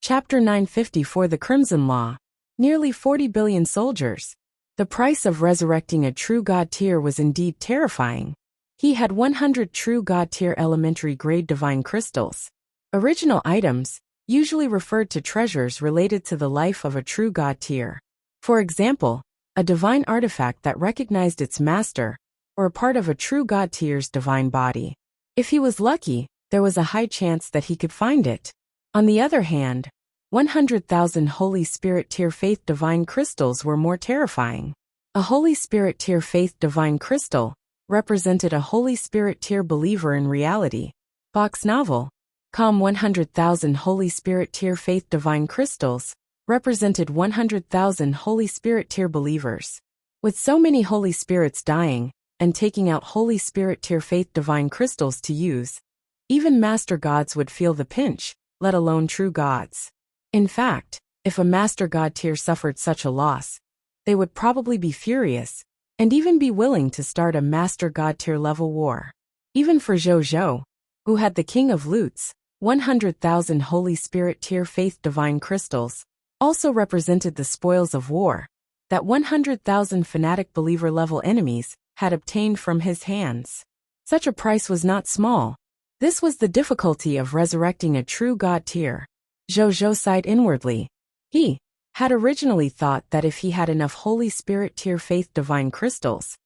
Chapter 954 The Crimson Law. Nearly 40 billion soldiers. The price of resurrecting a true god tier was indeed terrifying. He had 100 true god tier elementary grade divine crystals. Original items, usually referred to treasures related to the life of a true god tier. For example, a divine artifact that recognized its master, or a part of a true god tier's divine body. If he was lucky, there was a high chance that he could find it. On the other hand, 100,000 Holy Spirit tier faith divine crystals were more terrifying. A Holy Spirit tier faith divine crystal represented a Holy Spirit tier believer in reality. Box novel. 100,000 Holy Spirit tier faith divine crystals represented 100,000 Holy Spirit tier believers. With so many Holy Spirits dying and taking out Holy Spirit tier faith divine crystals to use, even master gods would feel the pinch, let alone true gods. In fact, if a master god tier suffered such a loss, they would probably be furious and even be willing to start a master god tier level war. Even for Zhou, who had the King of Loots, 100,000 Holy Spirit tier faith divine crystals, also represented the spoils of war that 100,000 fanatic believer level enemies had obtained from his hands. Such a price was not small. This was the difficulty of resurrecting a true god tier. Zhou sighed inwardly. He had originally thought that if he had enough Holy Spirit tier faith divine crystals,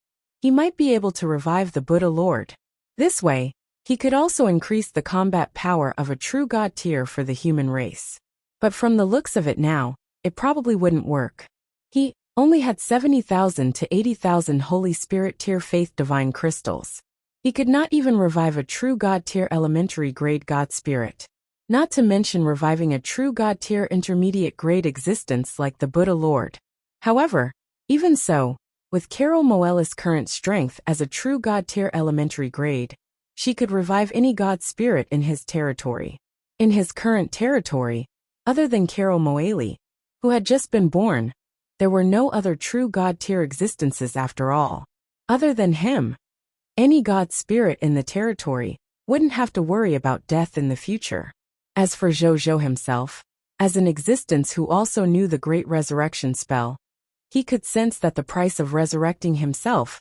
he might be able to revive the Buddha Lord. This way, he could also increase the combat power of a true god tier for the human race. But from the looks of it now, it probably wouldn't work. He only had 70,000 to 80,000 Holy Spirit tier faith divine crystals. He could not even revive a true god tier elementary grade god spirit. Not to mention reviving a true god tier intermediate grade existence like the Buddha Lord. However, even so, with Carol Moella's current strength as a true god tier elementary grade, she could revive any god spirit in his territory. In his current territory, other than Carol Moelle, who had just been born, there were no other true god tier existences after all. Other than him, any god spirit in the territory wouldn't have to worry about death in the future. As for Zhou himself, as an existence who also knew the great resurrection spell, he could sense that the price of resurrecting himself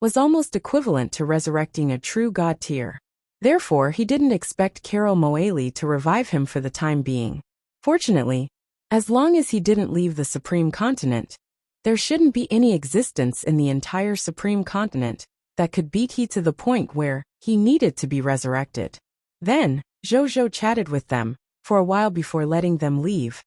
was almost equivalent to resurrecting a true god tier. Therefore, he didn't expect Carol Moelle to revive him for the time being. Fortunately, as long as he didn't leave the Supreme Continent, there shouldn't be any existence in the entire Supreme Continent that could beat he to the point where he needed to be resurrected. Then, Zhou chatted with them for a while before letting them leave.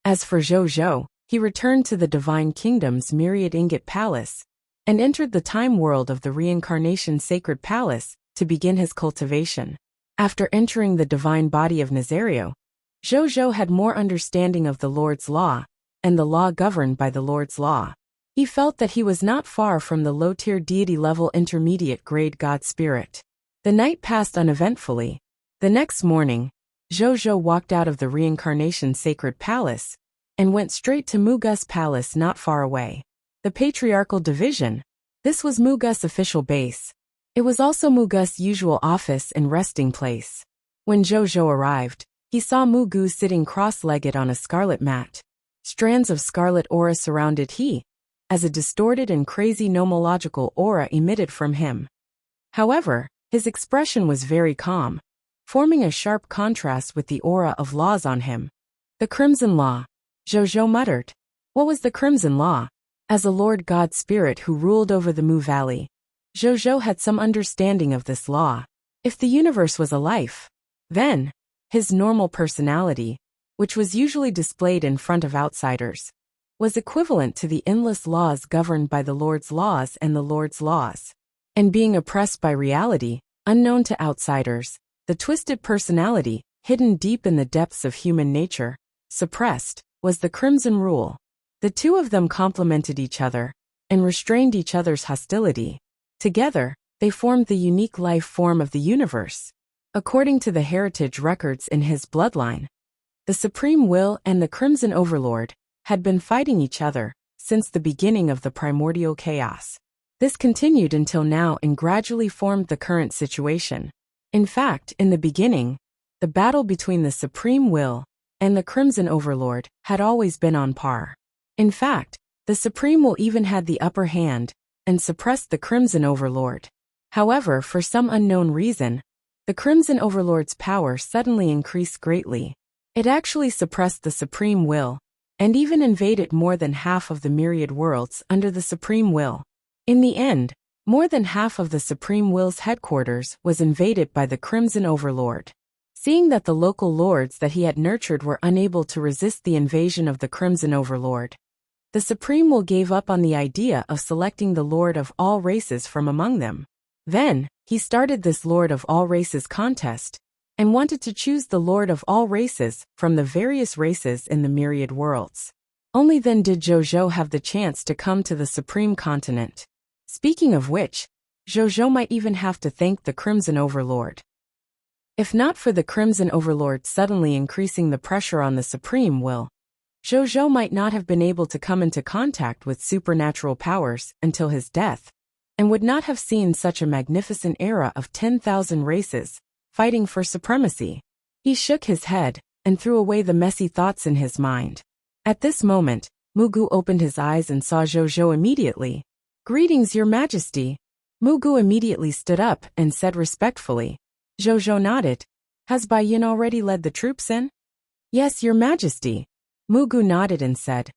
As for Zhou, he returned to the Divine Kingdom's Myriad Ingot Palace and entered the time world of the Reincarnation Sacred Palace to begin his cultivation. After entering the divine body of Nazario, Zhou had more understanding of the Lord's Law and the law governed by the Lord's Law. He felt that he was not far from the low-tier deity-level intermediate grade god spirit. The night passed uneventfully. The next morning, Zhou walked out of the Reincarnation Sacred Palace and went straight to Mugus Palace not far away. The Patriarchal Division. This was Mugus' official base. It was also Mugus' usual office and resting place. When Zhou arrived, he saw Mugu sitting cross-legged on a scarlet mat. Strands of scarlet aura surrounded he, as a distorted and crazy nomological aura emitted from him. However, his expression was very calm, forming a sharp contrast with the aura of laws on him. The Crimson Law. Zhou muttered. What was the Crimson Law? As a Lord God Spirit who ruled over the Mu Valley, Zhou had some understanding of this law. If the universe was a life, then his normal personality, which was usually displayed in front of outsiders, was equivalent to the endless laws governed by the Lord's laws and the Lord's laws. And being oppressed by reality, unknown to outsiders, the twisted personality, hidden deep in the depths of human nature, suppressed, was the Crimson Rule. The two of them complemented each other and restrained each other's hostility. Together, they formed the unique life form of the universe. According to the heritage records in his bloodline, the Supreme Will and the Crimson Overlord had been fighting each other since the beginning of the primordial chaos. This continued until now and gradually formed the current situation. In fact, in the beginning, the battle between the Supreme Will and the Crimson Overlord had always been on par. In fact, the Supreme Will even had the upper hand and suppressed the Crimson Overlord. However, for some unknown reason, the Crimson Overlord's power suddenly increased greatly. It actually suppressed the Supreme Will, and even invaded more than half of the myriad worlds under the Supreme Will. In the end, more than half of the Supreme Will's headquarters was invaded by the Crimson Overlord. Seeing that the local lords that he had nurtured were unable to resist the invasion of the Crimson Overlord, the Supreme Will gave up on the idea of selecting the Lord of all races from among them. Then, he started this Lord of all races contest, and wanted to choose the Lord of all races from the various races in the myriad worlds. Only then did Jojo have the chance to come to the Supreme Continent. Speaking of which, Jojo might even have to thank the Crimson Overlord. If not for the Crimson Overlord suddenly increasing the pressure on the Supreme Will, Jojo might not have been able to come into contact with supernatural powers until his death, and would not have seen such a magnificent era of 10,000 races fighting for supremacy. He shook his head and threw away the messy thoughts in his mind. At this moment, Mugu opened his eyes and saw Jojo immediately. "Greetings, Your Majesty." Mugu immediately stood up and said respectfully. Jojo nodded. "Has Bai Yin already led the troops in?" "Yes, Your Majesty." Mugu nodded and said,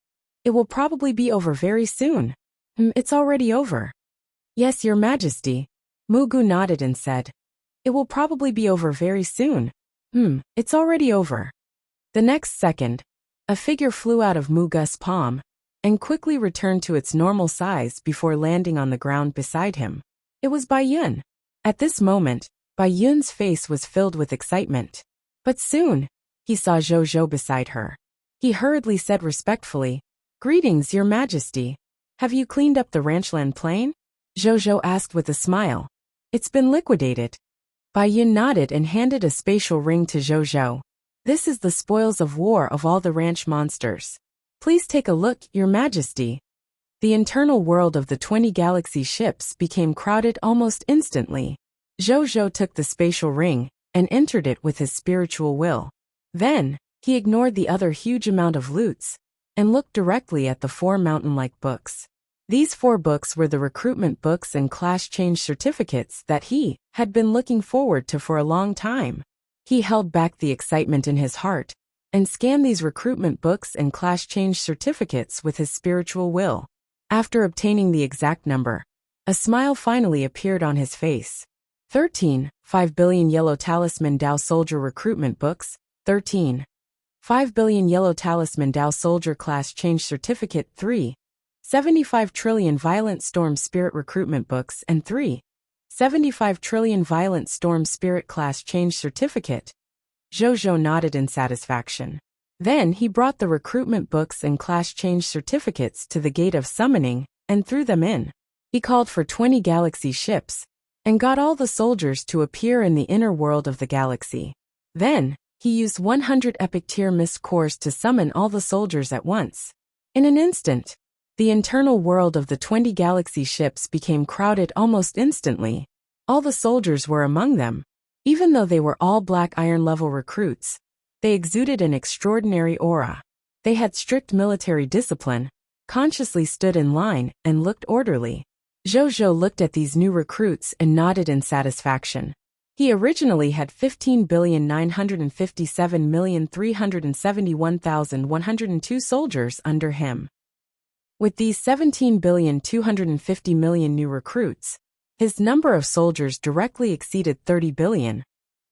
"It will probably be over very soon." It's already over." "Yes, Your Majesty." Mugu nodded and said, "It will probably be over very soon." It's already over." The next second, a figure flew out of Mugu's palm and quickly returned to its normal size before landing on the ground beside him. It was Bai Yun. At this moment, Bai Yun's face was filled with excitement. But soon, he saw Jojo beside her. He hurriedly said respectfully, "Greetings, Your Majesty. Have you cleaned up the ranchland plain?" Jojo asked with a smile. "It's been liquidated." Bai Yun nodded and handed a spatial ring to Jojo. "This is the spoils of war of all the ranch monsters. Please take a look, Your Majesty." The internal world of the 20 Galaxy ships became crowded almost instantly. Jojo took the spatial ring and entered it with his spiritual will. Then, he ignored the other huge amount of loots and looked directly at the 4 mountain-like books. These 4 books were the recruitment books and class change certificates that he had been looking forward to for a long time. He held back the excitement in his heart and scanned these recruitment books and class change certificates with his spiritual will. After obtaining the exact number, a smile finally appeared on his face. 13. 5 billion Yellow Talisman Dao Soldier Recruitment Books. 13. 5 billion Yellow Talisman Dao Soldier Class Change Certificate. 3. 75 trillion Violent Storm Spirit Recruitment Books. And 3. 75 trillion Violent Storm Spirit Class Change Certificate. Jojo nodded in satisfaction. Then he brought the recruitment books and class change certificates to the gate of summoning and threw them in. He called for 20 galaxy ships and got all the soldiers to appear in the inner world of the galaxy. Then, he used 100 epic tier mist cores to summon all the soldiers at once. In an instant, the internal world of the 20 galaxy ships became crowded almost instantly. All the soldiers were among them. Even though they were all black iron level recruits, they exuded an extraordinary aura. They had strict military discipline, consciously stood in line, and looked orderly. Jojo looked at these new recruits and nodded in satisfaction. He originally had 15,957,371,102 soldiers under him. With these 17,250,000,000 new recruits, his number of soldiers directly exceeded 30 billion,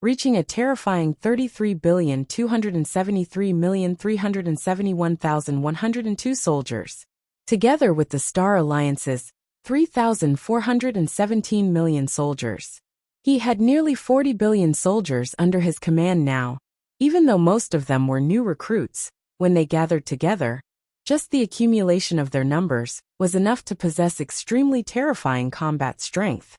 reaching a terrifying 33,273,371,102 soldiers. Together with the Star Alliance's 3,417 million soldiers. He had nearly 40 billion soldiers under his command now. Even though most of them were new recruits, when they gathered together, just the accumulation of their numbers was enough to possess extremely terrifying combat strength.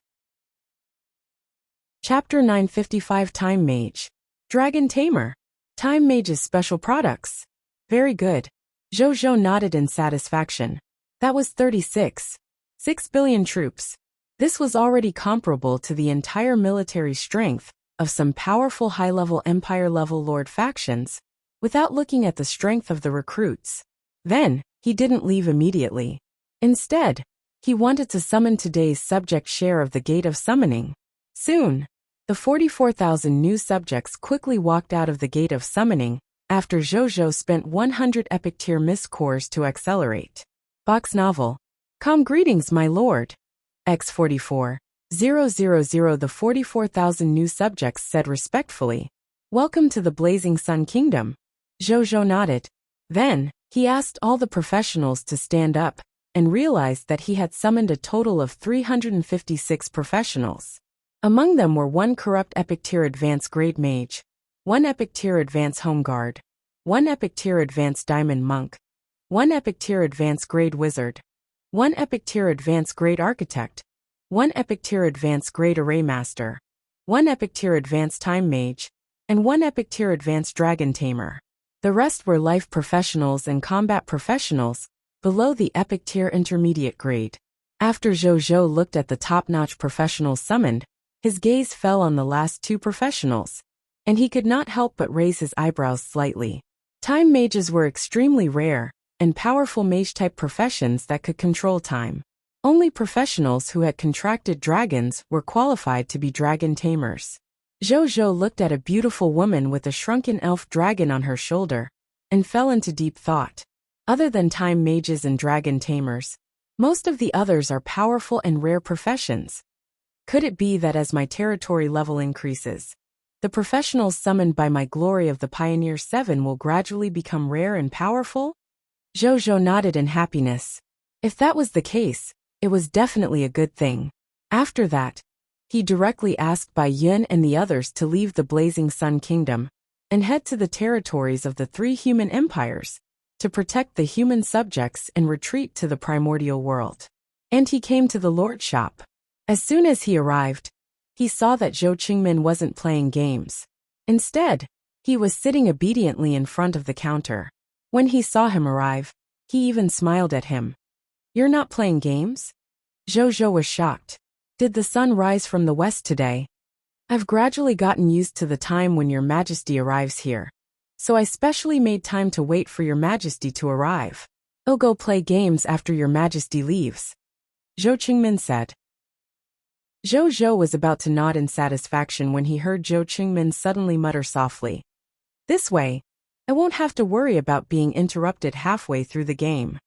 Chapter 955 Time Mage. Dragon Tamer. Time Mage's special products. Very good. Jojo nodded in satisfaction. That was 6 billion troops. This was already comparable to the entire military strength of some powerful high-level Empire-level Lord factions, without looking at the strength of the recruits. Then, he didn't leave immediately. Instead, he wanted to summon today's subject share of the Gate of Summoning. Soon, the 44,000 new subjects quickly walked out of the Gate of Summoning, after Zhou spent 100 epic tier miss cores to accelerate. Box novel. Calm greetings, my lord. X44. 000. The 44,000 new subjects said respectfully. Welcome to the Blazing Sun Kingdom. Zhou nodded. Then, he asked all the professionals to stand up, and realized that he had summoned a total of 356 professionals. Among them were 1 corrupt epic tier advanced grade mage, 1 epic tier advanced home guard, 1 epic tier advanced diamond monk, 1 epic tier advanced grade wizard, 1 epic tier advanced grade architect, 1 epic tier advanced grade array master, 1 epic tier advanced time mage, and 1 epic tier advanced dragon tamer. The rest were life professionals and combat professionals, below the epic tier intermediate grade. After Zhou looked at the top-notch professionals summoned, his gaze fell on the last 2 professionals, and he could not help but raise his eyebrows slightly. Time mages were extremely rare, and powerful mage-type professions that could control time. Only professionals who had contracted dragons were qualified to be dragon tamers. Zhou looked at a beautiful woman with a shrunken elf dragon on her shoulder, and fell into deep thought. Other than time mages and dragon tamers, most of the others are powerful and rare professions. Could it be that as my territory level increases, the professionals summoned by my Glory of the Pioneer 7 will gradually become rare and powerful? Zhou nodded in happiness. If that was the case, it was definitely a good thing. After that, he directly asked Bai Yun and the others to leave the Blazing Sun Kingdom and head to the territories of the 3 human empires to protect the human subjects and retreat to the primordial world. And he came to the Lord shop. As soon as he arrived, he saw that Zhou Qingmin wasn't playing games. Instead, he was sitting obediently in front of the counter. When he saw him arrive, he even smiled at him. You're not playing games? Zhou was shocked. Did the sun rise from the west today? I've gradually gotten used to the time when your majesty arrives here, so I specially made time to wait for your majesty to arrive. I'll go play games after your majesty leaves. Zhou Qingmin said. Zhou was about to nod in satisfaction when he heard Zhou Qingmin suddenly mutter softly. This way, I won't have to worry about being interrupted halfway through the game.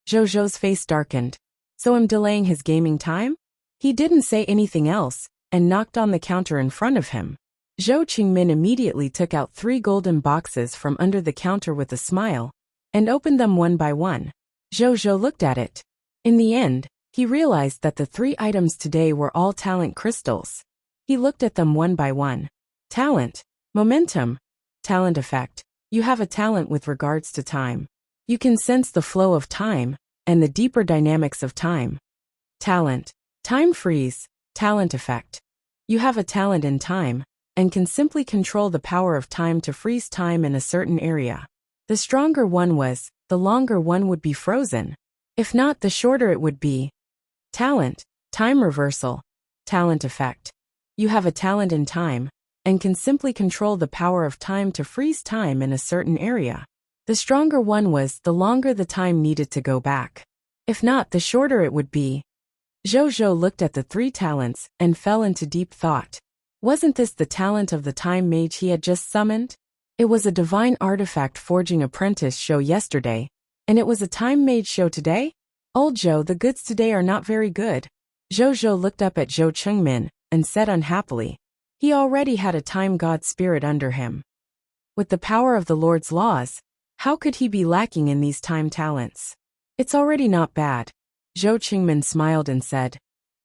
Zhou's face darkened. So I'm delaying his gaming time? He didn't say anything else, and knocked on the counter in front of him. Zhou Qingmin immediately took out 3 golden boxes from under the counter with a smile, and opened them one by one. Zhou looked at it. In the end, he realized that the 3 items today were all talent crystals. He looked at them one by one. Talent, momentum, talent effect. You have a talent with regards to time. You can sense the flow of time, and the deeper dynamics of time. Talent, time freeze, talent effect. You have a talent in time, and can simply control the power of time to freeze time in a certain area. The stronger one was, the longer one would be frozen. If not, the shorter it would be. Talent, time reversal, talent effect. You have a talent in time, and can simply control the power of time to freeze time in a certain area. The stronger one was, the longer the time needed to go back. If not, the shorter it would be. Zhou looked at the 3 talents and fell into deep thought. Wasn't this the talent of the time mage he had just summoned? It was a divine artifact forging apprentice show yesterday, and it was a time mage show today? Old Zhou, the goods today are not very good. Zhou looked up at Zhou Qingmin and said unhappily. He already had a time god spirit under him. With the power of the Lord's laws, how could he be lacking in these time talents? It's already not bad. Zhou Qingmin smiled and said.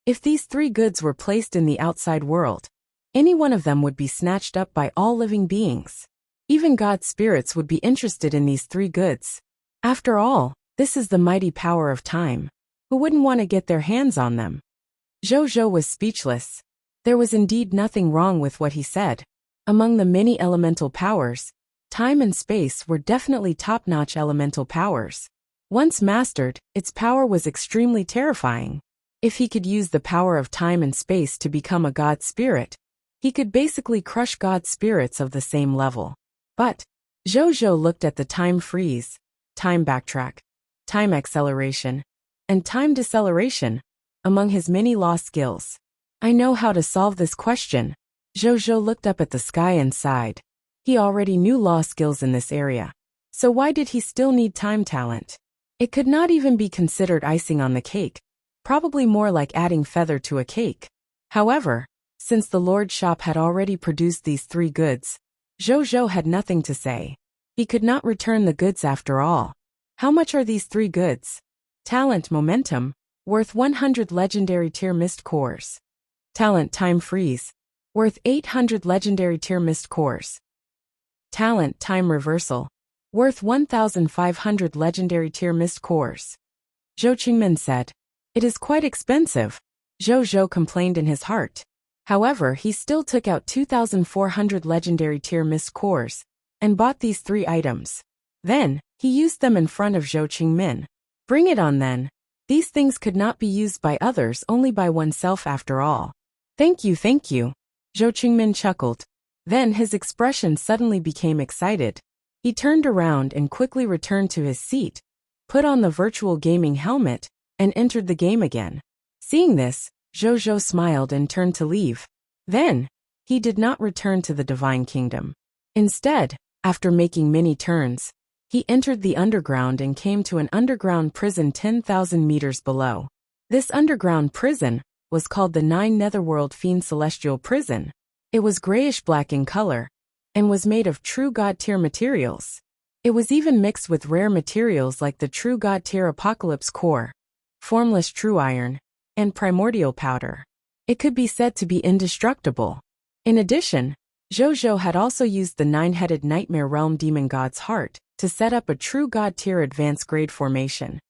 If these 3 goods were placed in the outside world, any one of them would be snatched up by all living beings. Even god spirits would be interested in these 3 goods. After all, this is the mighty power of time. Who wouldn't want to get their hands on them? Zhou was speechless. There was indeed nothing wrong with what he said. Among the many elemental powers, time and space were definitely top-notch elemental powers. Once mastered, its power was extremely terrifying. If he could use the power of time and space to become a god spirit, he could basically crush god spirits of the same level. But Zhou looked at the time freeze, time backtrack, time acceleration, and time deceleration among his many law skills. I know how to solve this question. Zhou looked up at the sky and sighed. He already knew law skills in this area. So why did he still need time talent? It could not even be considered icing on the cake, probably more like adding feather to a cake. However, since the Lord's shop had already produced these three goods, Zhou had nothing to say. He could not return the goods after all. How much are these three goods? Talent momentum, worth 100 legendary tier mist cores. Talent time freeze, worth 800 legendary tier mist cores. Talent time reversal, worth 1,500 legendary tier mist cores. Zhou Qingmin said. It is quite expensive. Zhou complained in his heart. However, he still took out 2,400 legendary tier mist cores and bought these three items. Then, he used them in front of Zhou Qingmin. Bring it on then. These things could not be used by others, only by oneself after all. Thank you. Zhou Qingmin chuckled. Then his expression suddenly became excited. He turned around and quickly returned to his seat, put on the virtual gaming helmet, and entered the game again. Seeing this, Zhou smiled and turned to leave. Then, he did not return to the Divine Kingdom. Instead, after making many turns, he entered the underground and came to an underground prison 10,000 meters below. This underground prison was called the Nine Netherworld Fiend Celestial Prison. It was grayish-black in color, and was made of true god-tier materials. It was even mixed with rare materials like the true god-tier Apocalypse Core, formless true iron, and primordial powder. It could be said to be indestructible. In addition, Zhou had also used the nine-headed Nightmare Realm Demon God's Heart to set up a true god-tier advanced grade formation.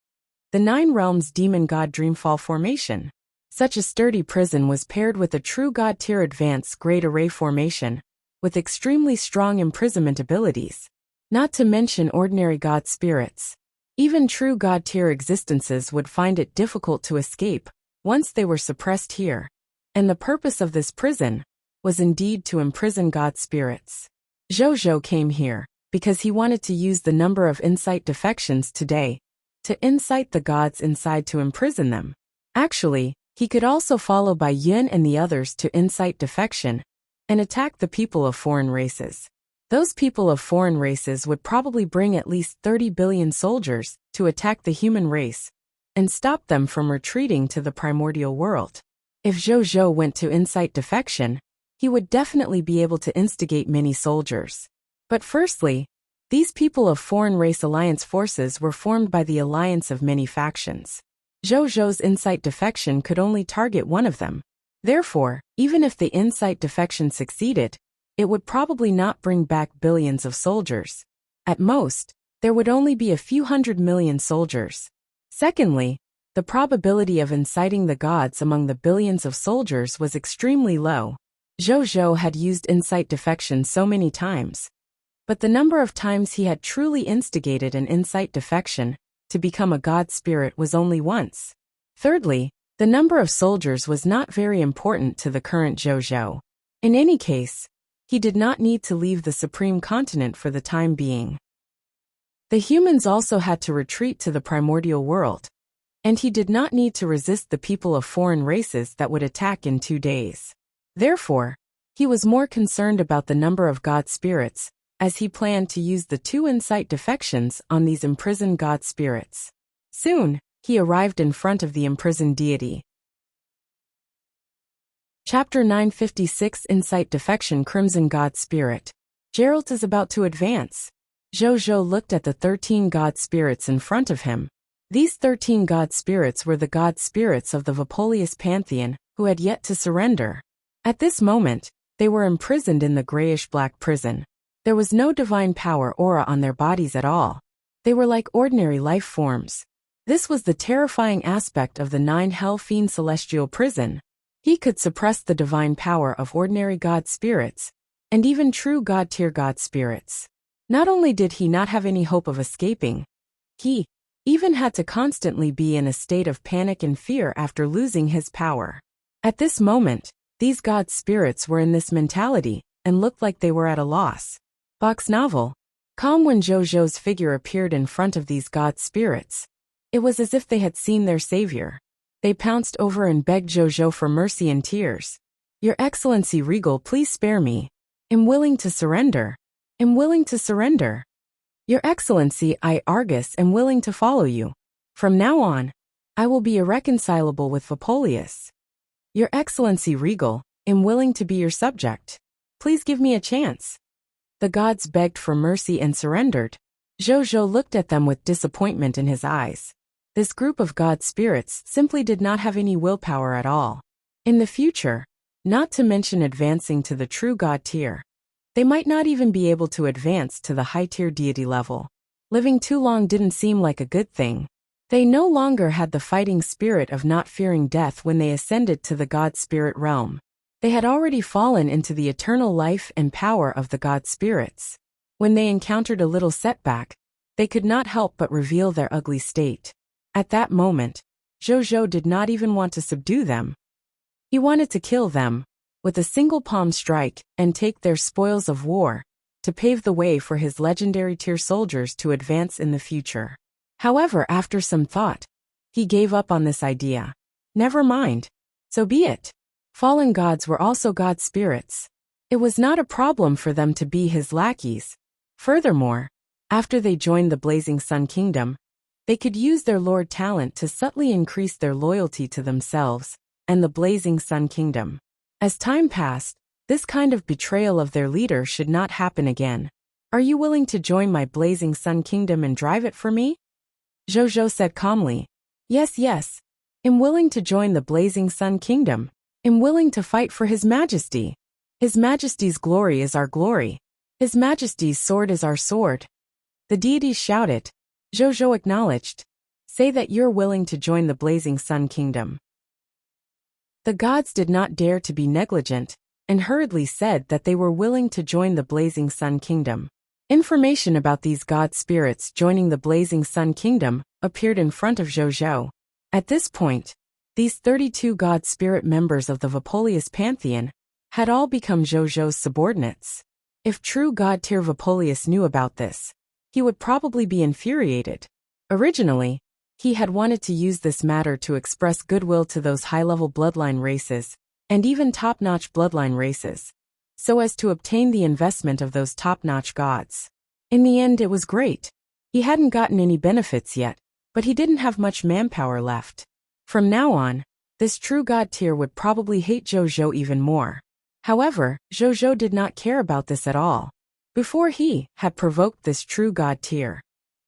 The Nine Realms Demon God Dreamfall Formation. Such a sturdy prison was paired with a true god-tier advanced grade array formation, with extremely strong imprisonment abilities. Not to mention ordinary god spirits. Even true god-tier existences would find it difficult to escape once they were suppressed here. And the purpose of this prison was indeed to imprison god spirits. Zhou came here because he wanted to use the number of insight defections today to incite the gods inside to imprison them. Actually, he could also follow Bai Yun and the others to incite defection and attack the people of foreign races. Those people of foreign races would probably bring at least 30 billion soldiers to attack the human race and stop them from retreating to the primordial world. If Zhou went to incite defection, he would definitely be able to instigate many soldiers. But firstly, these people of foreign race alliance forces were formed by the alliance of many factions. Zhou's incite defection could only target one of them. Therefore, even if the incite defection succeeded, it would probably not bring back billions of soldiers. At most, there would only be a few 100 million soldiers. Secondly, the probability of inciting the gods among the billions of soldiers was extremely low. Zhou had used incite defection so many times, but the number of times he had truly instigated an incite defection to become a god spirit was only once. Thirdly, the number of soldiers was not very important to the current Zhou. In any case, he did not need to leave the Supreme Continent for the time being. The humans also had to retreat to the primordial world, and he did not need to resist the people of foreign races that would attack in 2 days. Therefore, he was more concerned about the number of god spirits, as he planned to use the 2 incite defections on these imprisoned god spirits. Soon, he arrived in front of the imprisoned deity. Chapter 956 Incite Defection Crimson God Spirit. Geralt is about to advance. Zhou looked at the 13 god spirits in front of him. These 13 god spirits were the god spirits of the Vapolius pantheon, who had yet to surrender. At this moment, they were imprisoned in the grayish-black prison. There was no divine power aura on their bodies at all. They were like ordinary life forms. This was the terrifying aspect of the 9 Hell Fiend Celestial Prison. He could suppress the divine power of ordinary god spirits, and even true god-tier god spirits. Not only did he not have any hope of escaping, he even had to constantly be in a state of panic and fear after losing his power. At this moment, these god spirits were in this mentality and looked like they were at a loss. Box novel. Calm when Zhou's figure appeared in front of these god spirits. It was as if they had seen their savior. They pounced over and begged Zhou for mercy in tears. Your Excellency Regal, please spare me. I'm willing to surrender. I'm willing to surrender. Your Excellency, I, Argus, am willing to follow you. From now on, I will be irreconcilable with Vapolius. Your Excellency Regal, I'm willing to be your subject. Please give me a chance. The gods begged for mercy and surrendered. Zhou looked at them with disappointment in his eyes. This group of god spirits simply did not have any willpower at all. In the future, not to mention advancing to the true god tier, they might not even be able to advance to the high-tier deity level. Living too long didn't seem like a good thing. They no longer had the fighting spirit of not fearing death when they ascended to the god spirit realm. They had already fallen into the eternal life and power of the god spirits. When they encountered a little setback, they could not help but reveal their ugly state. At that moment, Zhou did not even want to subdue them. He wanted to kill them, with a single palm strike, and take their spoils of war, to pave the way for his legendary tier soldiers to advance in the future. However, after some thought, he gave up on this idea. Never mind. So be it. Fallen gods were also god spirits. It was not a problem for them to be his lackeys. Furthermore, after they joined the Blazing Sun Kingdom, they could use their lord talent to subtly increase their loyalty to themselves and the Blazing Sun Kingdom. As time passed, this kind of betrayal of their leader should not happen again. Are you willing to join my Blazing Sun Kingdom and drive it for me? Zhou said calmly. Yes. I'm willing to join the Blazing Sun Kingdom. I'm willing to fight for His Majesty. His Majesty's glory is our glory. His Majesty's sword is our sword. The deities shouted. Zhou acknowledged. Say that you're willing to join the Blazing Sun Kingdom. The gods did not dare to be negligent, and hurriedly said that they were willing to join the Blazing Sun Kingdom. Information about these god spirits joining the Blazing Sun Kingdom appeared in front of Zhou. At this point, these 32 god spirit members of the Vapolius pantheon had all become Zhou's subordinates. If true god tier Vapolius knew about this, he would probably be infuriated. Originally, he had wanted to use this matter to express goodwill to those high-level bloodline races, and even top-notch bloodline races, so as to obtain the investment of those top-notch gods. In the end, it was great. He hadn't gotten any benefits yet, but he didn't have much manpower left. From now on, this true god tier would probably hate Zhou even more. However, Zhou did not care about this at all. Before he had provoked this true god tier,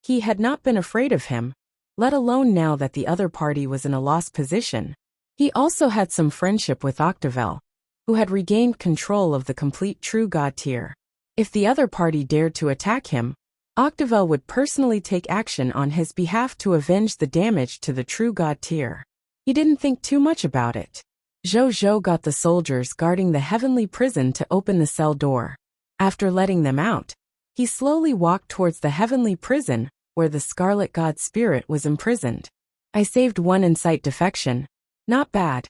he had not been afraid of him, let alone now that the other party was in a lost position. He also had some friendship with Octavel, who had regained control of the complete true god tier. If the other party dared to attack him, Octavel would personally take action on his behalf to avenge the damage to the true god tier. He didn't think too much about it. Zhou got the soldiers guarding the heavenly prison to open the cell door. After letting them out, he slowly walked towards the heavenly prison, where the Scarlet God Spirit was imprisoned. I saved one incite defection. Not bad.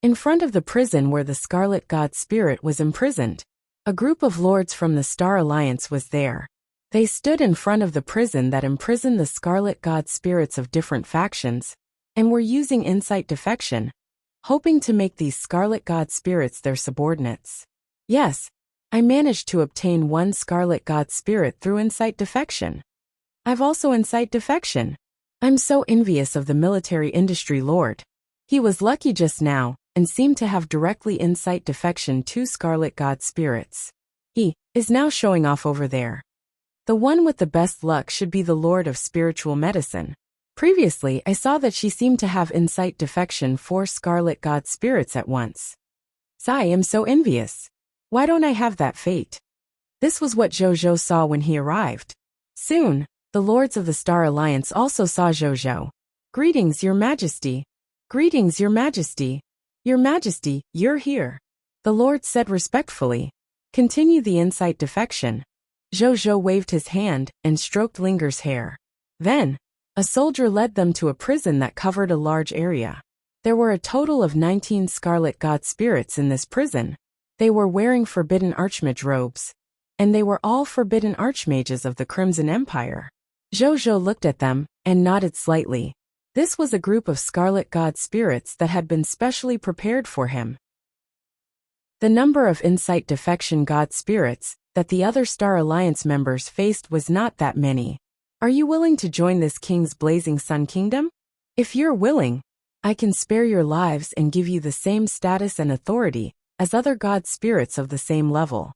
In front of the prison where the Scarlet God Spirit was imprisoned, a group of lords from the Star Alliance was there. They stood in front of the prison that imprisoned the Scarlet God Spirits of different factions, and were using incite defection, hoping to make these Scarlet God Spirits their subordinates. Yes, I managed to obtain one Scarlet God Spirit through incite defection. I've also incite defection. I'm so envious of the military industry lord. He was lucky just now, and seemed to have directly incite defection 2 Scarlet God Spirits. He is now showing off over there. The one with the best luck should be the Lord of Spiritual Medicine. Previously, I saw that she seemed to have incite defection 4 Scarlet God Spirits at once. I am so envious. Why don't I have that fate? This was what Zhou saw when he arrived. Soon, the lords of the Star Alliance also saw Zhou. Greetings, Your Majesty. Greetings, Your Majesty. Your Majesty, you're here. The lord said respectfully. Continue the incite defection. Zhou waved his hand and stroked Linger's hair. Then, a soldier led them to a prison that covered a large area. There were a total of 19 Scarlet God Spirits in this prison. They were wearing forbidden archmage robes. and they were all forbidden archmages of the Crimson Empire. Zhou looked at them and nodded slightly. This was a group of scarlet god spirits that had been specially prepared for him. The number of insight defection god spirits that the other Star Alliance members faced was not that many. Are you willing to join this king's blazing sun kingdom? If you're willing, I can spare your lives and give you the same status and authority as other god spirits of the same level.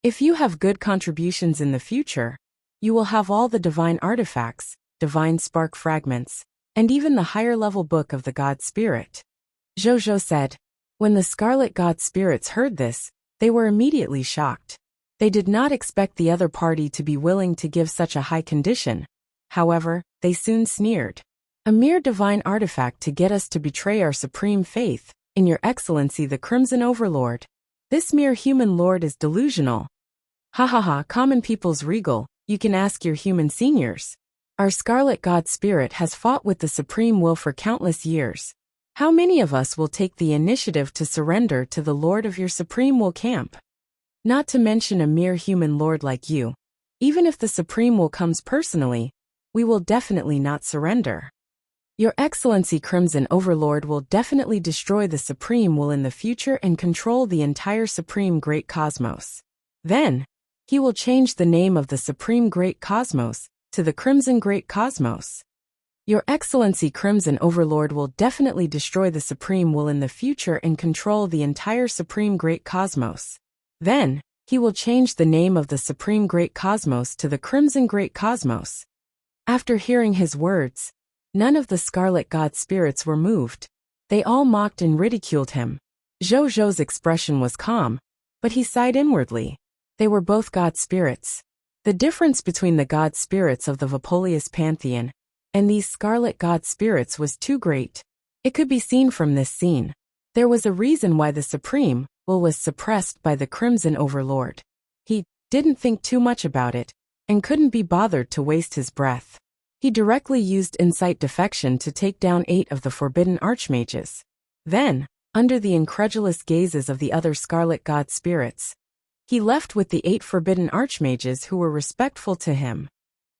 If you have good contributions in the future, you will have all the divine artifacts, divine spark fragments, and even the higher level book of the god spirit. Zhou said. When the scarlet god spirits heard this, they were immediately shocked. They did not expect the other party to be willing to give such a high condition. However, they soon sneered. A mere divine artifact to get us to betray our supreme faith in your excellency the Crimson Overlord. This mere human lord is delusional. Ha ha ha, common people's regal, you can ask your human seniors. Our scarlet god spirit has fought with the supreme will for countless years. How many of us will take the initiative to surrender to the lord of your supreme will camp? Not to mention a mere human lord like you. Even if the supreme will comes personally, we will definitely not surrender. Your Excellency Crimson Overlord will definitely destroy the supreme will in the future and control the entire supreme great cosmos. Then, he will change the name of the supreme great cosmos to the Crimson Great Cosmos. Your Excellency Crimson Overlord will definitely destroy the supreme will in the future and control the entire supreme great cosmos. Then, he will change the name of the supreme great cosmos to the Crimson Great Cosmos. After hearing his words, none of the scarlet god spirits were moved. They all mocked and ridiculed him. Zhou's expression was calm, but he sighed inwardly. They were both god spirits. The difference between the god spirits of the Vapolius pantheon and these scarlet god spirits was too great. It could be seen from this scene. There was a reason why the supreme will was suppressed by the Crimson Overlord. He didn't think too much about it and couldn't be bothered to waste his breath. He directly used insight defection to take down 8 of the forbidden archmages. Then, under the incredulous gazes of the other scarlet god spirits, he left with the 8 forbidden archmages who were respectful to him.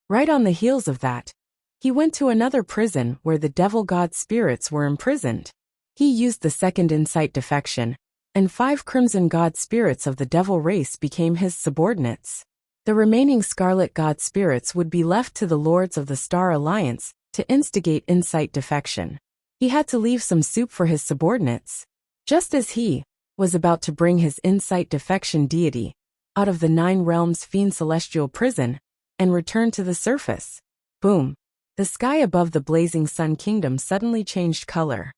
Right on the heels of that, he went to another prison where the devil god spirits were imprisoned. He used the second insight defection, and 5 crimson god spirits of the devil race became his subordinates. The remaining scarlet god spirits would be left to the lords of the Star Alliance to instigate insight defection. He had to leave some soup for his subordinates. Just as he was about to bring his insight defection deity out of the 9 realms fiend celestial prison and return to the surface. Boom! The sky above the blazing sun kingdom suddenly changed color.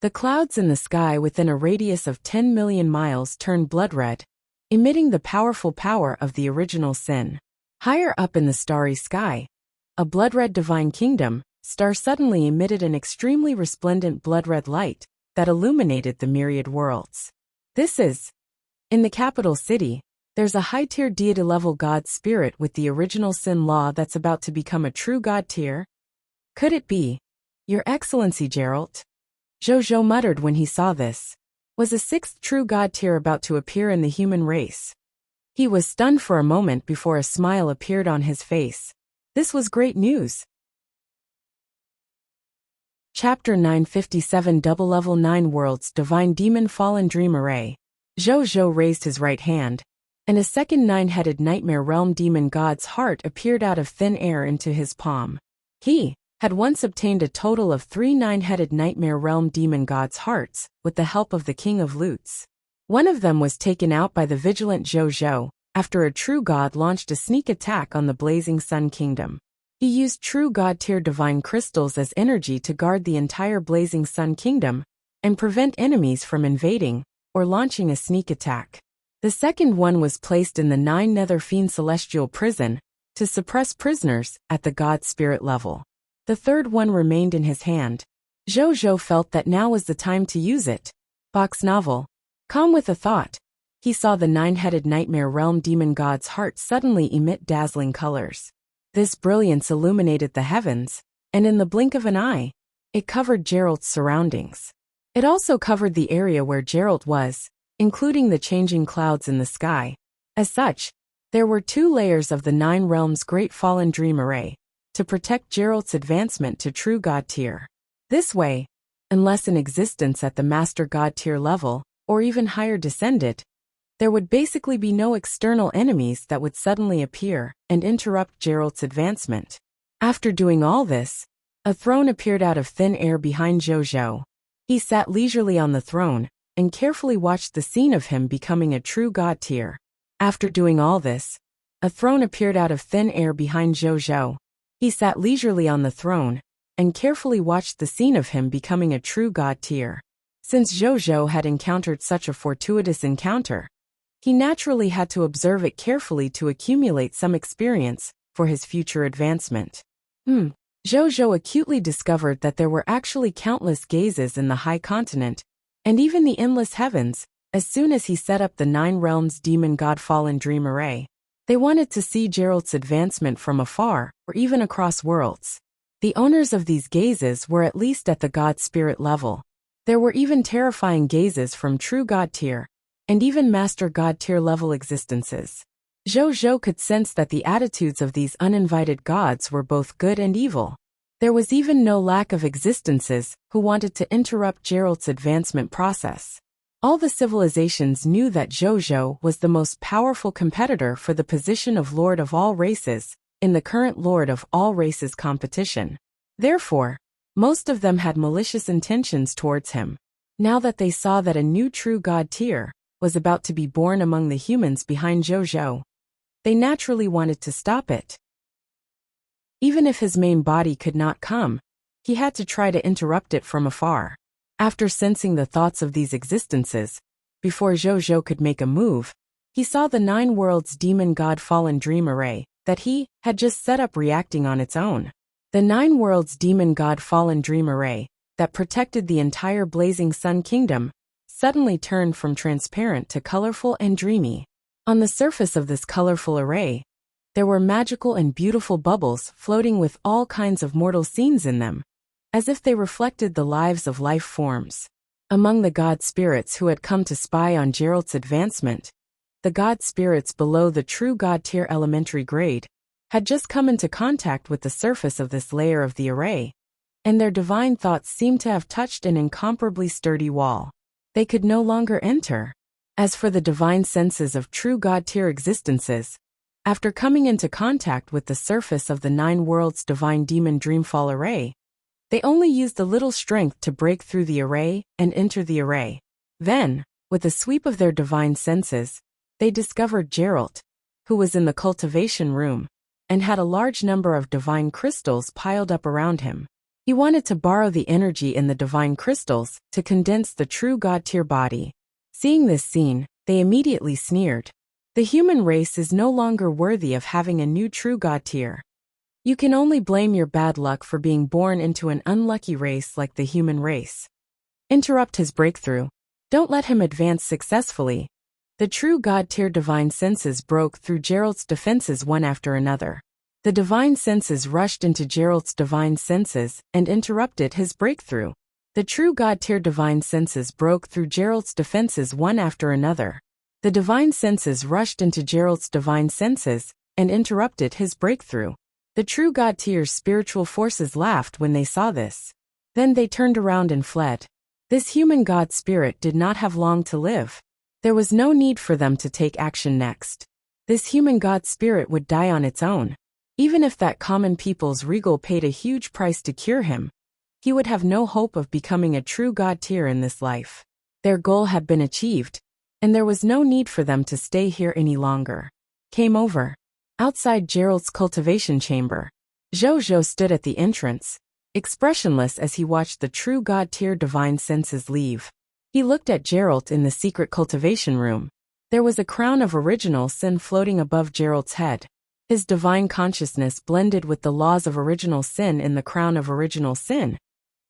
The clouds in the sky within a radius of 10 million miles turned blood red, emitting the powerful power of the original sin. Higher up in the starry sky, a blood-red divine kingdom star suddenly emitted an extremely resplendent blood-red light that illuminated the myriad worlds. This is, in the capital city, there's a high-tier deity-level god spirit with the original sin law that's about to become a true god tier. Could it be, Your Excellency Geralt? Zhou muttered when he saw this. Was a 6th true god tier about to appear in the human race? He was stunned for a moment before a smile appeared on his face. This was great news. Chapter 957 Double Level 9 Worlds Divine Demon Fallen Dream Array. Zhou raised his right hand, and a second 9-headed Nightmare Realm Demon God's heart appeared out of thin air into his palm. He had once obtained a total of 3 9-headed Nightmare Realm Demon God's hearts with the help of the King of Loots. One of them was taken out by the vigilant Zhou after a true god launched a sneak attack on the Blazing Sun Kingdom. He used true god tier divine crystals as energy to guard the entire Blazing Sun Kingdom and prevent enemies from invading or launching a sneak attack. The second one was placed in the 9 Nether Fiend Celestial Prison to suppress prisoners at the god spirit level. The third one remained in his hand. Zhou felt that now was the time to use it. Box novel. Calm with a thought, he saw the 9-headed Nightmare Realm Demon God's heart suddenly emit dazzling colors. This brilliance illuminated the heavens, and in the blink of an eye, it covered Geralt's surroundings. It also covered the area where Geralt was, including the changing clouds in the sky, As such, there were 2 layers of the 9 realms' Great Fallen Dream Array to protect Geralt's advancement to True God tier. This way, unless in existence at the Master God tier level, or even higher descended, there would basically be no external enemies that would suddenly appear and interrupt Geralt's advancement. After doing all this, a throne appeared out of thin air behind Zhou. He sat leisurely on the throne and carefully watched the scene of him becoming a true God tier. After doing all this, a throne appeared out of thin air behind Zhou. He sat leisurely on the throne and carefully watched the scene of him becoming a true God tier. Since Zhou had encountered such a fortuitous encounter, he naturally had to observe it carefully to accumulate some experience for his future advancement. Zhou acutely discovered that there were actually countless gazes in the high continent, and even the endless heavens, as soon as he set up the 9 realms Demon God Fallen Dream Array. They wanted to see Geralt's advancement from afar, or even across worlds. The owners of these gazes were at least at the God Spirit level. There were even terrifying gazes from True God tier, and even Master God tier level existences. Zhou could sense that the attitudes of these uninvited gods were both good and evil. There was even no lack of existences who wanted to interrupt Geralt's advancement process. All the civilizations knew that Zhou was the most powerful competitor for the position of Lord of all races in the current Lord of all races competition. Therefore, most of them had malicious intentions towards him. Now that they saw that a new true God tier was about to be born among the humans behind Zhou, they naturally wanted to stop it. Even if his main body could not come, he had to try to interrupt it from afar. After sensing the thoughts of these existences, before Zhou could make a move, he saw the 9 worlds Demon God Fallen Dream Array that he had just set up reacting on its own. The 9 worlds Demon God Fallen Dream Array that protected the entire Blazing Sun Kingdom suddenly turned from transparent to colorful and dreamy. On the surface of this colorful array, there were magical and beautiful bubbles floating with all kinds of mortal scenes in them, as if they reflected the lives of life forms. Among the god spirits who had come to spy on Geralt's advancement, the god spirits below the true god tier elementary grade had just come into contact with the surface of this layer of the array, and their divine thoughts seemed to have touched an incomparably sturdy wall. They could no longer enter. As for the divine senses of true god tier existences, after coming into contact with the surface of the 9 worlds divine demon dreamfall array, they only used a little strength to break through the array and enter the array. Then, with a sweep of their divine senses, they discovered Geralt, who was in the cultivation room, and had a large number of divine crystals piled up around him. He wanted to borrow the energy in the divine crystals to condense the true god tier body. Seeing this scene, they immediately sneered. The human race is no longer worthy of having a new true god tier. You can only blame your bad luck for being born into an unlucky race like the human race. Interrupt his breakthrough. Don't let him advance successfully. The true god tier divine senses broke through Geralt's defenses one after another. The divine senses rushed into Geralt's divine senses and interrupted his breakthrough. The true god tier divine senses broke through Geralt's defenses one after another. The divine senses rushed into Geralt's divine senses and interrupted his breakthrough. The true god tier's spiritual forces laughed when they saw this. Then they turned around and fled. This human god spirit did not have long to live. There was no need for them to take action next. This human god spirit would die on its own. Even if that common people's regal paid a huge price to cure him, he would have no hope of becoming a true god tier in this life. Their goal had been achieved, and there was no need for them to stay here any longer. Came over. Outside Geralt's cultivation chamber, Zhou stood at the entrance, expressionless as he watched the true god tier divine senses leave. He looked at Geralt in the secret cultivation room. There was a crown of original sin floating above Geralt's head. His divine consciousness blended with the laws of original sin in the crown of original sin,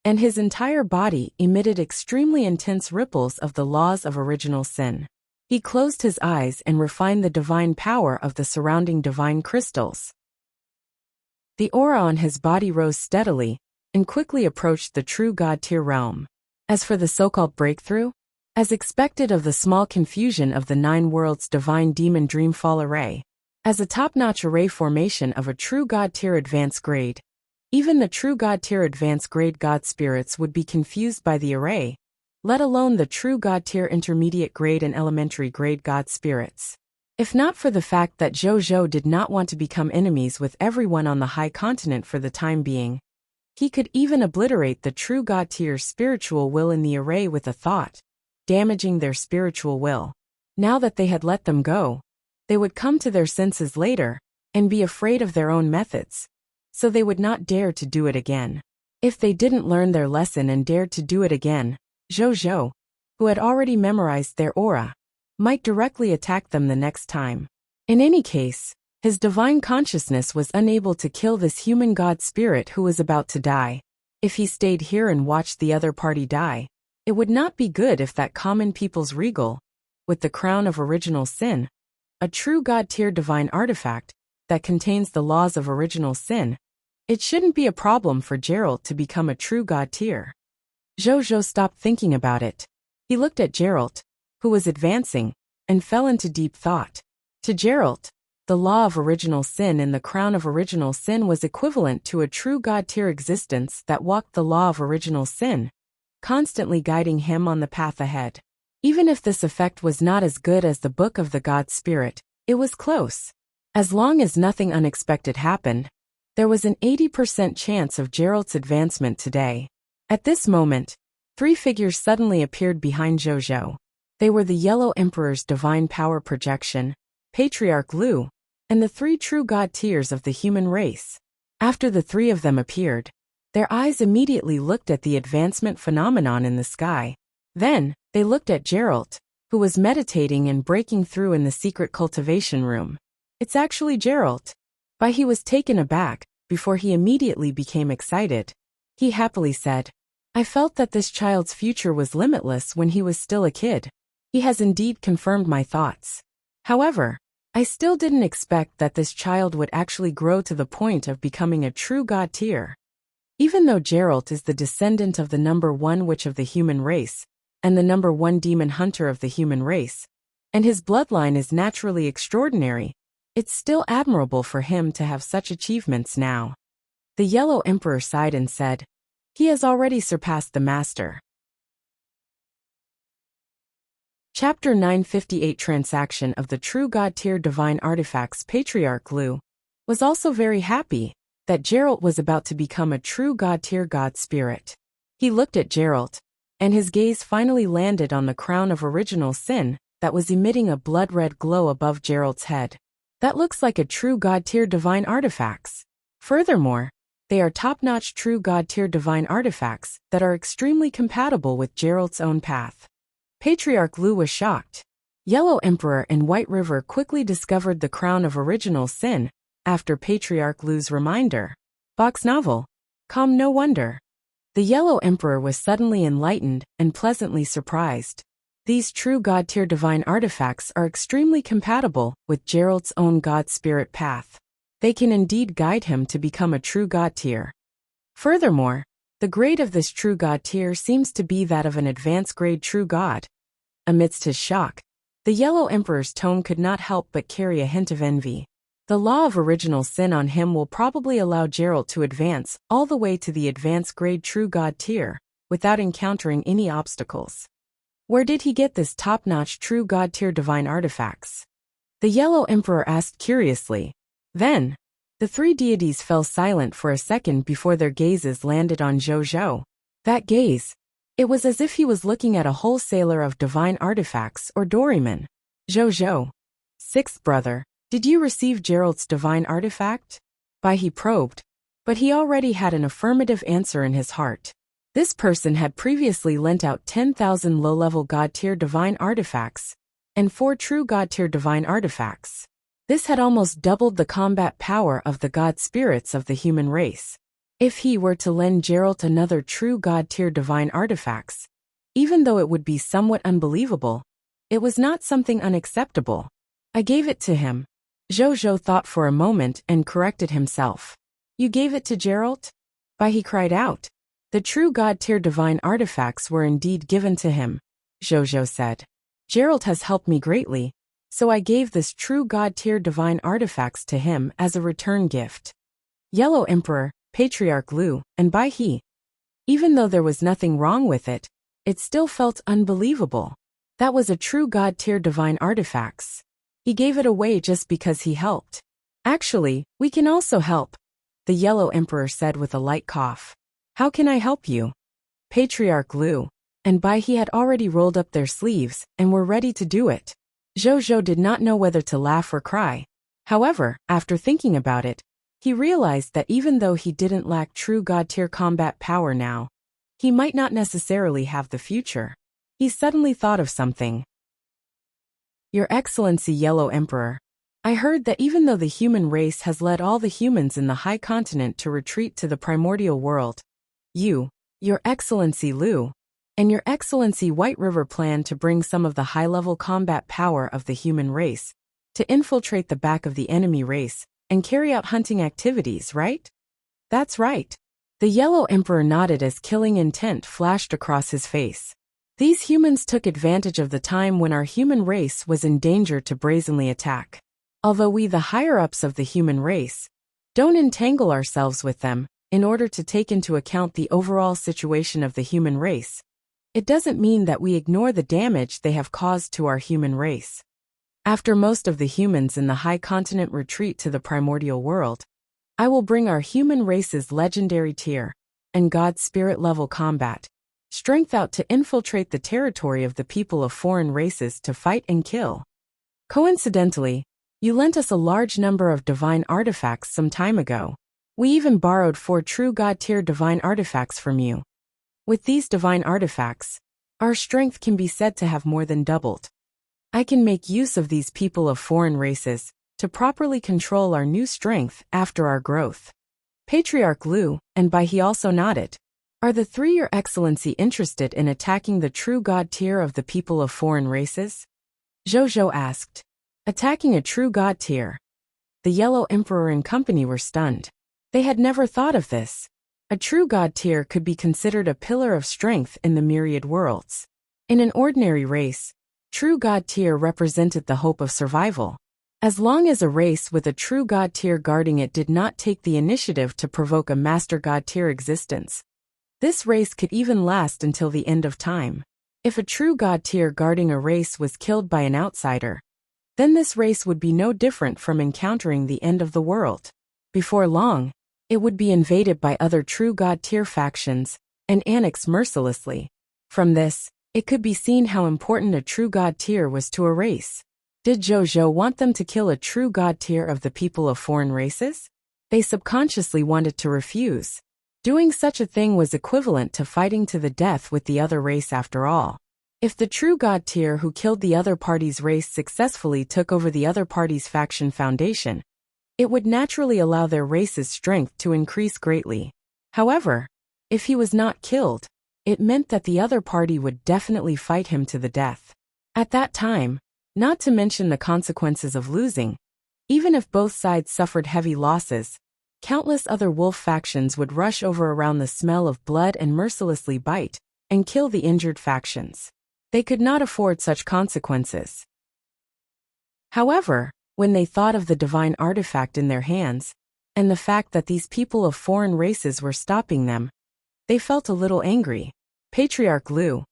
and his entire body emitted extremely intense ripples of the laws of original sin. He closed his eyes and refined the divine power of the surrounding divine crystals. The aura on his body rose steadily and quickly approached the true god tier realm. As for the so-called breakthrough, as expected of the small confusion of the 9 worlds divine demon dreamfall array. As a top-notch array formation of a true God tier advanced grade, even the true God tier advanced grade God spirits would be confused by the array, let alone the true God tier intermediate grade and elementary grade God spirits. If not for the fact that Zhou did not want to become enemies with everyone on the high continent for the time being, he could even obliterate the true God tier's spiritual will in the array with a thought, damaging their spiritual will. Now that they had let them go, they would come to their senses later, and be afraid of their own methods, so they would not dare to do it again. If they didn't learn their lesson and dared to do it again, Zhou, who had already memorized their aura, might directly attack them the next time. In any case, his divine consciousness was unable to kill this human god spirit who was about to die. If he stayed here and watched the other party die, it would not be good if that common people's regal, with the crown of original sin, a true god tier divine artifact that contains the laws of original sin, it shouldn't be a problem for Geralt to become a true god tier. Zhou stopped thinking about it. He looked at Geralt, who was advancing, and fell into deep thought. To Geralt, the law of original sin and the crown of original sin was equivalent to a true god tier existence that walked the law of original sin, constantly guiding him on the path ahead. Even if this effect was not as good as the Book of the God Spirit, it was close. As long as nothing unexpected happened, there was an 80% chance of Geralt's advancement today. At this moment, 3 figures suddenly appeared behind Zhou. They were the Yellow Emperor's divine power projection, Patriarch Lu, and the 3 true god tiers of the human race. After the 3 of them appeared, their eyes immediately looked at the advancement phenomenon in the sky. Then, they looked at Geralt, who was meditating and breaking through in the secret cultivation room. It's actually Geralt. But he was taken aback, before he immediately became excited. He happily said, I felt that this child's future was limitless when he was still a kid. He has indeed confirmed my thoughts. However, I still didn't expect that this child would actually grow to the point of becoming a true god tier. Even though Geralt is the descendant of the number 1 witch of the human race, and the number 1 demon hunter of the human race, and his bloodline is naturally extraordinary, it's still admirable for him to have such achievements now. The Yellow Emperor sighed and said, he has already surpassed the master. Chapter 958 Transaction of the True God Tier Divine Artifacts. Patriarch Lu was also very happy that Geralt was about to become a true God tier god spirit. He looked at Geralt, and his gaze finally landed on the crown of original sin that was emitting a blood-red glow above Geralt's head. That looks like a true God tier divine artifacts. Furthermore, they are top-notch true God tier divine artifacts that are extremely compatible with Geralt's own path. Patriarch Lu was shocked. Yellow Emperor and White River quickly discovered the crown of original sin after Patriarch Lu's reminder. Box novel. Calm, no wonder. The Yellow Emperor was suddenly enlightened and pleasantly surprised. These true God tier divine artifacts are extremely compatible with Geralt's own God spirit path. They can indeed guide him to become a true God tier. Furthermore, the grade of this true God tier seems to be that of an advanced grade true God. Amidst his shock, the Yellow Emperor's tone could not help but carry a hint of envy. The law of original sin on him will probably allow Geralt to advance all the way to the advanced grade true God tier, without encountering any obstacles. Where did he get this top-notch true God tier divine artifacts? The Yellow Emperor asked curiously. Then, the 3 deities fell silent for a second before their gazes landed on Zhou. That gaze, it was as if he was looking at a wholesaler of divine artifacts or Doryman. Zhou, 6th brother, did you receive Geralt's divine artifact? He probed, but he already had an affirmative answer in his heart. This person had previously lent out 10,000 low-level God-tier divine artifacts, and 4 true God-tier divine artifacts. This had almost doubled the combat power of the god spirits of the human race. If he were to lend Geralt another true God-tier divine artifacts, even though it would be somewhat unbelievable, it was not something unacceptable. I gave it to him. Zhou thought for a moment and corrected himself. You gave it to Geralt? He cried out. The true God-tier divine artifacts were indeed given to him. Zhou said. Gerald has helped me greatly, so I gave this true god-tier divine artifacts to him as a return gift. Yellow Emperor, Patriarch Lu, and Bai He. Even though there was nothing wrong with it, it still felt unbelievable. That was a true god-tier divine artifacts. He gave it away just because he helped. Actually, we can also help, the Yellow Emperor said with a light cough. How can I help you? Patriarch Lu and Bai He had already rolled up their sleeves and were ready to do it. Zhou did not know whether to laugh or cry. However, after thinking about it, he realized that even though he didn't lack true god-tier combat power now, he might not necessarily have the future. He suddenly thought of something. Your Excellency Yellow Emperor, I heard that even though the human race has led all the humans in the High Continent to retreat to the primordial world, you, Your Excellency Lu, and Your Excellency White River plan to bring some of the high-level combat power of the human race to infiltrate the back of the enemy race and carry out hunting activities, right? That's right. The Yellow Emperor nodded as killing intent flashed across his face. These humans took advantage of the time when our human race was in danger to brazenly attack. Although we, the higher-ups of the human race, don't entangle ourselves with them in order to take into account the overall situation of the human race, it doesn't mean that we ignore the damage they have caused to our human race. After most of the humans in the High Continent retreat to the primordial world, I will bring our human race's legendary tier and god spirit level combat strength out to infiltrate the territory of the people of foreign races to fight and kill. Coincidentally, you lent us a large number of divine artifacts some time ago. We even borrowed 4 true god-tier divine artifacts from you. With these divine artifacts, our strength can be said to have more than doubled. I can make use of these people of foreign races to properly control our new strength after our growth. Patriarch Lu and Bai He also nodded. Are the 3 Your Excellency interested in attacking the true god tier of the people of foreign races? Zhou asked. Attacking a true god tier? The Yellow Emperor and company were stunned. They had never thought of this. A true god tier could be considered a pillar of strength in the myriad worlds. In an ordinary race, true god tier represented the hope of survival. As long as a race with a true god tier guarding it did not take the initiative to provoke a master god tier existence, this race could even last until the end of time. If a true god tier guarding a race was killed by an outsider, then this race would be no different from encountering the end of the world. Before long, it would be invaded by other true god tier factions and annexed mercilessly. From this, it could be seen how important a true god tier was to a race. Did Zhou want them to kill a true god tier of the people of foreign races? They subconsciously wanted to refuse. Doing such a thing was equivalent to fighting to the death with the other race after all. If the true god tier who killed the other party's race successfully took over the other party's faction foundation, it would naturally allow their race's strength to increase greatly. However, if he was not killed, it meant that the other party would definitely fight him to the death. At that time, not to mention the consequences of losing, even if both sides suffered heavy losses, countless other wolf factions would rush over around the smell of blood and mercilessly bite and kill the injured factions. They could not afford such consequences. However, when they thought of the divine artifact in their hands, and the fact that these people of foreign races were stopping them, they felt a little angry. Patriarch Lu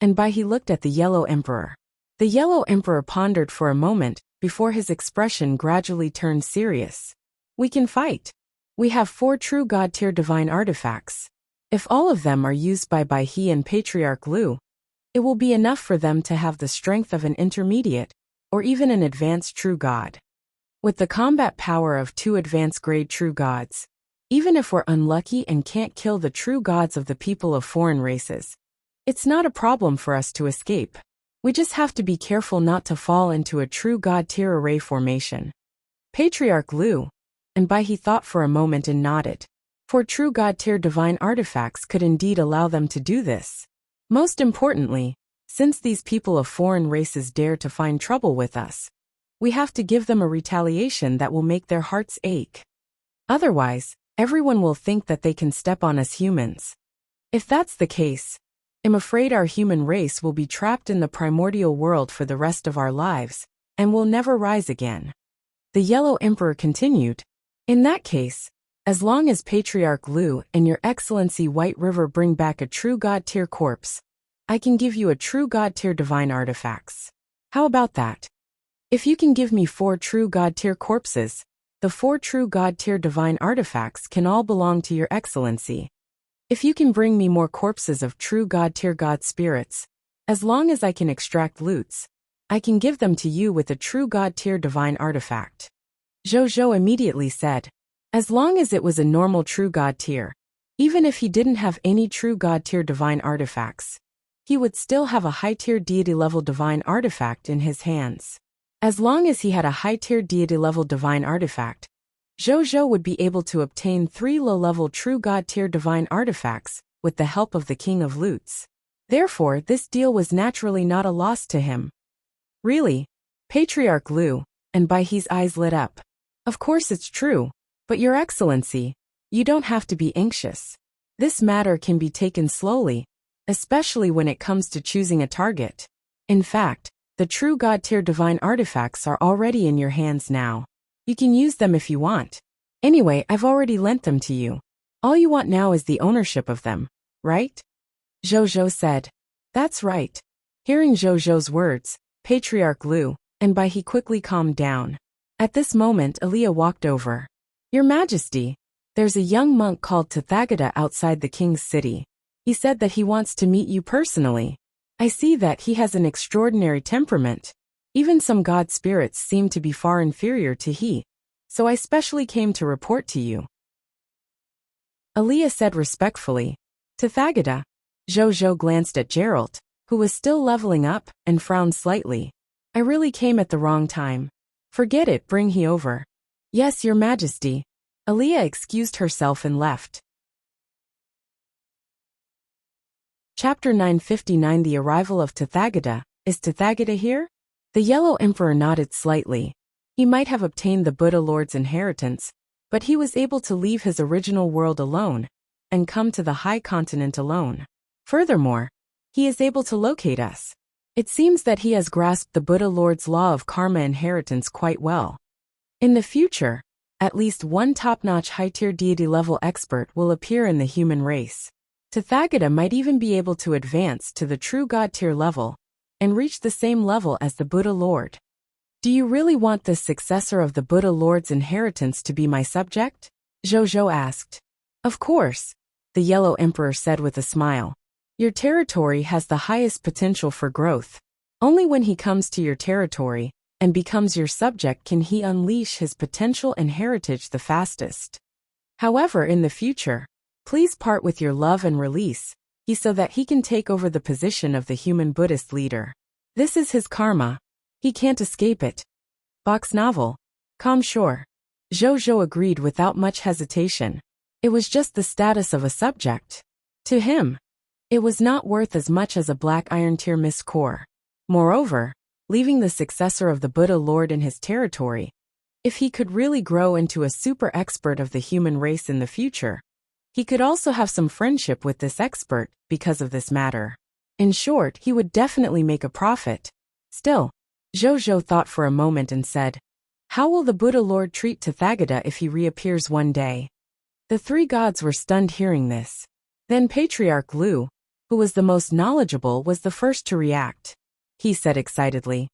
and Bai He looked at the Yellow Emperor. The Yellow Emperor pondered for a moment before his expression gradually turned serious. We can fight. We have 4 true god-tier divine artifacts. If all of them are used by Bai He and Patriarch Lu, it will be enough for them to have the strength of an intermediate, or even an advanced true god. With the combat power of 2 advanced grade true gods, even if we're unlucky and can't kill the true gods of the people of foreign races, it's not a problem for us to escape. We just have to be careful not to fall into a true god tier array formation. Patriarch Lu and Bai He thought for a moment and nodded. 4 true god tier divine artifacts could indeed allow them to do this. Most importantly, since these people of foreign races dare to find trouble with us, we have to give them a retaliation that will make their hearts ache. Otherwise, everyone will think that they can step on us humans. If that's the case, am afraid our human race will be trapped in the primordial world for the rest of our lives, and will never rise again. The Yellow Emperor continued, in that case, as long as Patriarch Lu and Your Excellency White River bring back a true God-tier corpse, I can give you a true God-tier divine artifacts. How about that? If you can give me 4 true God-tier corpses, the 4 true God-tier divine artifacts can all belong to Your Excellency. If you can bring me more corpses of true God-tier God spirits, as long as I can extract loots, I can give them to you with a true God-tier divine artifact. Zhou immediately said, as long as it was a normal true God-tier, even if he didn't have any true God-tier divine artifacts, he would still have a high-tier deity-level divine artifact in his hands. As long as he had a high-tier deity-level divine artifact, Zhou would be able to obtain 3 low-level true God-tier divine artifacts with the help of the King of Loots. Therefore, this deal was naturally not a loss to him. Really? Patriarch Lu, and Baihe's eyes lit up. Of course it's true, but Your Excellency, you don't have to be anxious. This matter can be taken slowly, especially when it comes to choosing a target. In fact, the true God-tier divine artifacts are already in your hands now. You can use them if you want. Anyway, I've already lent them to you. All you want now is the ownership of them, right? Zhou said. That's right. Hearing Zhou's words, Patriarch Lu and Baihe quickly calmed down. At this moment, Aaliyah walked over. Your Majesty, there's a young monk called Tathagata outside the king's city. He said that he wants to meet you personally. I see that he has an extraordinary temperament. Even some god spirits seem to be far inferior to he, so I specially came to report to you. Aaliyah said respectfully. Tathagata. Zhou glanced at Geralt, who was still leveling up, and frowned slightly. I really came at the wrong time. Forget it, bring he over. Yes, Your Majesty. Aaliyah excused herself and left. Chapter 959 The Arrival of Tathagata. Is Tathagata here? The Yellow Emperor nodded slightly. He might have obtained the Buddha Lord's inheritance, but he was able to leave his original world alone, and come to the High Continent alone. Furthermore, he is able to locate us. It seems that he has grasped the Buddha Lord's law of karma inheritance quite well. In the future, at least one top-notch high-tier deity-level expert will appear in the human race. Tathagata might even be able to advance to the true God-tier level, and reach the same level as the Buddha Lord. Do you really want this successor of the Buddha Lord's inheritance to be my subject? Zhou asked. Of course, the Yellow Emperor said with a smile. Your territory has the highest potential for growth. Only when he comes to your territory and becomes your subject can he unleash his potential and heritage the fastest. However, in the future, please part with your love and release he so that he can take over the position of the human Buddhist leader. This is his karma. He can't escape it. Box novel. Calm sure. Zhou agreed without much hesitation. It was just the status of a subject. To him, it was not worth as much as a black iron tier Miss Core. Moreover, leaving the successor of the Buddha Lord in his territory, if he could really grow into a super expert of the human race in the future, he could also have some friendship with this expert because of this matter. In short, he would definitely make a profit. Still, Zhou thought for a moment and said, how will the Buddha Lord treat Tathagata if he reappears one day? The 3 gods were stunned hearing this. Then Patriarch Lu, who was the most knowledgeable, was the first to react. He said excitedly,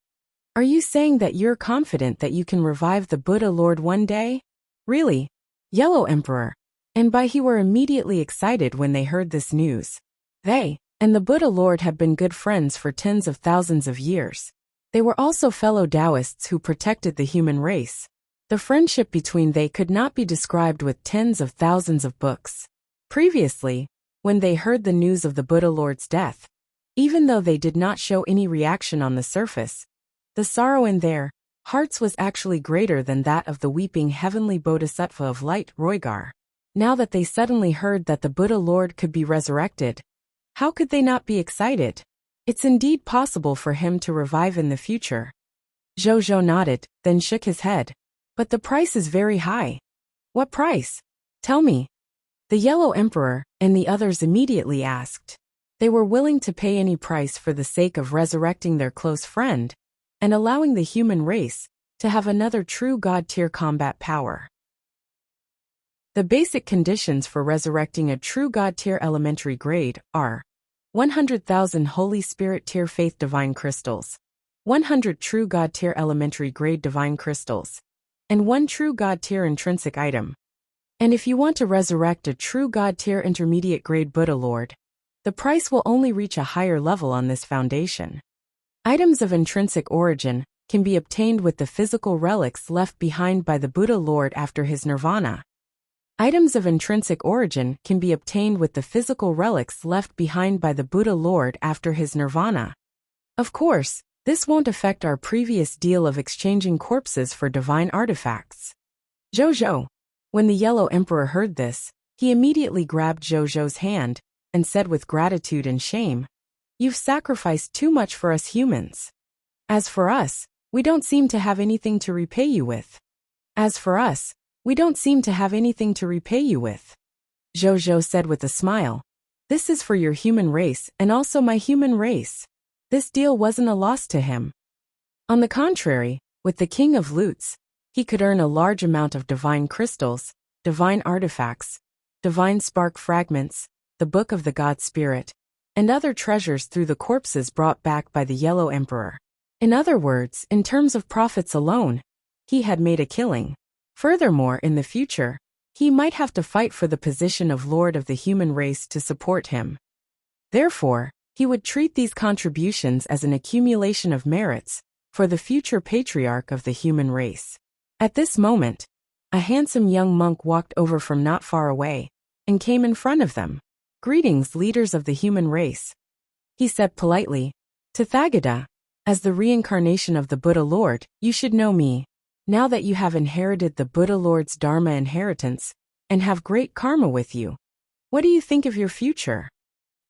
are you saying that you're confident that you can revive the Buddha Lord one day? Really? Yellow Emperor and Baihe were immediately excited when they heard this news. They and the Buddha Lord had been good friends for tens of thousands of years. They were also fellow Taoists who protected the human race. The friendship between they could not be described with tens of thousands of books. Previously, when they heard the news of the Buddha Lord's death, even though they did not show any reaction on the surface, the sorrow in their hearts was actually greater than that of the weeping heavenly bodhisattva of light, Roigar. Now that they suddenly heard that the Buddha Lord could be resurrected, how could they not be excited? It's indeed possible for him to revive in the future. Zhou nodded, then shook his head. But the price is very high. What price? Tell me. The Yellow Emperor and the others immediately asked. They were willing to pay any price for the sake of resurrecting their close friend and allowing the human race to have another true God-tier combat power. The basic conditions for resurrecting a true God-tier elementary grade are 100,000 Holy Spirit tier faith divine crystals, 100 true God-tier elementary grade divine crystals, and 1 true God-tier intrinsic item. And if you want to resurrect a true God-tier intermediate grade Buddha Lord, the price will only reach a higher level on this foundation. Items of intrinsic origin can be obtained with the physical relics left behind by the Buddha Lord after his nirvana. Items of intrinsic origin can be obtained with the physical relics left behind by the Buddha Lord after his nirvana. Of course, this won't affect our previous deal of exchanging corpses for divine artifacts. Zhou. When the Yellow Emperor heard this, he immediately grabbed Zhou's hand and said with gratitude and shame, "You've sacrificed too much for us humans. As for us, we don't seem to have anything to repay you with. Zhou said with a smile, "This is for your human race and also my human race." This deal wasn't a loss to him. On the contrary, with the King of Lutes, he could earn a large amount of divine crystals, divine artifacts, divine spark fragments, the Book of the God Spirit, and other treasures through the corpses brought back by the Yellow Emperor. In other words, in terms of profits alone, he had made a killing. Furthermore, in the future, he might have to fight for the position of Lord of the human race to support him. Therefore, he would treat these contributions as an accumulation of merits for the future patriarch of the human race. At this moment, a handsome young monk walked over from not far away and came in front of them. "Greetings, leaders of the human race," he said politely. "Tathagata, as the reincarnation of the Buddha Lord, you should know me. Now that you have inherited the Buddha Lord's Dharma inheritance and have great karma with you, what do you think of your future?"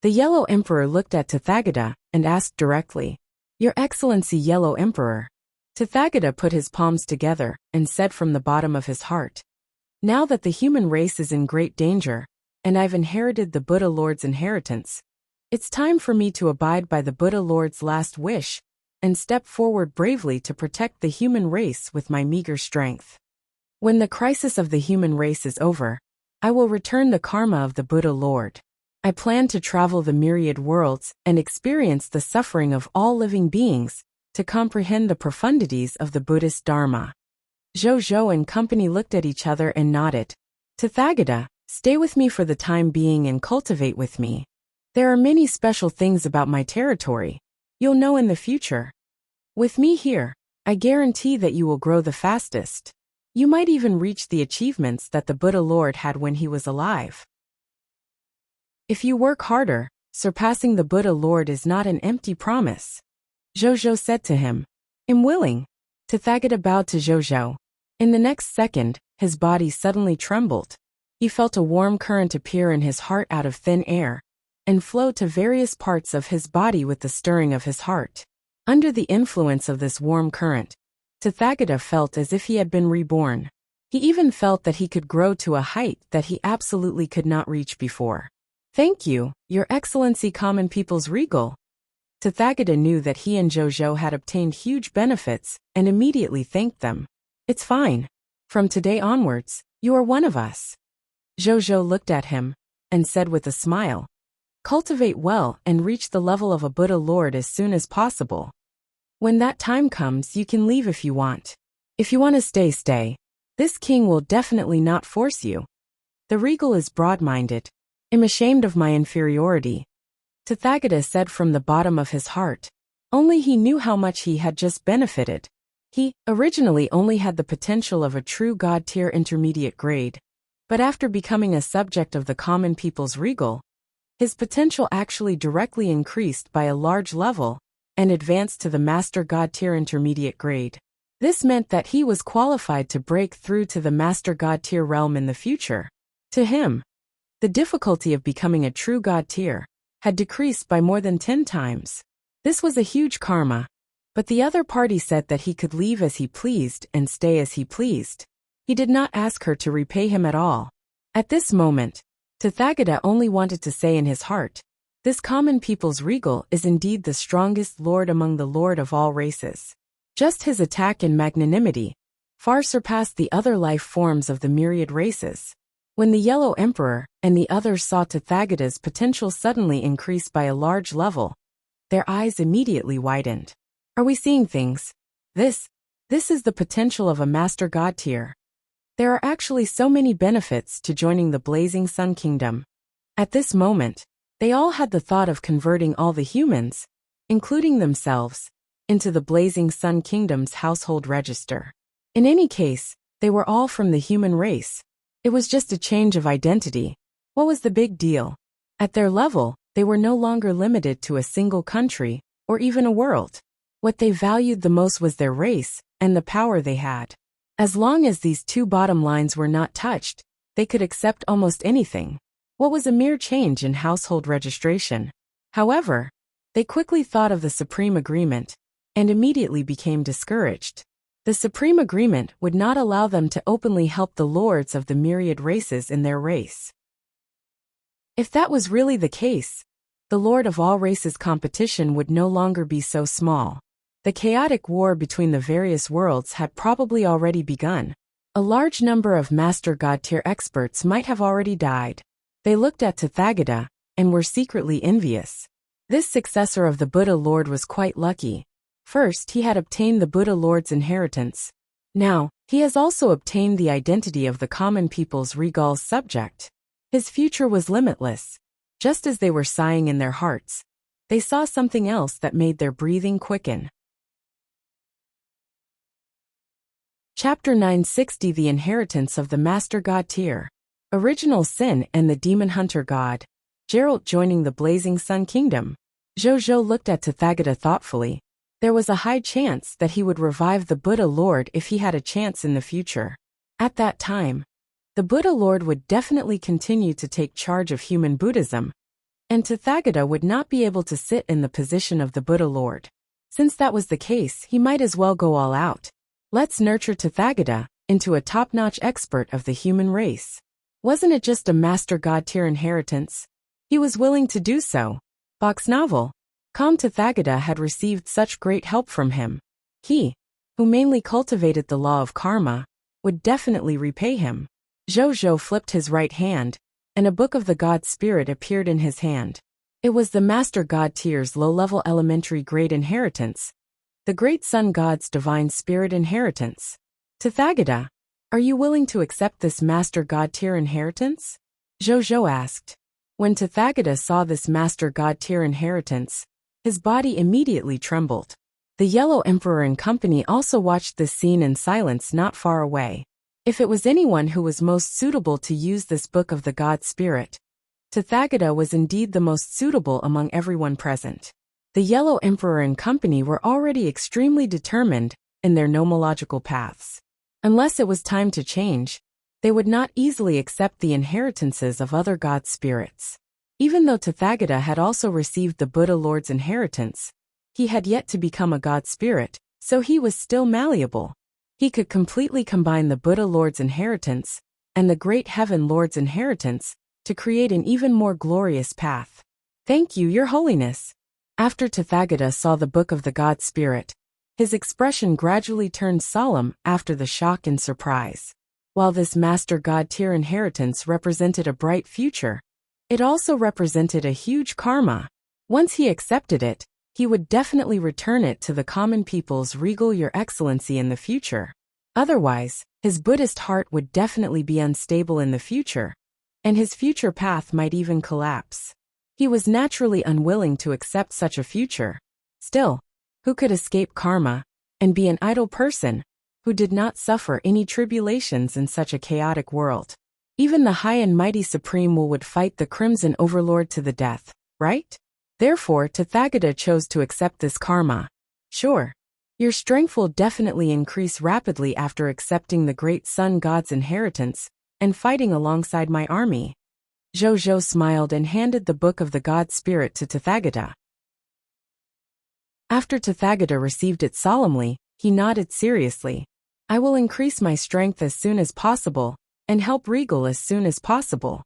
The Yellow Emperor looked at Tathagata and asked directly, "Your Excellency Yellow Emperor." Tathagata put his palms together and said from the bottom of his heart, "Now that the human race is in great danger, and I've inherited the Buddha Lord's inheritance, it's time for me to abide by the Buddha Lord's last wish and step forward bravely to protect the human race with my meager strength. When the crisis of the human race is over, I will return the karma of the Buddha Lord. I plan to travel the myriad worlds and experience the suffering of all living beings to comprehend the profundities of the Buddhist Dharma." Zhou and company looked at each other and nodded. "Tathagata, stay with me for the time being and cultivate with me. There are many special things about my territory. You'll know in the future. With me here, I guarantee that you will grow the fastest. You might even reach the achievements that the Buddha Lord had when he was alive. If you work harder, surpassing the Buddha Lord is not an empty promise." Zhou said to him. "I'm willing." Tathagata bowed to Zhou. In the next second, his body suddenly trembled. He felt a warm current appear in his heart out of thin air and flow to various parts of his body with the stirring of his heart. Under the influence of this warm current, Tathagata felt as if he had been reborn. He even felt that he could grow to a height that he absolutely could not reach before. "Thank you, Your Excellency Common People's Regal." Tathagata knew that he and Zhou had obtained huge benefits and immediately thanked them. "It's fine. From today onwards, you are one of us." Zhou looked at him and said with a smile, "Cultivate well and reach the level of a Buddha Lord as soon as possible. When that time comes, you can leave if you want. If you want to stay, stay. This king will definitely not force you. The regal is broad-minded. I'm ashamed of my inferiority." Tathagata said from the bottom of his heart. Only he knew how much he had just benefited. He originally only had the potential of a true God-tier intermediate grade, but after becoming a subject of the common people's regal, his potential actually directly increased by a large level and advanced to the Master God-tier intermediate grade. This meant that he was qualified to break through to the Master God-tier realm in the future. To him, the difficulty of becoming a true God-tier had decreased by more than 10 times. This was a huge karma, but the other party said that he could leave as he pleased and stay as he pleased. He did not ask her to repay him at all. At this moment, Tathagata only wanted to say in his heart, This common people's regal is indeed the strongest lord among the lord of all races. Just his attack and magnanimity far surpassed the other life forms of the myriad races. When the Yellow Emperor and the others saw Tathagata's potential suddenly increase by a large level, their eyes immediately widened. Are we seeing things? This is the potential of a Master God tier. There are actually so many benefits to joining the Blazing Sun Kingdom. At this moment, they all had the thought of converting all the humans, including themselves, into the Blazing Sun Kingdom's household register. In any case, they were all from the human race. It was just a change of identity. What was the big deal? At their level, they were no longer limited to a single country, or even a world. What they valued the most was their race, and the power they had. As long as these two bottom lines were not touched, they could accept almost anything. What was a mere change in household registration? However, they quickly thought of the Supreme Agreement, and immediately became discouraged. The Supreme Agreement would not allow them to openly help the lords of the myriad races in their race. If that was really the case, the Lord of all races competition would no longer be so small. The chaotic war between the various worlds had probably already begun. A large number of Master God tier experts might have already died. They looked at Tathagata and were secretly envious. This successor of the Buddha Lord was quite lucky. First, he had obtained the Buddha Lord's inheritance. Now, he has also obtained the identity of the common people's regal subject. His future was limitless. Just as they were sighing in their hearts, they saw something else that made their breathing quicken. Chapter 960 The Inheritance of the Master God Tier. Original Sin and the Demon Hunter God. Geralt joining the Blazing Sun Kingdom. Zhou looked at Tathagata thoughtfully. There was a high chance that he would revive the Buddha Lord if he had a chance in the future. At that time, the Buddha Lord would definitely continue to take charge of human Buddhism, and Tathagata would not be able to sit in the position of the Buddha Lord. Since that was the case, he might as well go all out. Let's nurture Tathagata into a top-notch expert of the human race. Wasn't it just a Master God tier inheritance? He was willing to do so. Box novel. Tathagata had received such great help from him. He, who mainly cultivated the law of karma, would definitely repay him. Zhou flipped his right hand, and a book of the God Spirit appeared in his hand. It was the Master God tier's low-level elementary grade inheritance, the Great Sun God's Divine Spirit inheritance. Tathagata, are you willing to accept this Master God tier inheritance? Zhou asked. When Tathagata saw this Master God tier inheritance, his body immediately trembled. The Yellow Emperor and company also watched this scene in silence not far away. If it was anyone who was most suitable to use this book of the God Spirit, Tathagata was indeed the most suitable among everyone present. The Yellow Emperor and company were already extremely determined in their nomological paths. Unless it was time to change, they would not easily accept the inheritances of other God spirits. Even though Tathagata had also received the Buddha Lord's inheritance, he had yet to become a God spirit, so he was still malleable. He could completely combine the Buddha Lord's inheritance and the Great Heaven Lord's inheritance to create an even more glorious path. Thank you, Your Holiness. After Tathagata saw the book of the God Spirit, his expression gradually turned solemn after the shock and surprise. While this Master God tier inheritance represented a bright future, it also represented a huge karma. Once he accepted it, he would definitely return it to the common people's regal Your Excellency in the future. Otherwise, his Buddhist heart would definitely be unstable in the future, and his future path might even collapse. He was naturally unwilling to accept such a future. Still, who could escape karma and be an idle person who did not suffer any tribulations in such a chaotic world? Even the high and mighty Supreme Will would fight the Crimson Overlord to the death, right? Therefore, Tathagata chose to accept this karma. Sure, your strength will definitely increase rapidly after accepting the Great Sun God's inheritance and fighting alongside my army. Zhou smiled and handed the book of the God Spirit to Tathagata. After Tathagata received it solemnly, he nodded seriously. I will increase my strength as soon as possible, and help Regal as soon as possible.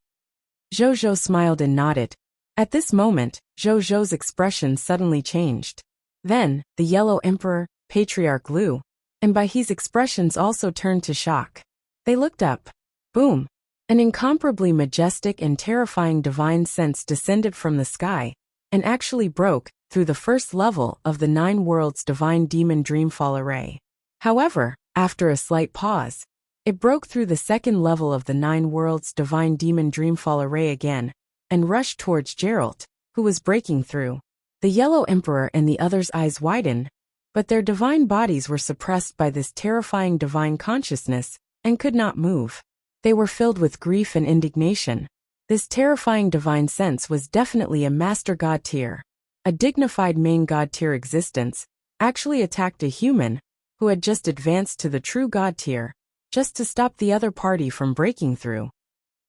Zhou smiled and nodded. At this moment, Zhou expression suddenly changed. Then, the Yellow Emperor, Patriarch Lu, and Baihe's expressions also turned to shock. They looked up. Boom! An incomparably majestic and terrifying divine sense descended from the sky, and actually broke through the first level of the 9 worlds divine demon dreamfall array. However, after a slight pause, it broke through the second level of the 9 worlds divine demon dreamfall array again, and rushed towards Geralt, who was breaking through. The Yellow Emperor and the others' eyes widened, but their divine bodies were suppressed by this terrifying divine consciousness and could not move. They were filled with grief and indignation. This terrifying divine sense was definitely a master god tier. A dignified main god tier existence actually attacked a human who had just advanced to the true god tier, just to stop the other party from breaking through.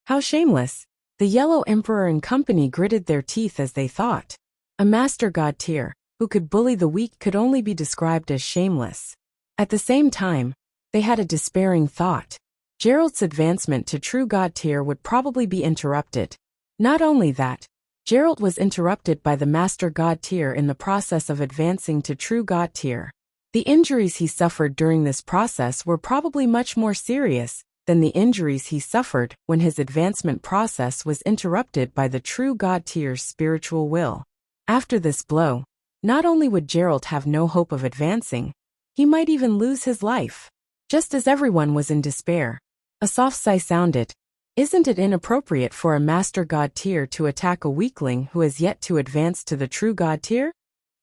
How shameless! The Yellow Emperor and company gritted their teeth as they thought. A master god tier who could bully the weak could only be described as shameless. At the same time, they had a despairing thought. Geralt's advancement to true god tier would probably be interrupted. Not only that, Geralt was interrupted by the master god tier in the process of advancing to true god tier. The injuries he suffered during this process were probably much more serious than the injuries he suffered when his advancement process was interrupted by the true god tier's spiritual will. After this blow, not only would Geralt have no hope of advancing, he might even lose his life. Just as everyone was in despair, a soft sigh sounded. Isn't it inappropriate for a master god tier to attack a weakling who has yet to advance to the true god tier?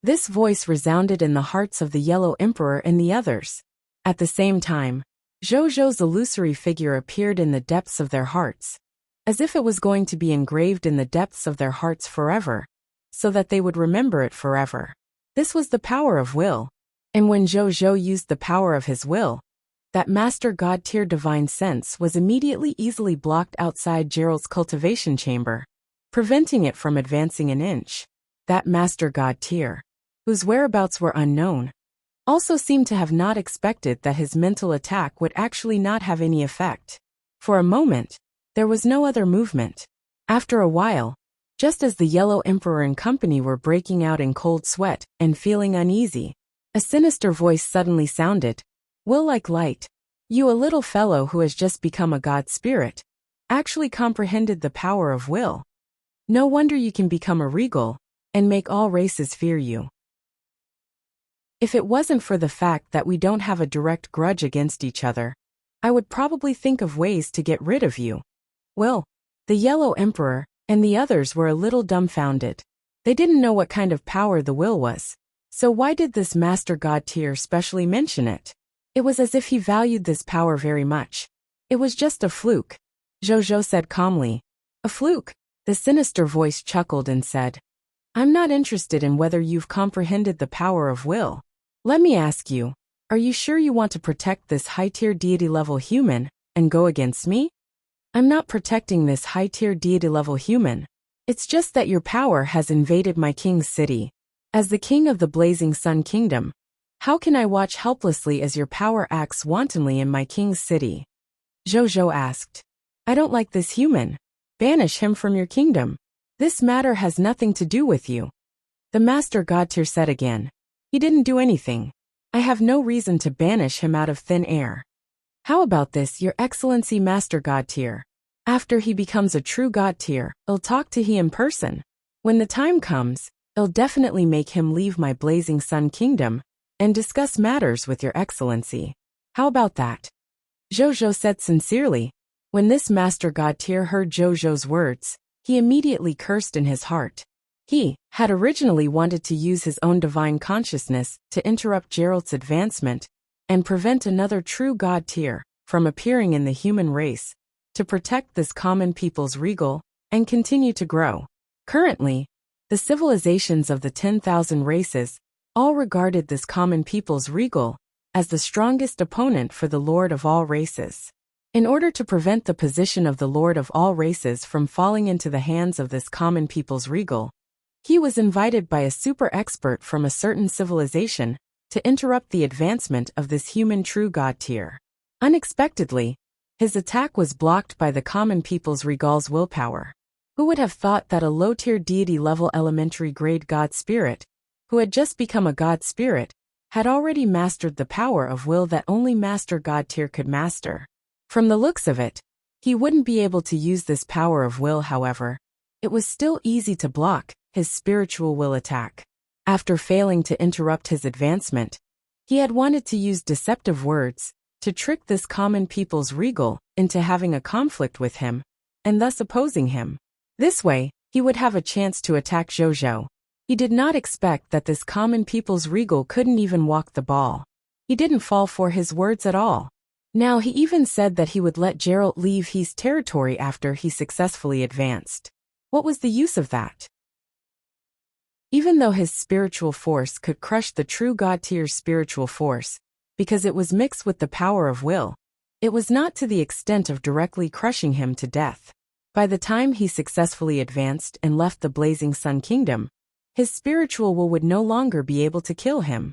This voice resounded in the hearts of the Yellow Emperor and the others. At the same time, Zhou's illusory figure appeared in the depths of their hearts, as if it was going to be engraved in the depths of their hearts forever, so that they would remember it forever. This was the power of will, and when Zhou used the power of his will, that master god tier divine sense was immediately easily blocked outside Geralt's cultivation chamber, preventing it from advancing an inch. That master god tier, whose whereabouts were unknown, also seemed to have not expected that his mental attack would actually not have any effect. For a moment, there was no other movement. After a while, just as the Yellow Emperor and company were breaking out in cold sweat and feeling uneasy, a sinister voice suddenly sounded. Will like light. You, a little fellow who has just become a god spirit, actually comprehended the power of will. No wonder you can become a regal and make all races fear you. If it wasn't for the fact that we don't have a direct grudge against each other, I would probably think of ways to get rid of you. Well, the Yellow Emperor and the others were a little dumbfounded. They didn't know what kind of power the will was, so why did this master god tier specially mention it? It was as if he valued this power very much. It was just a fluke, Zhou said calmly. A fluke? The sinister voice chuckled and said, I'm not interested in whether you've comprehended the power of will. Let me ask you, are you sure you want to protect this high-tier deity-level human and go against me? I'm not protecting this high-tier deity-level human. It's just that your power has invaded my king's city. As the king of the Blazing Sun Kingdom, how can I watch helplessly as your power acts wantonly in my king's city? Zhou asked. I don't like this human. Banish him from your kingdom. This matter has nothing to do with you. The master god tier said again. He didn't do anything. I have no reason to banish him out of thin air. How about this, your excellency master god tier? After he becomes a true god tier, I'll talk to he in person. When the time comes, I'll definitely make him leave my Blazing Sun Kingdom and discuss matters with your excellency. How about that? Zhou said sincerely. When this master god tier heard Zhou's words, he immediately cursed in his heart. He had originally wanted to use his own divine consciousness to interrupt Geralt's advancement and prevent another true god tier from appearing in the human race, to protect this common people's regal and continue to grow. Currently, the civilizations of the 10,000 races all regarded this common people's regal as the strongest opponent for the Lord of all races. In order to prevent the position of the Lord of all races from falling into the hands of this common people's regal, he was invited by a super expert from a certain civilization to interrupt the advancement of this human true god tier. Unexpectedly, his attack was blocked by the common people's regal's willpower. Who would have thought that a low-tier deity-level elementary-grade god spirit, who had just become a god spirit, had already mastered the power of will that only master god tier could master? From the looks of it, he wouldn't be able to use this power of will. However, it was still easy to block his spiritual will attack. After failing to interrupt his advancement, he had wanted to use deceptive words to trick this common people's regal into having a conflict with him, and thus opposing him. This way, he would have a chance to attack Zhou. He did not expect that this common people's regal couldn't even walk the ball. He didn't fall for his words at all. Now he even said that he would let Geralt leave his territory after he successfully advanced. What was the use of that? Even though his spiritual force could crush the true god tier's spiritual force, because it was mixed with the power of will, it was not to the extent of directly crushing him to death. By the time he successfully advanced and left the Blazing Sun Kingdom, his spiritual will would no longer be able to kill him.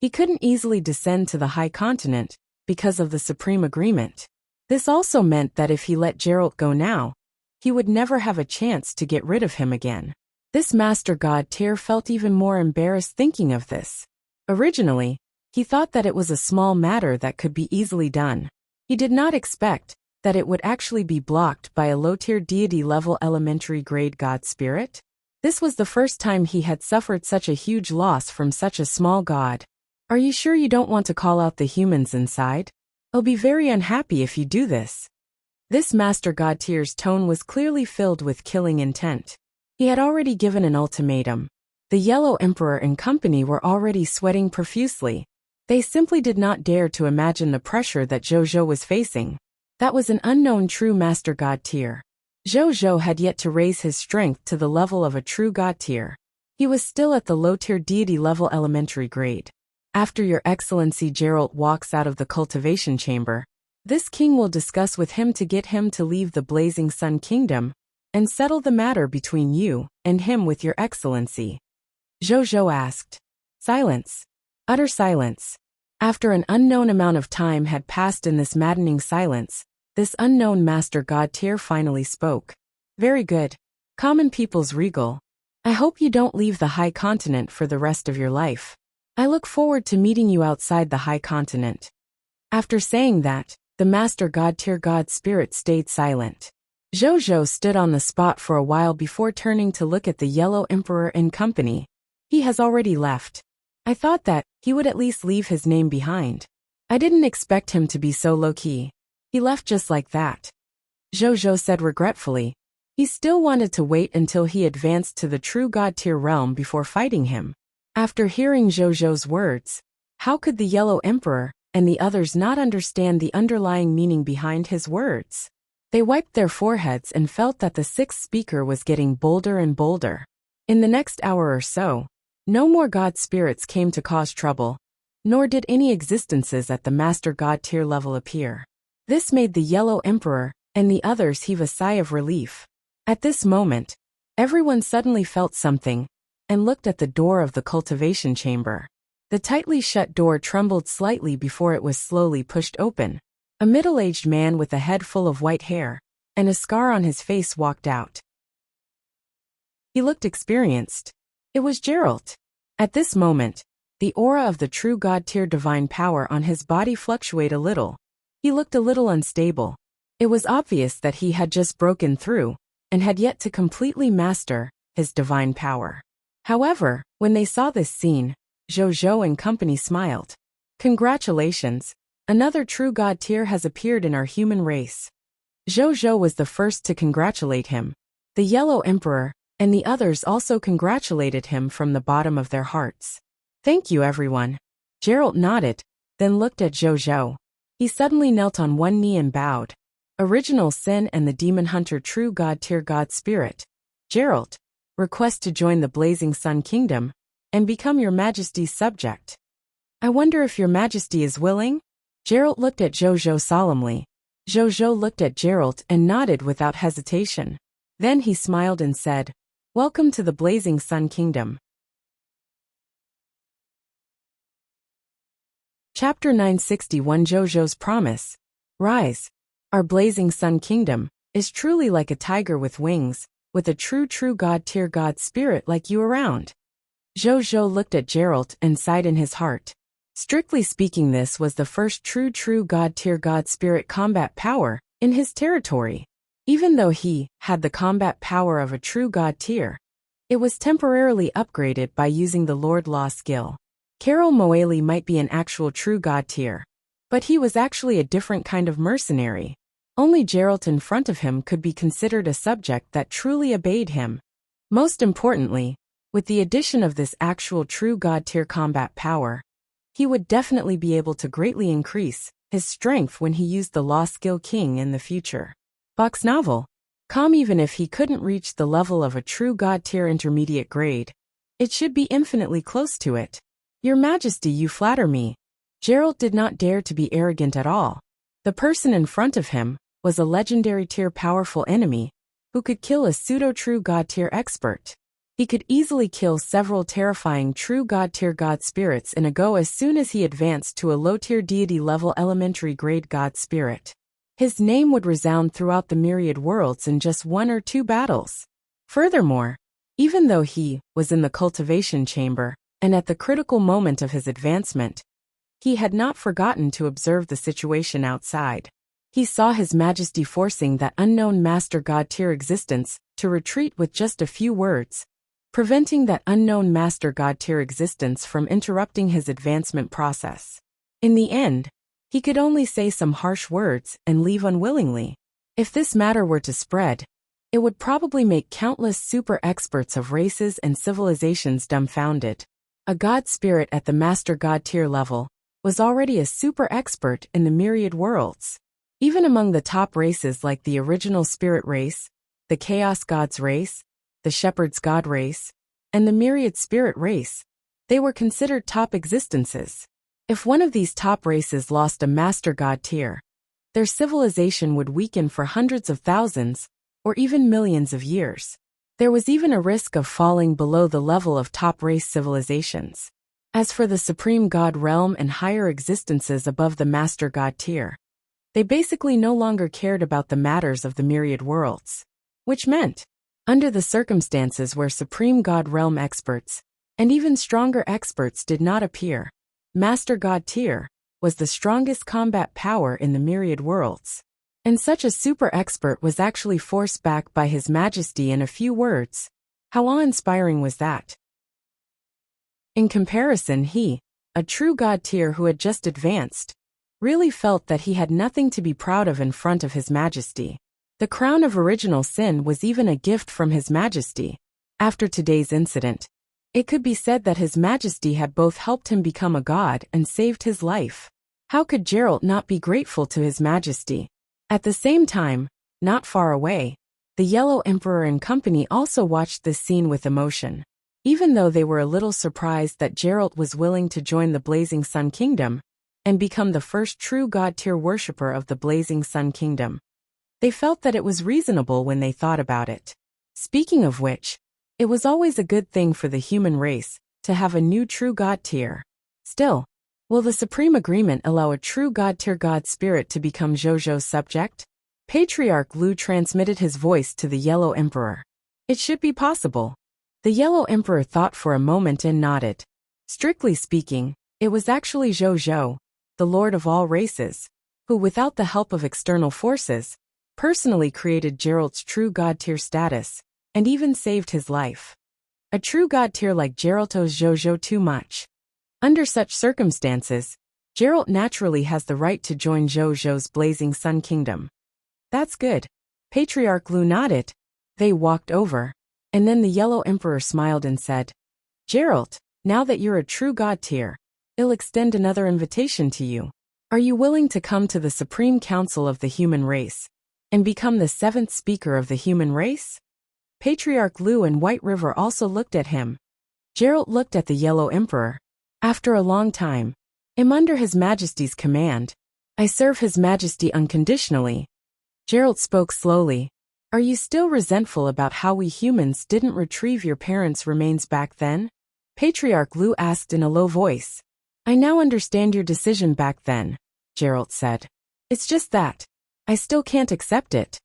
He couldn't easily descend to the High Continent because of the Supreme Agreement. This also meant that if he let Geralt go now, he would never have a chance to get rid of him again. This Master God tier felt even more embarrassed thinking of this. Originally, he thought that it was a small matter that could be easily done. He did not expect that it would actually be blocked by a low-tier deity-level elementary-grade god spirit. This was the first time he had suffered such a huge loss from such a small god. Are you sure you don't want to call out the humans inside? I'll be very unhappy if you do this. This Master God tier's tone was clearly filled with killing intent. He had already given an ultimatum. The Yellow Emperor and company were already sweating profusely. They simply did not dare to imagine the pressure that Zhou was facing. That was an unknown true Master God tier. Zhou had yet to raise his strength to the level of a true god tier. He was still at the low-tier deity-level elementary grade. After Your Excellency Geralt walks out of the cultivation chamber, this king will discuss with him to get him to leave the Blazing Sun Kingdom and settle the matter between you and him with Your Excellency. Zhou asked. Silence. Utter silence. After an unknown amount of time had passed in this maddening silence, this unknown Master God tier finally spoke. Very good. Common people's regal. I hope you don't leave the High Continent for the rest of your life. I look forward to meeting you outside the High Continent. After saying that, the Master God tier god spirit stayed silent. Zhou stood on the spot for a while before turning to look at the Yellow Emperor and company. He has already left. I thought that he would at least leave his name behind. I didn't expect him to be so low-key. He left just like that. Zhou said regretfully. He still wanted to wait until he advanced to the true god tier realm before fighting him. After hearing Zhou's words, how could the Yellow Emperor and the others not understand the underlying meaning behind his words? They wiped their foreheads and felt that the sixth speaker was getting bolder and bolder. In the next hour or so, no more god spirits came to cause trouble, nor did any existences at the Master God tier level appear. This made the Yellow Emperor and the others heave a sigh of relief. At this moment, everyone suddenly felt something and looked at the door of the cultivation chamber. The tightly shut door trembled slightly before it was slowly pushed open. A middle-aged man with a head full of white hair and a scar on his face walked out. He looked experienced. It was Geralt. At this moment, the aura of the true god tier divine power on his body fluctuated a little. He looked a little unstable. It was obvious that he had just broken through and had yet to completely master his divine power. However, when they saw this scene, Zhou and company smiled. Congratulations, another true god tier has appeared in our human race. Zhou was the first to congratulate him. The Yellow Emperor and the others also congratulated him from the bottom of their hearts. Thank you, everyone. Geralt nodded, then looked at Zhou. He suddenly knelt on one knee and bowed. Original Sin and the Demon Hunter True God Tier God Spirit. Geralt, request to join the Blazing Sun Kingdom and become Your Majesty's subject. I wonder if Your Majesty is willing? Geralt looked at Zhou solemnly. Zhou looked at Geralt and nodded without hesitation. Then he smiled and said, Welcome to the Blazing Sun Kingdom. Chapter 961 Zhou's Promise. Rise. Our Blazing Sun Kingdom is truly like a tiger with wings, with a true God-tier God spirit like you around. Zhou looked at Geralt and sighed in his heart. Strictly speaking, this was the first true God-tier God spirit combat power in his territory. Even though he had the combat power of a true God tier, it was temporarily upgraded by using the Lord Law skill. Carol Moeli might be an actual true God tier, but he was actually a different kind of mercenary. Only Geralt in front of him could be considered a subject that truly obeyed him. Most importantly, with the addition of this actual true God tier combat power, he would definitely be able to greatly increase his strength when he used the Law skill King in the future. Box novel. Even if he couldn't reach the level of a true God tier intermediate grade, it should be infinitely close to it. Your Majesty, you flatter me. Geralt did not dare to be arrogant at all. The person in front of him was a legendary tier powerful enemy who could kill a pseudo-true God tier expert. He could easily kill several terrifying true God tier God spirits in a go as soon as he advanced to a low-tier deity level elementary grade God spirit. His name would resound throughout the myriad worlds in just 1 or 2 battles. Furthermore, even though he was in the cultivation chamber and at the critical moment of his advancement, he had not forgotten to observe the situation outside. He saw His Majesty forcing that unknown Master God tier existence to retreat with just a few words, preventing that unknown Master God tier existence from interrupting his advancement process. In the end, he could only say some harsh words and leave unwillingly. If this matter were to spread, it would probably make countless super experts of races and civilizations dumbfounded. A God spirit at the Master God tier level was already a super expert in the myriad worlds. Even among the top races like the original spirit race, the Chaos Gods race, the Shepherd's God race, and the myriad spirit race, they were considered top existences. If one of these top races lost a Master God tier, their civilization would weaken for hundreds of thousands, or even millions of years. There was even a risk of falling below the level of top race civilizations. As for the Supreme God realm and higher existences above the Master God tier, they basically no longer cared about the matters of the myriad worlds. Which meant, under the circumstances where Supreme God realm experts, and even stronger experts did not appear, Master God tier was the strongest combat power in the myriad worlds. And such a super expert was actually forced back by His Majesty in a few words. How awe-inspiring was that? In comparison, he, a true God tier who had just advanced, really felt that he had nothing to be proud of in front of His Majesty. The crown of original sin was even a gift from His Majesty. After today's incident, it could be said that His Majesty had both helped him become a god and saved his life. How could Geralt not be grateful to His Majesty? At the same time, not far away, the Yellow Emperor and company also watched this scene with emotion. Even though they were a little surprised that Geralt was willing to join the Blazing Sun Kingdom and become the first true God tier worshipper of the Blazing Sun Kingdom, they felt that it was reasonable when they thought about it. Speaking of which, it was always a good thing for the human race to have a new true God tier. Still, will the Supreme Agreement allow a true God tier God spirit to become Zhou's subject? Patriarch Lu transmitted his voice to the Yellow Emperor. It should be possible. The Yellow Emperor thought for a moment and nodded. Strictly speaking, it was actually Zhou, the Lord of all races, who without the help of external forces, personally created Geralt's true God tier status, and even saved his life. A true God tier like Geralt owes Zhou too much. Under such circumstances, Geralt naturally has the right to join Zhou's Blazing Sun Kingdom. That's good. Patriarch Lu nodded. They walked over, and then the Yellow Emperor smiled and said, Geralt, now that you're a true God tier, I'll extend another invitation to you. Are you willing to come to the Supreme Council of the human race and become the 7th speaker of the human race? Patriarch Lu and White River also looked at him. Geralt looked at the Yellow Emperor. After a long time, I'm under His Majesty's command. I serve His Majesty unconditionally. Geralt spoke slowly. Are you still resentful about how we humans didn't retrieve your parents' remains back then? Patriarch Lu asked in a low voice. I now understand your decision back then, Geralt said. It's just that I still can't accept it.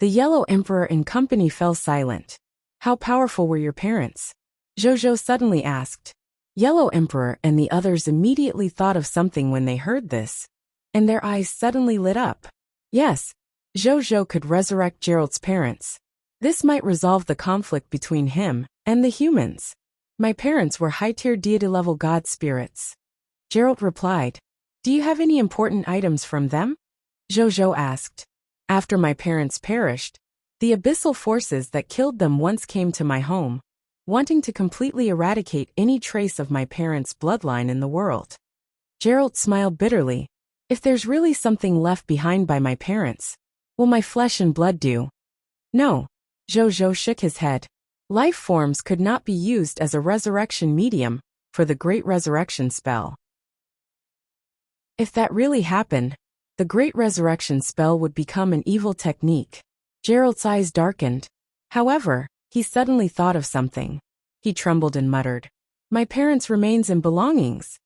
The Yellow Emperor and company fell silent. How powerful were your parents? Zhou suddenly asked. Yellow Emperor and the others immediately thought of something when they heard this, and their eyes suddenly lit up. Yes, Zhou could resurrect Gerald's parents. This might resolve the conflict between him and the humans. My parents were high-tier deity-level god spirits. Gerald replied. Do you have any important items from them? Zhou asked. After my parents perished, the abyssal forces that killed them once came to my home, wanting to completely eradicate any trace of my parents' bloodline in the world. Gerald smiled bitterly. If there's really something left behind by my parents, will my flesh and blood do? No. Zhou shook his head. Life forms could not be used as a resurrection medium for the Great Resurrection spell. If that really happened, the Great Resurrection spell would become an evil technique. Gerald's eyes darkened. However, he suddenly thought of something. He trembled and muttered, My parents' remains and belongings.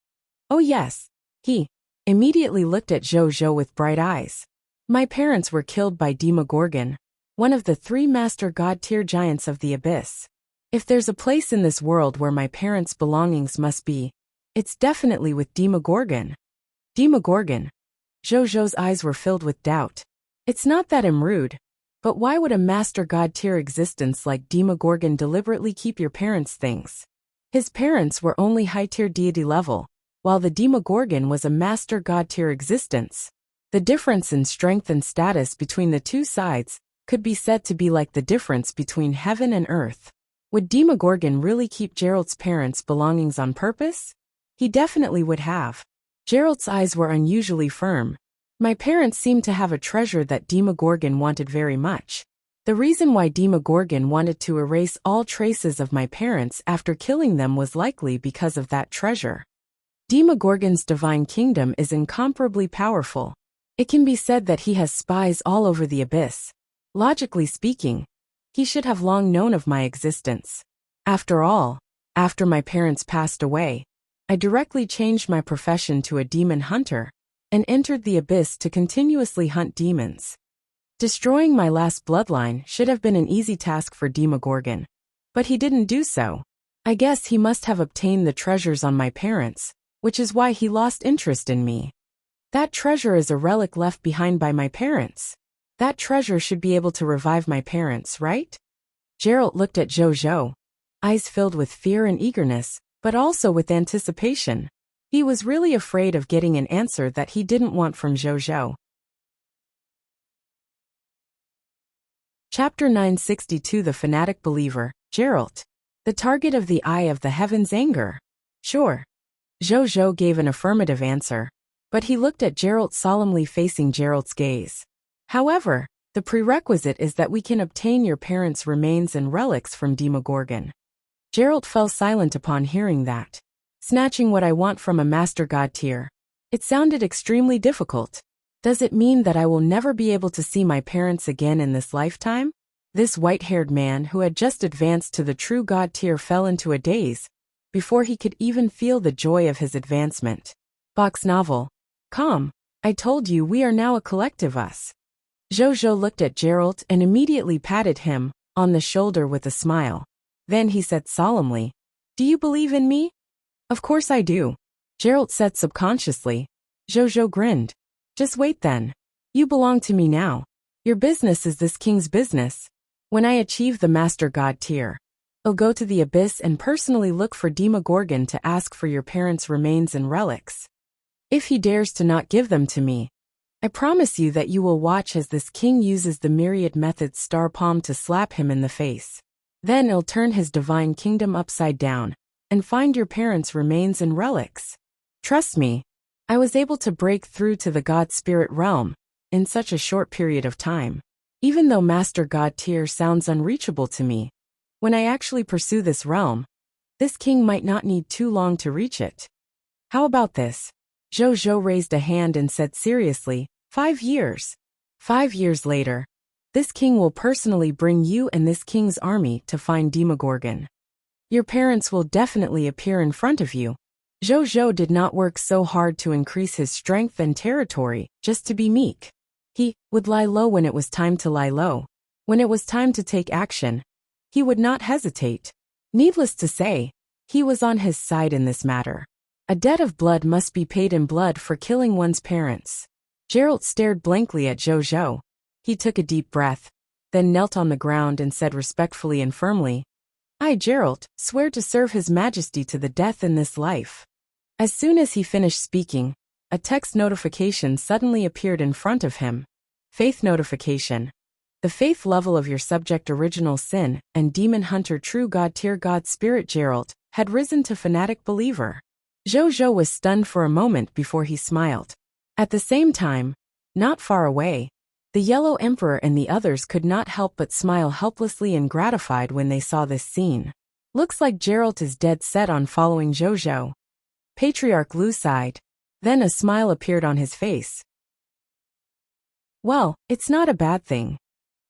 Oh yes. He immediately looked at Zhou with bright eyes. My parents were killed by Demogorgon, one of the 3 master god-tier giants of the abyss. If there's a place in this world where my parents' belongings must be, it's definitely with Demogorgon. Demogorgon? Zhou's eyes were filled with doubt. It's not that I'm rude, but why would a master god-tier existence like Demogorgon deliberately keep your parents' things? His parents were only high-tier deity level, while the Demogorgon was a master god-tier existence. The difference in strength and status between the two sides could be said to be like the difference between heaven and earth. Would Demogorgon really keep Gerald's parents' belongings on purpose? He definitely would have. Gerald's eyes were unusually firm. My parents seemed to have a treasure that Demogorgon wanted very much. The reason why Demogorgon wanted to erase all traces of my parents after killing them was likely because of that treasure. Demogorgon's divine kingdom is incomparably powerful. It can be said that he has spies all over the abyss. Logically speaking, he should have long known of my existence. After all, after my parents passed away, I directly changed my profession to a demon hunter and entered the abyss to continuously hunt demons. Destroying my last bloodline should have been an easy task for Demogorgon, but he didn't do so. I guess he must have obtained the treasures on my parents, which is why he lost interest in me. That treasure is a relic left behind by my parents. That treasure should be able to revive my parents, right? Gerald looked at Zhou, eyes filled with fear and eagerness, but also with anticipation. He was really afraid of getting an answer that he didn't want from Zhou. Chapter 962 The Fanatic Believer, Gerald. The target of the eye of the heaven's anger. Sure. Zhou gave an affirmative answer, but he looked at Gerald solemnly facing Gerald's gaze. However, the prerequisite is that we can obtain your parents' remains and relics from Demogorgon. Gerald fell silent upon hearing that. Snatching what I want from a master god tier. It sounded extremely difficult. Does it mean that I will never be able to see my parents again in this lifetime? This white-haired man who had just advanced to the true god tier fell into a daze before he could even feel the joy of his advancement. Box novel. Calm. I told you we are now a collective us. Zhou looked at Gerald and immediately patted him on the shoulder with a smile. Then he said solemnly, Do you believe in me? Of course I do. Gerald said subconsciously. Zhou grinned. Just wait then. You belong to me now. Your business is this king's business. When I achieve the Master God tier, I'll go to the abyss and personally look for Demogorgon to ask for your parents' remains and relics. If he dares to not give them to me, I promise you that you will watch as this king uses the myriad methods star palm to slap him in the face. Then he'll turn his divine kingdom upside down and find your parents' remains and relics. Trust me, I was able to break through to the God Spirit realm in such a short period of time. Even though Master God tier sounds unreachable to me, when I actually pursue this realm, this king might not need too long to reach it. How about this? Zhou raised a hand and said seriously, 5 years. 5 years later, this king will personally bring you and this king's army to find Demogorgon. Your parents will definitely appear in front of you. Zhou did not work so hard to increase his strength and territory just to be meek. He would lie low when it was time to lie low. When it was time to take action, he would not hesitate. Needless to say, he was on his side in this matter. A debt of blood must be paid in blood for killing one's parents. Geralt stared blankly at Jojo. He took a deep breath, then knelt on the ground and said respectfully and firmly, "I, Geralt, swear to serve His Majesty to the death in this life." As soon as he finished speaking, a text notification suddenly appeared in front of him. Faith notification. The faith level of your subject original sin and demon hunter true god tier god spirit Geralt had risen to fanatic believer. Jojo was stunned for a moment before he smiled. At the same time, not far away, the Yellow Emperor and the others could not help but smile helplessly and gratified when they saw this scene. Looks like Geralt is dead set on following Jojo. Patriarch Lu sighed. Then a smile appeared on his face. Well, it's not a bad thing.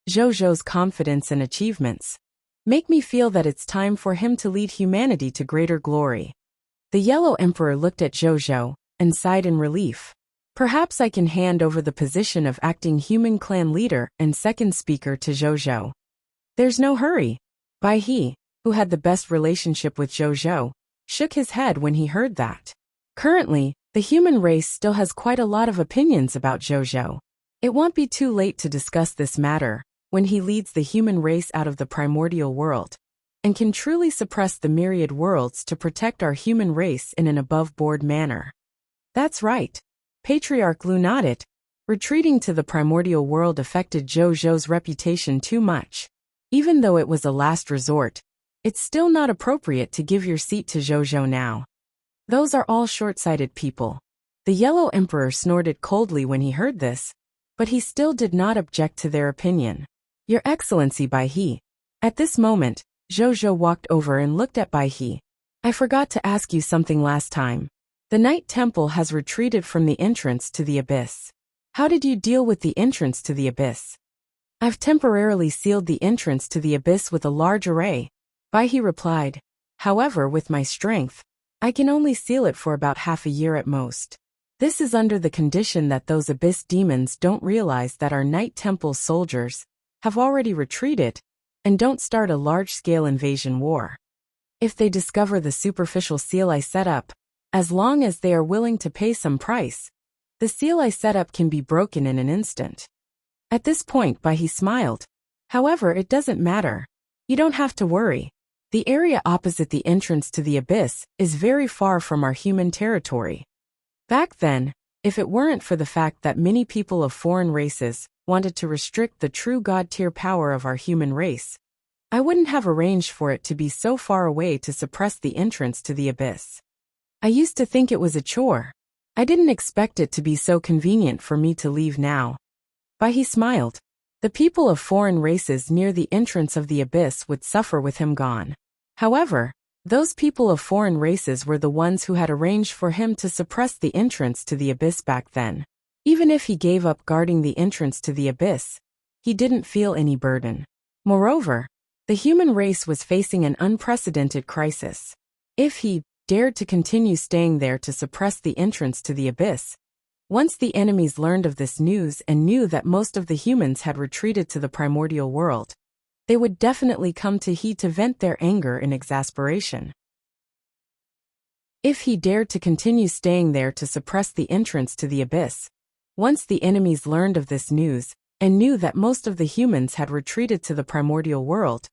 Jojo's confidence and achievements make me feel that it's time for him to lead humanity to greater glory. The Yellow Emperor looked at Jojo and sighed in relief. Perhaps I can hand over the position of acting human clan leader and second speaker to Jojo. There's no hurry. Bai He, who had the best relationship with Jojo, shook his head when he heard that. Currently, the human race still has quite a lot of opinions about Jojo. It won't be too late to discuss this matter when he leads the human race out of the primordial world and can truly suppress the myriad worlds to protect our human race in an above-board manner. That's right. Patriarch Lu nodded. Retreating to the primordial world affected Jojo's reputation too much. Even though it was a last resort, it's still not appropriate to give your seat to Jojo now. Those are all short-sighted people. The Yellow Emperor snorted coldly when he heard this, but he still did not object to their opinion. Your Excellency Bai He. At this moment, Jojo walked over and looked at Bai He. I forgot to ask you something last time. The Night Temple has retreated from the entrance to the abyss. How did you deal with the entrance to the abyss? I've temporarily sealed the entrance to the abyss with a large array. Bai He replied. However, with my strength, I can only seal it for about half a year at most. This is under the condition that those abyss demons don't realize that our Night Temple soldiers have already retreated and don't start a large-scale invasion war. If they discover the superficial seal I set up, as long as they are willing to pay some price, the seal I set up can be broken in an instant. At this point, Bai He smiled. However, it doesn't matter. You don't have to worry. The area opposite the entrance to the abyss is very far from our human territory. Back then, if it weren't for the fact that many people of foreign races wanted to restrict the true god-tier power of our human race, I wouldn't have arranged for it to be so far away to suppress the entrance to the abyss. I used to think it was a chore. I didn't expect it to be so convenient for me to leave now. Bai He smiled. The people of foreign races near the entrance of the abyss would suffer with him gone. However, those people of foreign races were the ones who had arranged for him to suppress the entrance to the abyss back then. Even if he gave up guarding the entrance to the abyss, he didn't feel any burden. Moreover, the human race was facing an unprecedented crisis. If he dared to continue staying there to suppress the entrance to the abyss, once the enemies learned of this news and knew that most of the humans had retreated to the primordial world, they would definitely come to he to vent their anger and exasperation. If he dared to continue staying there to suppress the entrance to the abyss, once the enemies learned of this news and knew that most of the humans had retreated to the primordial world,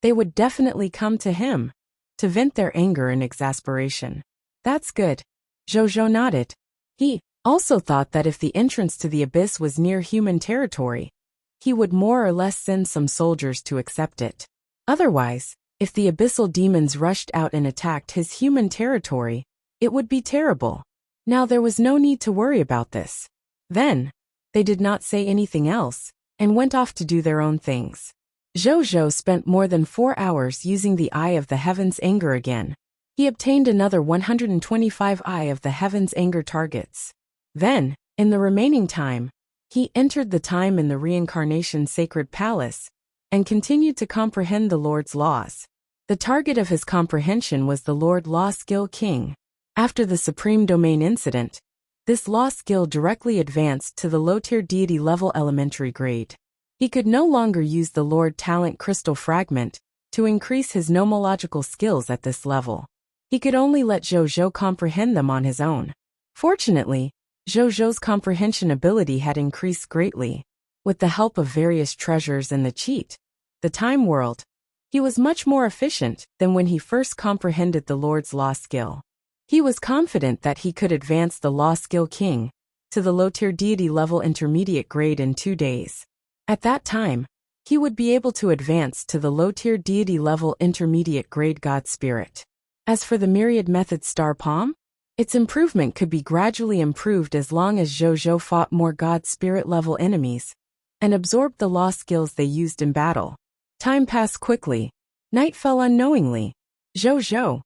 they would definitely come to him to vent their anger and exasperation. That's good. Jojo nodded. He also thought that if the entrance to the abyss was near human territory, he would more or less send some soldiers to accept it. Otherwise, if the abyssal demons rushed out and attacked his human territory, it would be terrible. Now there was no need to worry about this. Then, they did not say anything else, and went off to do their own things. Jojo spent more than 4 hours using the Eye of the Heavens Anger again. He obtained another 125 Eye of the Heavens Anger targets. Then, in the remaining time, he entered the time in the Reincarnation Sacred Palace and continued to comprehend the Lord's laws. The target of his comprehension was the Lord Law Skill King. After the Supreme Domain incident, this law skill directly advanced to the low-tier deity level elementary grade. He could no longer use the Lord Talent Crystal Fragment to increase his nomological skills at this level. He could only let Zhou comprehend them on his own. Fortunately, Zhou's comprehension ability had increased greatly. With the help of various treasures and the cheat, the time world, he was much more efficient than when he first comprehended the Lord's Law skill. He was confident that he could advance the Law skill King to the low-tier deity level intermediate grade in 2 days. At that time, he would be able to advance to the low-tier deity level intermediate grade God Spirit. As for the myriad method Star Palm, its improvement could be gradually improved as long as Zhou fought more God Spirit level enemies and absorbed the Law skills they used in battle. Time passed quickly. Night fell unknowingly. Zhou,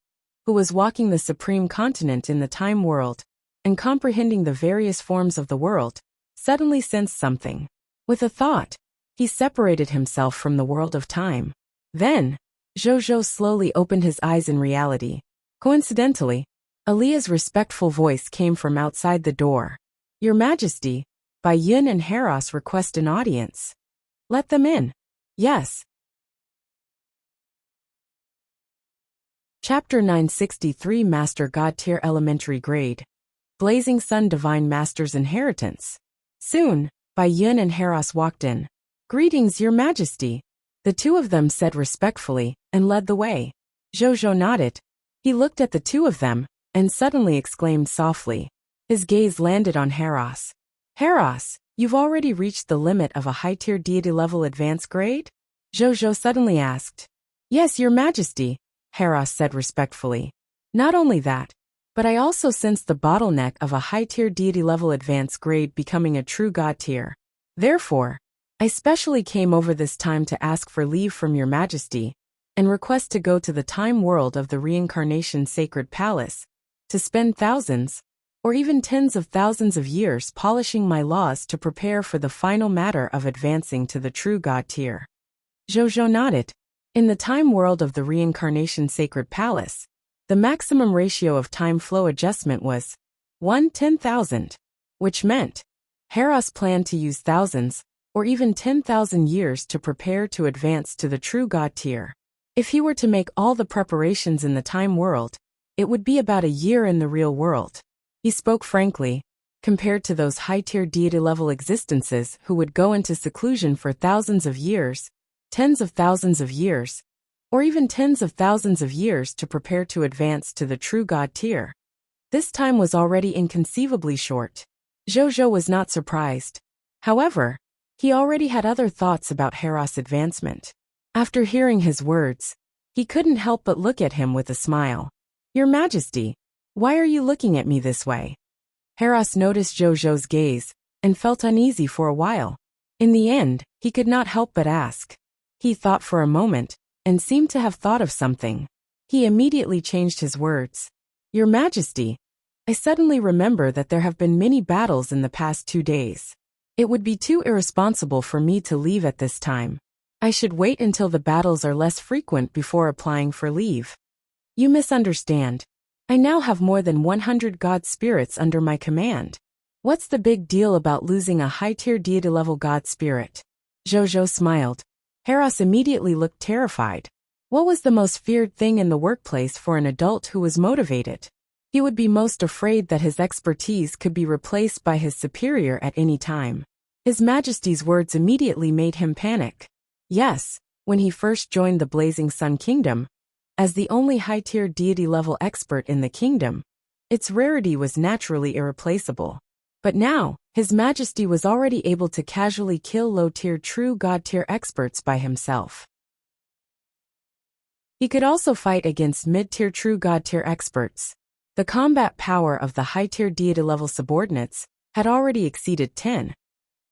who was walking the supreme continent in the time world and comprehending the various forms of the world, suddenly sensed something. With a thought, he separated himself from the world of time. Then, Zhou slowly opened his eyes in reality. Coincidentally, Aaliyah's respectful voice came from outside the door. "Your Majesty, Bai Yun and Haros request an audience." "Let them in." "Yes." Chapter 963 Master God Tier Elementary Grade. Blazing Sun Divine Master's Inheritance. Soon, Bai Yun and Haros walked in. "Greetings, Your Majesty," the two of them said respectfully, and led the way. Zhou nodded. He looked at the two of them, and suddenly exclaimed softly. His gaze landed on Haros. "Haros, you've already reached the limit of a high-tier deity level advanced grade?" Zhou suddenly asked. "Yes, Your Majesty," Haros said respectfully. "Not only that, but I also sense the bottleneck of a high-tier deity level advanced grade becoming a true God tier. Therefore, I specially came over this time to ask for leave from Your Majesty and request to go to the time world of the Reincarnation Sacred Palace to spend thousands, or even tens of thousands of years polishing my laws to prepare for the final matter of advancing to the true God tier." Zhou nodded. In the time world of the Reincarnation Sacred Palace, the maximum ratio of time flow adjustment was 1/10,000, which meant Haros planned to use thousands, or even 10,000 years to prepare to advance to the true God tier. If he were to make all the preparations in the time world, it would be about a year in the real world. He spoke frankly, compared to those high-tier deity-level existences who would go into seclusion for thousands of years, tens of thousands of years, or even tens of thousands of years to prepare to advance to the true God tier. This time was already inconceivably short. Zhou was not surprised. However, he already had other thoughts about Haros' advancement. After hearing his words, he couldn't help but look at him with a smile. "Your Majesty, why are you looking at me this way?" Haros noticed Zhou's gaze and felt uneasy for a while. In the end, he could not help but ask. He thought for a moment and seemed to have thought of something. He immediately changed his words. "Your Majesty, I suddenly remember that there have been many battles in the past 2 days. It would be too irresponsible for me to leave at this time. I should wait until the battles are less frequent before applying for leave." "You misunderstand. I now have more than 100 God spirits under my command. What's the big deal about losing a high-tier deity-level God spirit?" Zhou smiled. Haros immediately looked terrified. What was the most feared thing in the workplace for an adult who was motivated? He would be most afraid that his expertise could be replaced by his superior at any time. His Majesty's words immediately made him panic. Yes, when he first joined the Blazing Sun Kingdom, as the only high-tier deity-level expert in the kingdom, its rarity was naturally irreplaceable. But now, His Majesty was already able to casually kill low-tier true God-tier experts by himself. He could also fight against mid-tier true God-tier experts. The combat power of the high-tier deity-level subordinates had already exceeded 10.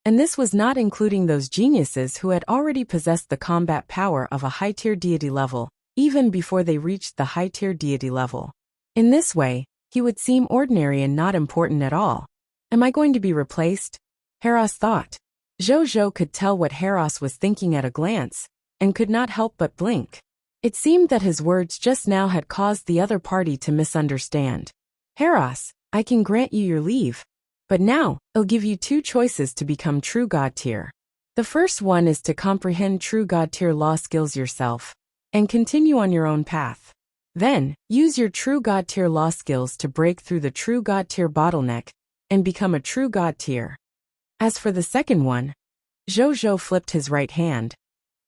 And this was not including those geniuses who had already possessed the combat power of a high-tier deity level, even before they reached the high-tier deity level. In this way, he would seem ordinary and not important at all. Am I going to be replaced? Haros thought. Zhou could tell what Haros was thinking at a glance, and could not help but blink. It seemed that his words just now had caused the other party to misunderstand. Haros, I can grant you your leave. But now, I'll give you 2 choices to become true God tier. The first one is to comprehend true God-tier law skills yourself and continue on your own path. Then, use your true God-tier law skills to break through the true God-tier bottleneck and become a true God-tier. As for the second one, Zhou flipped his right hand,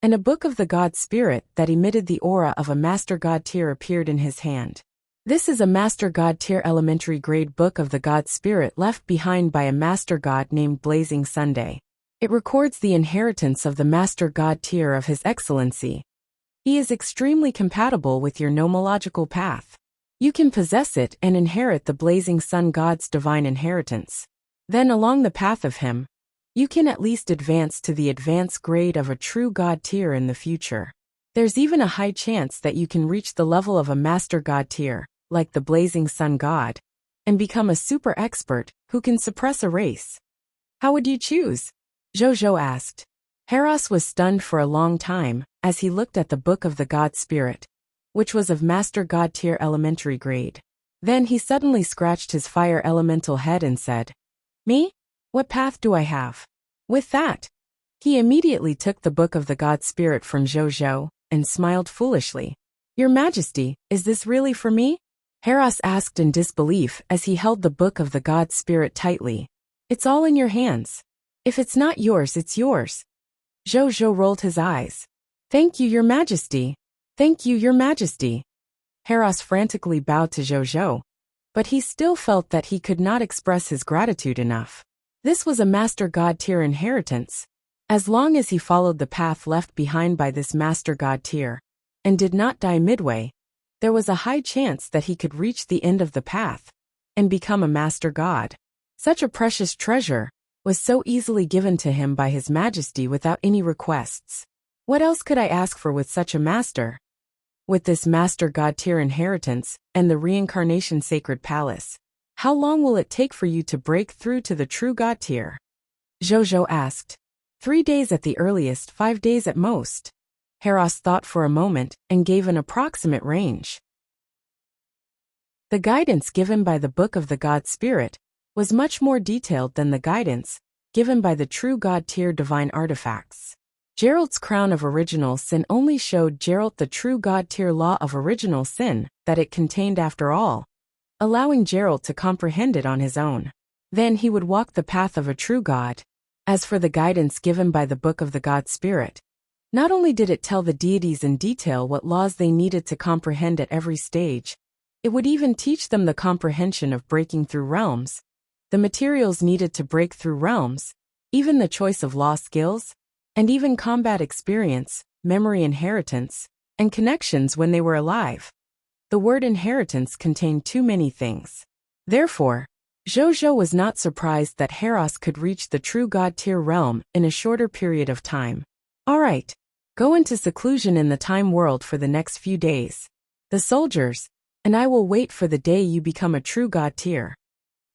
and a book of the God Spirit that emitted the aura of a Master God-tier appeared in his hand. This is a Master God-tier elementary grade book of the God Spirit left behind by a Master God named Blazing Sunday. It records the inheritance of the Master God-tier of His Excellency. He is extremely compatible with your nomological path. You can possess it and inherit the Blazing Sun God's divine inheritance. Then along the path of him, you can at least advance to the advanced grade of a true God-tier in the future. There's even a high chance that you can reach the level of a Master God-tier, like the Blazing Sun God, and become a super expert who can suppress a race. How would you choose? Zhou asked. Heraus was stunned for a long time as he looked at the book of the God Spirit, which was of Master God-tier elementary grade. Then he suddenly scratched his fire elemental head and said, "Me? What path do I have?" With that, he immediately took the book of the God Spirit from Zhou and smiled foolishly. "Your Majesty, is this really for me?" Heraus asked in disbelief as he held the book of the God Spirit tightly. "It's all in your hands. If it's not yours, it's yours." Zhou rolled his eyes. "Thank you, Your Majesty. Thank you, Your Majesty." Heraus frantically bowed to Zhou, but he still felt that he could not express his gratitude enough. This was a Master God-tier inheritance. As long as he followed the path left behind by this Master God-tier, and did not die midway, there was a high chance that he could reach the end of the path and become a Master God. Such a precious treasure was so easily given to him by His Majesty without any requests. What else could I ask for with such a master? With this Master God-tier inheritance and the reincarnation sacred palace, how long will it take for you to break through to the true God-tier? Zhou asked. 3 days at the earliest, 5 days at most. Heraus thought for a moment and gave an approximate range. The guidance given by the Book of the God Spirit was much more detailed than the guidance given by the true God-tier divine artifacts. Gerald's crown of original sin only showed Gerald the true God-tier law of original sin that it contained after all, allowing Gerald to comprehend it on his own. Then he would walk the path of a true God. As for the guidance given by the Book of the God Spirit, not only did it tell the deities in detail what laws they needed to comprehend at every stage, it would even teach them the comprehension of breaking through realms, the materials needed to break through realms, even the choice of law skills, and even combat experience, memory inheritance, and connections when they were alive. The word inheritance contained too many things. Therefore, Zhou was not surprised that Heraus could reach the true God-tier realm in a shorter period of time. All right, go into seclusion in the time world for the next few days. The soldiers and I will wait for the day you become a true God-tier.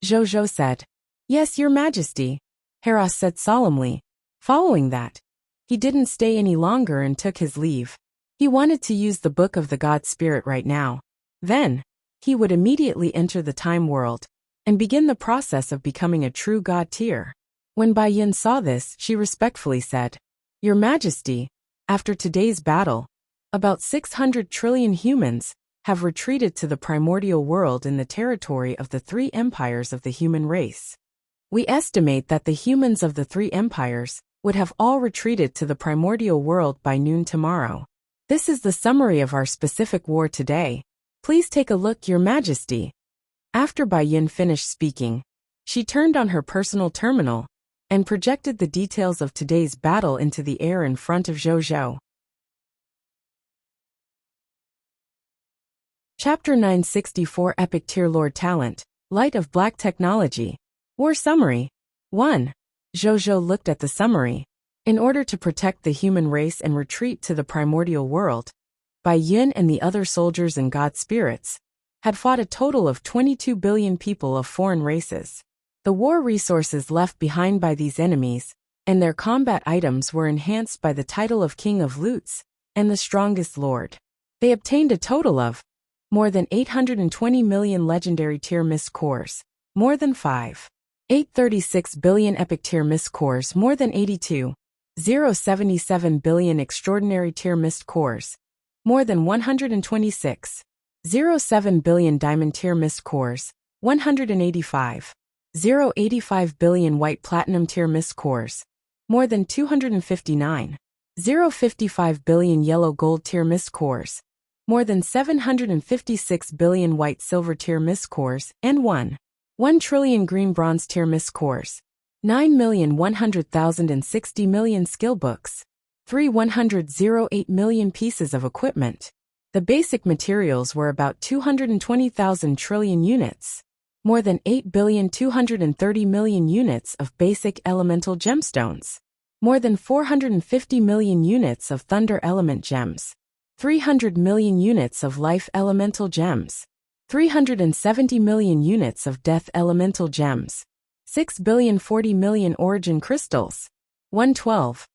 Zhou said. Yes, Your Majesty, Heraus said solemnly. Following that, he didn't stay any longer and took his leave. He wanted to use the Book of the God Spirit right now. Then, he would immediately enter the time world and begin the process of becoming a true God-tier. When Bai Yin saw this, she respectfully said, Your Majesty, after today's battle, about 600 trillion humans have retreated to the primordial world in the territory of the 3 empires of the human race. We estimate that the humans of the 3 empires would have all retreated to the primordial world by noon tomorrow. This is the summary of our specific war today. Please take a look, Your Majesty. After Bai Yin finished speaking, she turned on her personal terminal and projected the details of today's battle into the air in front of Zhou. Chapter 964 Epic Tier Lord Talent, Light of Black Technology. War Summary. 1. Zhou looked at the summary. In order to protect the human race and retreat to the primordial world, Bai Yin and the other soldiers and god spirits had fought a total of 22 billion people of foreign races. The war resources left behind by these enemies and their combat items were enhanced by the title of King of Loots and the Strongest Lord. They obtained a total of more than 820 million legendary tier mist cores, more than 5. 836 billion epic tier mist cores, more than 82. 0.77 billion extraordinary tier mist cores, more than 126. 0.7 billion diamond tier mist cores, 185. 0.85 billion white platinum tier mist cores, more than 259. 0.55 billion yellow gold tier mist cores, more than 756 billion white silver tier mist cores, and 1 trillion green bronze tier mist cores, 9,100,060 million skill books, 308 million pieces of equipment. The basic materials were about 220,000 trillion units, more than 8,230 million units of basic elemental gemstones, more than 450 million units of thunder element gems, 300 million units of life elemental gems, 370 million units of death elemental gems, 6,040 million origin crystals, 112.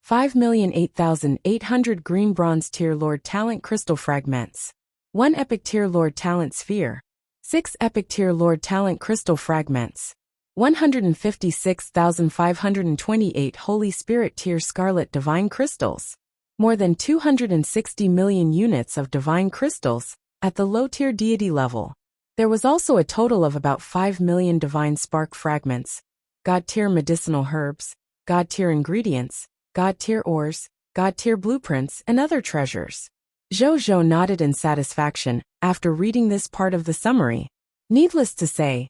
5,008,800 green bronze tier Lord Talent crystal fragments, 1 epic tier Lord Talent sphere, 6 epic tier Lord Talent crystal fragments, 156,528 Holy Spirit tier Scarlet divine crystals, more than 260 million units of divine crystals at the low tier deity level. There was also a total of about 5 million divine spark fragments, God tier medicinal herbs, God tier ingredients, God tier ores, God tier blueprints, and other treasures. Zhou nodded in satisfaction after reading this part of the summary. Needless to say,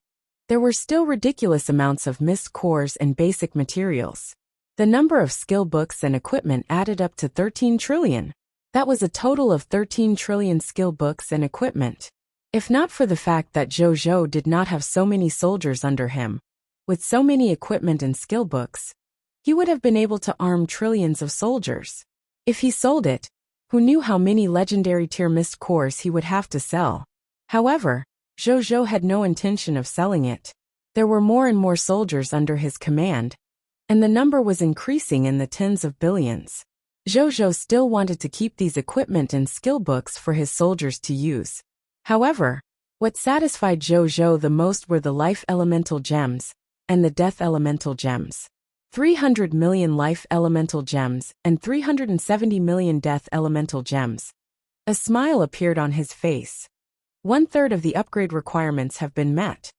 there were still ridiculous amounts of mist cores and basic materials. The number of skill books and equipment added up to 13 trillion. That was a total of 13 trillion skill books and equipment. If not for the fact that Zhou did not have so many soldiers under him, with so many equipment and skill books, he would have been able to arm trillions of soldiers. If he sold it, who knew how many legendary tier mist cores he would have to sell? However, Zhou had no intention of selling it. There were more and more soldiers under his command, and the number was increasing in the tens of billions. Zhou still wanted to keep these equipment and skill books for his soldiers to use. However, what satisfied Zhou the most were the life elemental gems and the death elemental gems. 300 million life elemental gems and 370 million death elemental gems. A smile appeared on his face. 1/3 of the upgrade requirements have been met.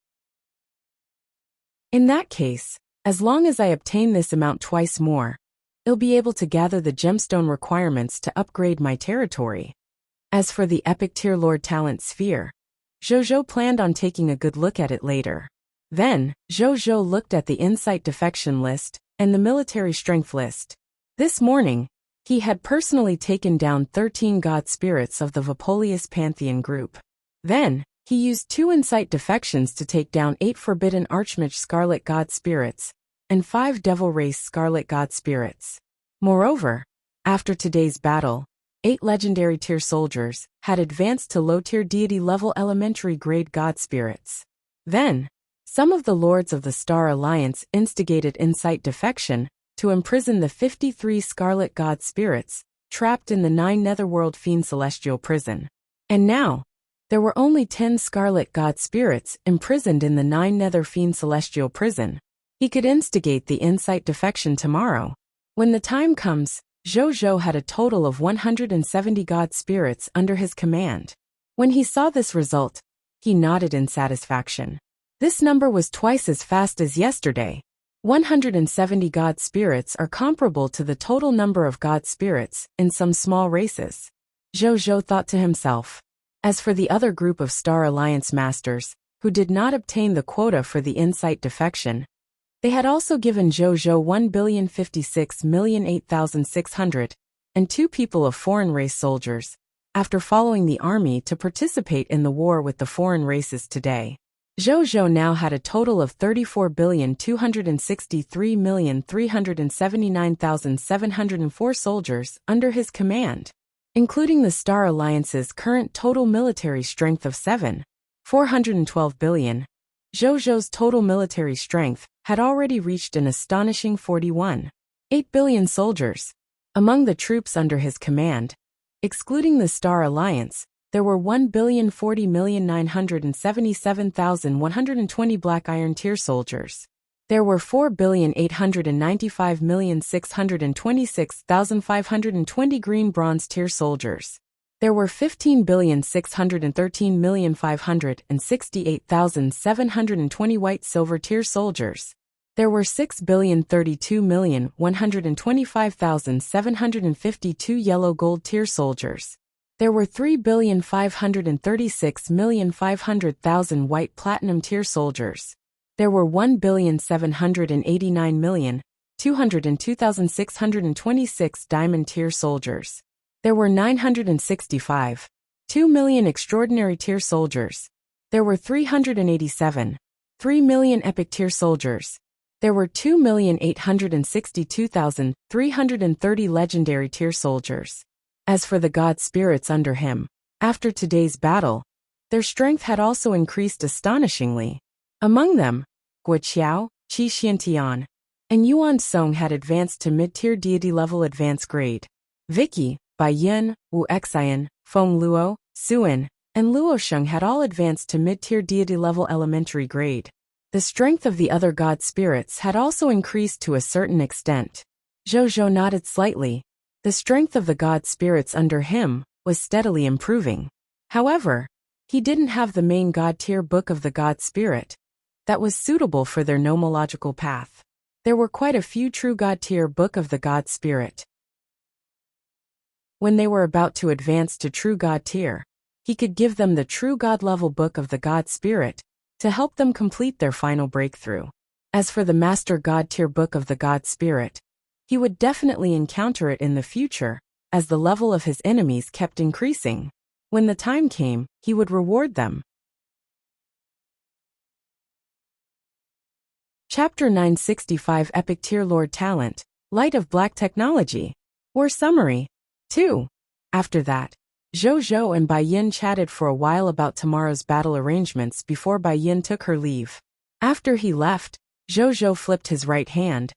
In that case, as long as I obtain this amount twice more, I'll be able to gather the gemstone requirements to upgrade my territory. As for the epic tier Lord Talent sphere, Zhou planned on taking a good look at it later. Then, Zhou looked at the insight defection list and the military strength list. This morning, he had personally taken down 13 god spirits of the Vapolius Pantheon group. Then, he used 2 insight defections to take down 8 forbidden Archmage Scarlet god spirits and 5 Devil Race Scarlet god spirits. Moreover, after today's battle, 8 legendary tier soldiers had advanced to low-tier deity level elementary grade god spirits. Then, some of the lords of the Star Alliance instigated insight defection to imprison the 53 Scarlet God spirits trapped in the 9 Netherworld Fiend Celestial Prison. And now, there were only 10 Scarlet God spirits imprisoned in the 9 Nether Fiend Celestial Prison. He could instigate the insight defection tomorrow. When the time comes, Zhou had a total of 170 God spirits under his command. When he saw this result, he nodded in satisfaction. This number was twice as fast as yesterday. 170 god spirits are comparable to the total number of god spirits in some small races. Zhou thought to himself. As for the other group of Star Alliance masters, who did not obtain the quota for the insight defection, they had also given Zhou 1,056,008,600 and 2 people of foreign race soldiers, after following the army to participate in the war with the foreign races today. Zhou now had a total of 34,263,379,704 soldiers under his command, including the Star Alliance's current total military strength of 7,412 billion. Zhou's total military strength had already reached an astonishing 41.8 billion soldiers. Among the troops under his command, excluding the Star Alliance, there were 1,040,977,120 Black Iron Tier soldiers. There were 4,895,626,520 green bronze tier soldiers. There were 15,613,568,720 white silver tier soldiers. There were 6,032,125,752 yellow gold tier soldiers. There were 3,536,500,000 white platinum tier soldiers. There were 1,789,202,626 diamond tier soldiers. There were 965.2 million extraordinary tier soldiers. There were 387.3 million epic tier soldiers. There were 2,862,330 legendary tier soldiers. As for the god spirits under him, after today's battle, their strength had also increased astonishingly. Among them, Guoqiao, Qi Xiantian, and Yuan Song had advanced to mid-tier deity level advanced grade. Vicky, Bai Yin, Wu Xian, Feng Luo, Suin, and Luo Sheng had all advanced to mid-tier deity level elementary grade. The strength of the other god spirits had also increased to a certain extent. Zhou Zhou nodded slightly. The strength of the god spirits under him was steadily improving. However, he didn't have the main god tier book of the god spirit that was suitable for their nomological path. There were quite a few true god tier book of the god spirit. When they were about to advance to true god tier, he could give them the true god level book of the god spirit to help them complete their final breakthrough. As for the master god tier book of the god spirit, he would definitely encounter it in the future, as the level of his enemies kept increasing. When the time came, he would reward them. Chapter 965 Epic Tier Lord Talent, Light of Black Technology. War Summary. 2. After that, Zhou Zhou and Bai Yin chatted for a while about tomorrow's battle arrangements before Bai Yin took her leave. After he left, Zhou Zhou flipped his right hand,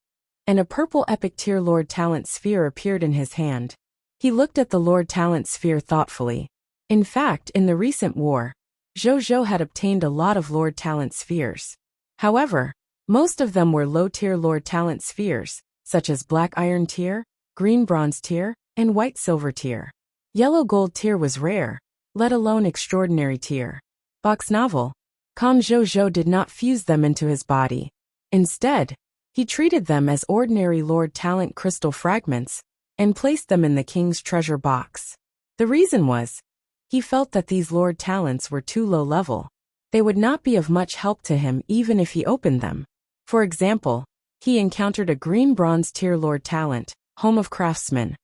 and a purple epic tier Lord Talent sphere appeared in his hand. He looked at the Lord Talent sphere thoughtfully. In fact, in the recent war, Zhou Zhou had obtained a lot of Lord Talent spheres. However, most of them were low-tier Lord Talent spheres, such as Black Iron tier, Green Bronze tier, and White Silver tier. Yellow Gold tier was rare, let alone Extraordinary tier. Box novel. Zhou Zhou did not fuse them into his body. Instead, he treated them as ordinary Lord Talent crystal fragments and placed them in the king's treasure box. The reason was, he felt that these Lord Talents were too low level. They would not be of much help to him even if he opened them. For example, he encountered a Green Bronze tier Lord Talent, Home of Craftsmen.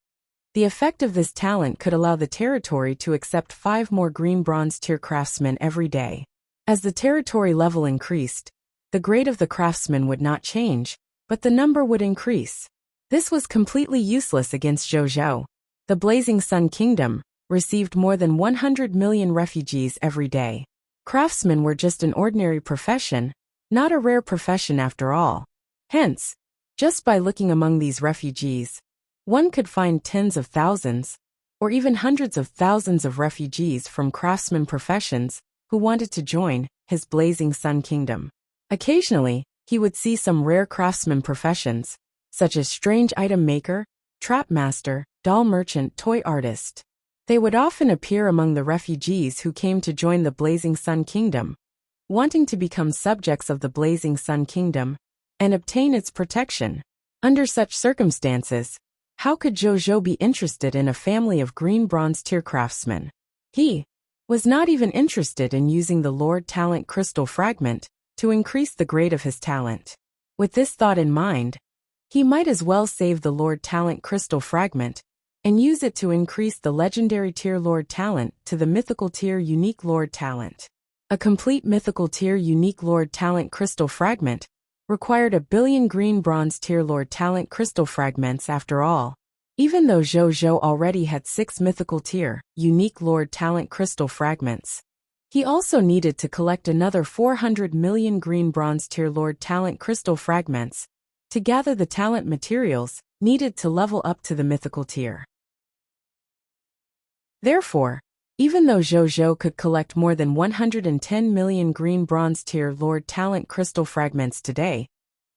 The effect of this talent could allow the territory to accept 5 more Green Bronze tier craftsmen every day. As the territory level increased, the grade of the craftsman would not change, but the number would increase. This was completely useless against Zhou Zhou. The Blazing Sun Kingdom received more than 100 million refugees every day. Craftsmen were just an ordinary profession, not a rare profession after all. Hence, just by looking among these refugees, one could find tens of thousands, or even hundreds of thousands of refugees from craftsman professions who wanted to join his Blazing Sun Kingdom. Occasionally, he would see some rare craftsman professions, such as strange item maker, trap master, doll merchant, toy artist. They would often appear among the refugees who came to join the Blazing Sun Kingdom, wanting to become subjects of the Blazing Sun Kingdom and obtain its protection. Under such circumstances, how could Zhou Zhou be interested in a family of Green Bronze tier craftsmen? He was not even interested in using the Lord Talent crystal fragment to increase the grade of his talent. With this thought in mind, he might as well save the Lord Talent crystal fragment and use it to increase the legendary tier Lord Talent to the mythical tier unique Lord Talent. A complete mythical tier unique Lord Talent crystal fragment required 1 billion Green Bronze tier Lord Talent crystal fragments after all. Even though Zhou Zhou already had 6 mythical tier unique Lord Talent crystal fragments, he also needed to collect another 400 million Green Bronze tier Lord Talent crystal fragments to gather the talent materials needed to level up to the mythical tier. Therefore, even though Zhou Zhou could collect more than 110 million Green Bronze tier Lord Talent crystal fragments today,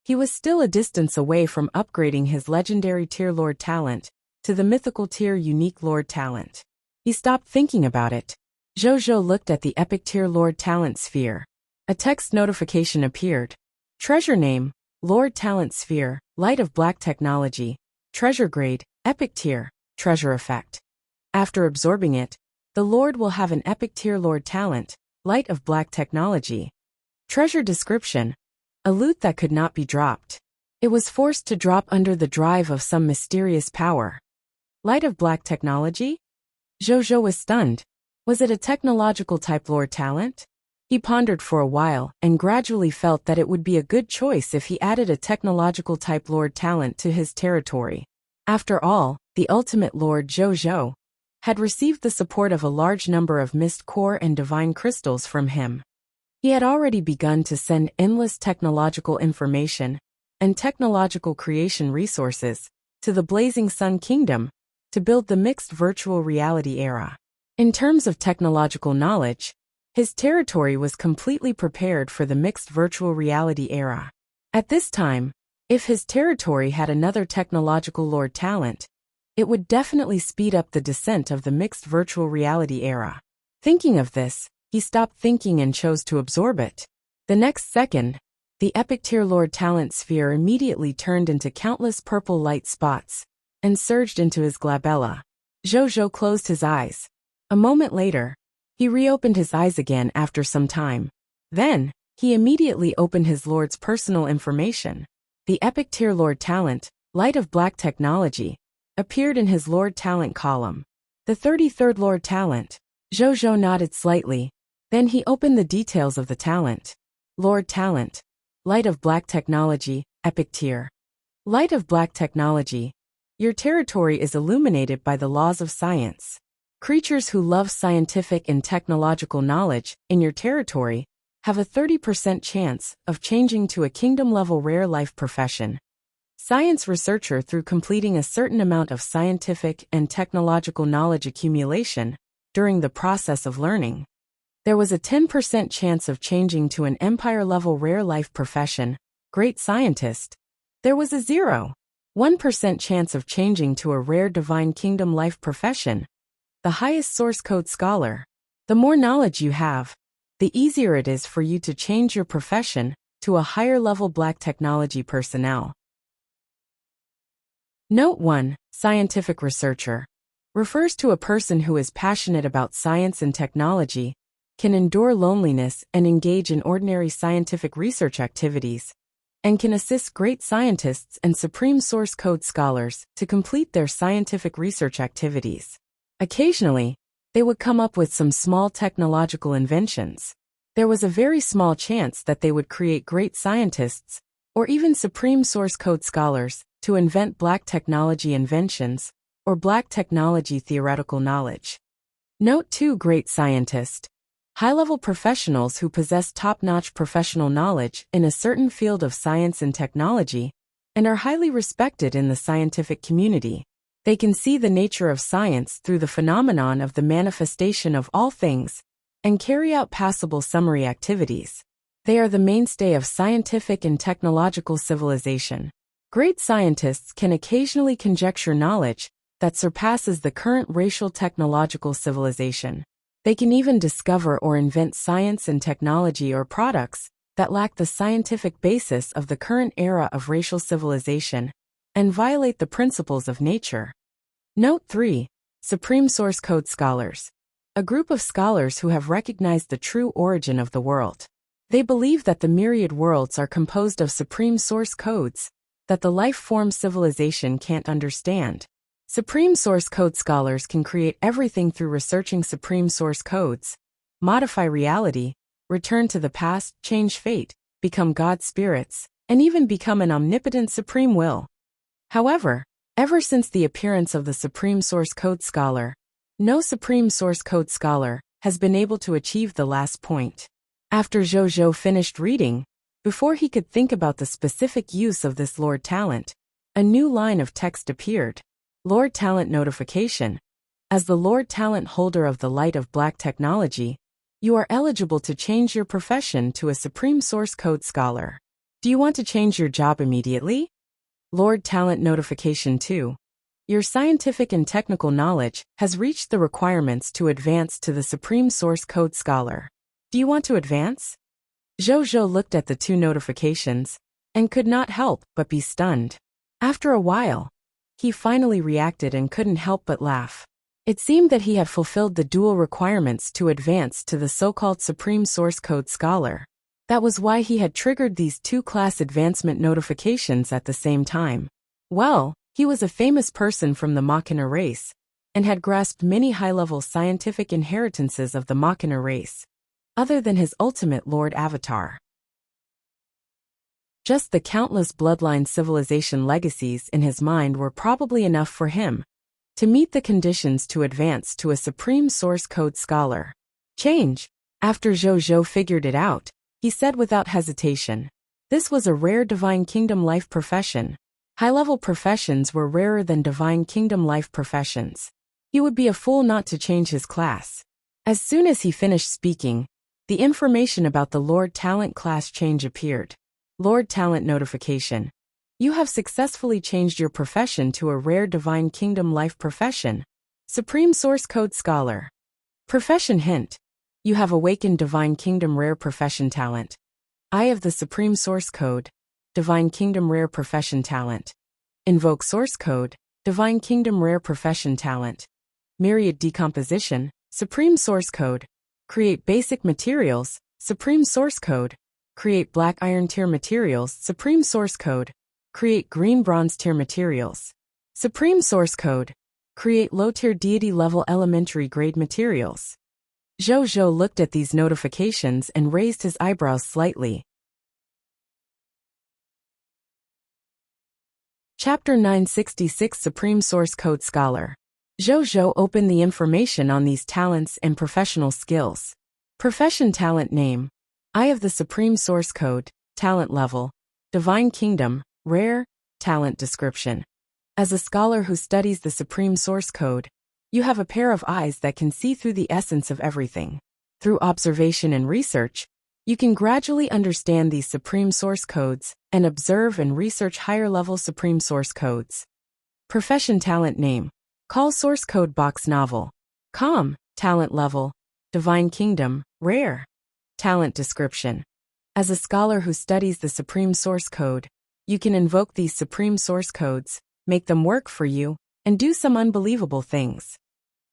He was still a distance away from upgrading his legendary tier Lord talent to the mythical tier unique Lord talent. He stopped thinking about it. Zhou looked at the epic tier Lord talent sphere. A text notification appeared. Treasure name, Lord talent sphere, light of black technology. Treasure grade, epic tier, treasure effect. After absorbing it, the Lord will have an epic tier Lord talent, light of black technology. Treasure description, a loot that could not be dropped. It was forced to drop under the drive of some mysterious power. Light of black technology? Zhou was stunned. Was it a technological type Lord talent? He pondered for a while and gradually felt that it would be a good choice if he added a technological type Lord talent to his territory. After all, the ultimate Lord Zhou had received the support of a large number of mist core and divine crystals from him. He had already begun to send endless technological information and technological creation resources to the Blazing Sun Kingdom to build the mixed virtual reality era. In terms of technological knowledge, his territory was completely prepared for the mixed virtual reality era. At this time, if his territory had another technological Lord talent, it would definitely speed up the descent of the mixed virtual reality era. Thinking of this, he stopped thinking and chose to absorb it. The next second, the epic tier Lord talent sphere immediately turned into countless purple light spots and surged into his glabella. Zhou closed his eyes. A moment later, he reopened his eyes again after some time. Then, he immediately opened his Lord's personal information. The epic tier Lord talent, light of black technology, appeared in his Lord talent column. The 33rd Lord talent. Zhou nodded slightly. Then he opened the details of the talent. Lord talent, light of black technology, epic tier. Light of black technology. Your territory is illuminated by the laws of science. Creatures who love scientific and technological knowledge in your territory have a 30% chance of changing to a kingdom-level rare life profession. Science researcher through completing a certain amount of scientific and technological knowledge accumulation during the process of learning. There was a 10% chance of changing to an empire-level rare life profession, great scientist. There was a 0.1% chance of changing to a rare divine kingdom life profession, the highest source code scholar. The more knowledge you have, the easier it is for you to change your profession to a higher level black technology personnel. Note 1. Scientific researcher refers to a person who is passionate about science and technology, can endure loneliness and engage in ordinary scientific research activities, and can assist great scientists and supreme source code scholars to complete their scientific research activities. Occasionally, they would come up with some small technological inventions. There was a very small chance that they would create great scientists, or even supreme source code scholars, to invent black technology inventions, or black technology theoretical knowledge. Note 2. Great scientist. High-level professionals who possess top-notch professional knowledge in a certain field of science and technology, and are highly respected in the scientific community. They can see the nature of science through the phenomenon of the manifestation of all things, and carry out passable summary activities. They are the mainstay of scientific and technological civilization. Great scientists can occasionally conjecture knowledge that surpasses the current racial technological civilization. They can even discover or invent science and technology or products that lack the scientific basis of the current era of racial civilization and violate the principles of nature. Note 3. Supreme Source Code Scholars. A group of scholars who have recognized the true origin of the world. They believe that the myriad worlds are composed of supreme source codes that the life-form civilization can't understand. Supreme source code scholars can create everything through researching supreme source codes, modify reality, return to the past, change fate, become God spirits, and even become an omnipotent supreme will. However, ever since the appearance of the supreme source code scholar, no supreme source code scholar has been able to achieve the last point. After Zhou finished reading, before he could think about the specific use of this Lord talent, a new line of text appeared. Lord Talent Notification. As the Lord Talent holder of the Light of Black Technology, you are eligible to change your profession to a Supreme Source Code Scholar. Do you want to change your job immediately? Lord Talent Notification 2. Your scientific and technical knowledge has reached the requirements to advance to the Supreme Source Code Scholar. Do you want to advance? Zhou looked at the two notifications and could not help but be stunned. After a while, he finally reacted and couldn't help but laugh. It seemed that he had fulfilled the dual requirements to advance to the so-called Supreme Source Code Scholar. That was why he had triggered these two class advancement notifications at the same time. Well, he was a famous person from the Machina race, and had grasped many high-level scientific inheritances of the Machina race, other than his ultimate Lord Avatar. Just the countless bloodline civilization legacies in his mind were probably enough for him to meet the conditions to advance to a Supreme Source Code Scholar. Change. After Zhou figured it out, he said without hesitation. This was a rare Divine Kingdom life profession. High-level professions were rarer than Divine Kingdom life professions. He would be a fool not to change his class. As soon as he finished speaking, the information about the Lord Talent class change appeared. Lord Talent Notification. You have successfully changed your profession to a rare Divine Kingdom life profession. Supreme Source Code Scholar. Profession hint. You have awakened Divine Kingdom rare profession talent. Eye of the Supreme Source Code. Divine Kingdom rare profession talent. Invoke Source Code. Divine Kingdom rare profession talent. Myriad Decomposition. Supreme Source Code. Create basic materials. Supreme Source Code. Create black iron tier materials. Supreme Source Code. Create green bronze tier materials. Supreme Source Code. Create low tier deity level elementary grade materials. Zhou looked at these notifications and raised his eyebrows slightly. Chapter 966 Supreme Source Code Scholar. Zhou opened the information on these talents and professional skills. Profession talent name. Eye of the Supreme Source Code. Talent level. Divine Kingdom. Rare. Talent description. As a scholar who studies the Supreme Source Code, you have a pair of eyes that can see through the essence of everything. Through observation and research, you can gradually understand these Supreme Source Codes and observe and research higher-level Supreme Source Codes. Profession talent name. Call Source Code Box Novel. Com. Talent level. Divine Kingdom. Rare. Talent description. As a scholar who studies the Supreme Source Code, you can invoke these Supreme Source Codes, make them work for you, and do some unbelievable things.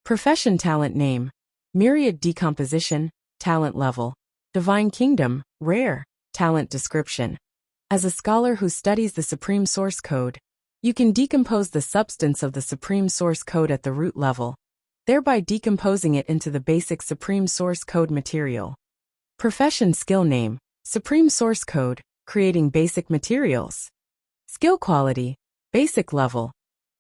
Profession talent name. Myriad Decomposition. Talent level. Divine Kingdom. Rare. Talent description. As a scholar who studies the Supreme Source Code, you can decompose the substance of the Supreme Source Code at the root level, thereby decomposing it into the basic Supreme Source Code material. Profession skill name. Supreme Source Code. Creating basic materials. Skill quality. Basic level.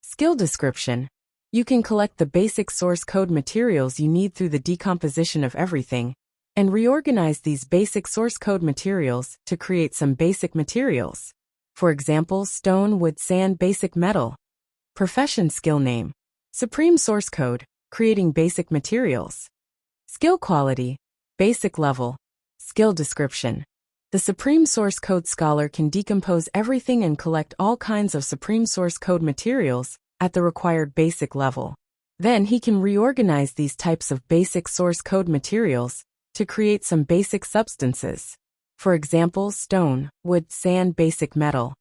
Skill description. You can collect the basic source code materials you need through the decomposition of everything, and reorganize these basic source code materials to create some basic materials. For example, stone, wood, sand, basic metal. Profession skill name. Supreme Source Code. Creating basic materials. Skill quality. Basic level. Skill description. The Supreme Source Code Scholar can decompose everything and collect all kinds of Supreme Source Code materials at the required basic level. Then he can reorganize these types of basic source code materials to create some basic substances. For example, stone, wood, sand, basic metal.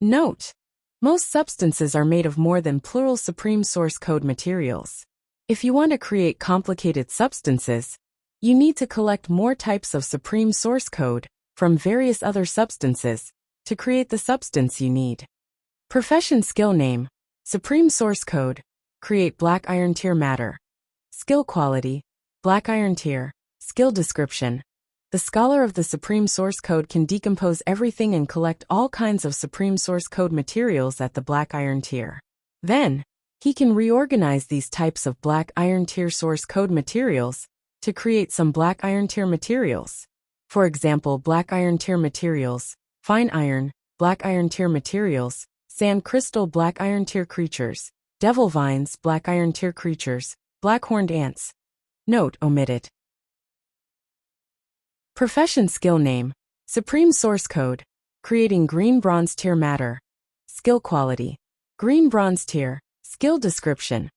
Note: most substances are made of more than plural Supreme Source Code materials. If you want to create complicated substances, you need to collect more types of Supreme Source Code from various other substances to create the substance you need. Profession skill name. Supreme Source Code. Create black iron tier matter. Skill quality. Black iron tier. Skill description. The scholar of the Supreme Source Code can decompose everything and collect all kinds of Supreme Source Code materials at the black iron tier. Then, he can reorganize these types of black iron tier source code materials to create some black iron tier materials. For example, black iron tier materials, fine iron, black iron tier materials, sand crystal black iron tier creatures, devil vines black iron tier creatures, black horned ants. Note omitted. Profession skill name. Supreme Source Code. creating green bronze tier matter. Skill quality. Green bronze tier. Skill description.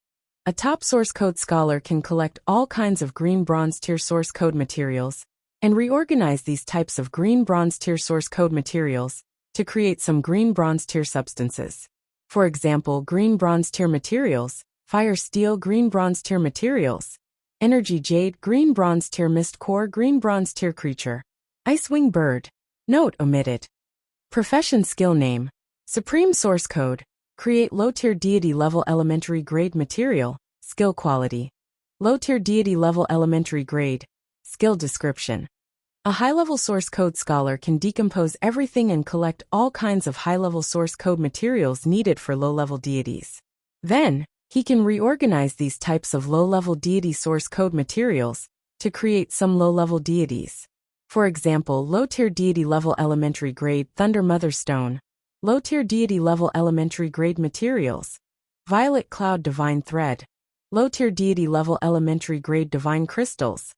A top source code scholar can collect all kinds of green bronze tier source code materials and reorganize these types of green bronze tier source code materials to create some green bronze tier substances. For example, green bronze tier materials, fire steel green bronze tier materials, energy jade green bronze tier mist core green bronze tier creature, icewing bird. Note omitted. Profession skill name. Supreme source code. Create low-tier deity level elementary grade material. Skill quality. Low-tier deity level elementary grade. Skill description. A high-level source code scholar can decompose everything and collect all kinds of high-level source code materials needed for low-level deities. Then, he can reorganize these types of low-level deity source code materials to create some low-level deities. For example, low-tier deity level elementary grade Thunder Mother Stone. Low-tier deity level elementary grade materials. Violet Cloud Divine Thread. Low-tier deity level elementary grade Divine Crystals.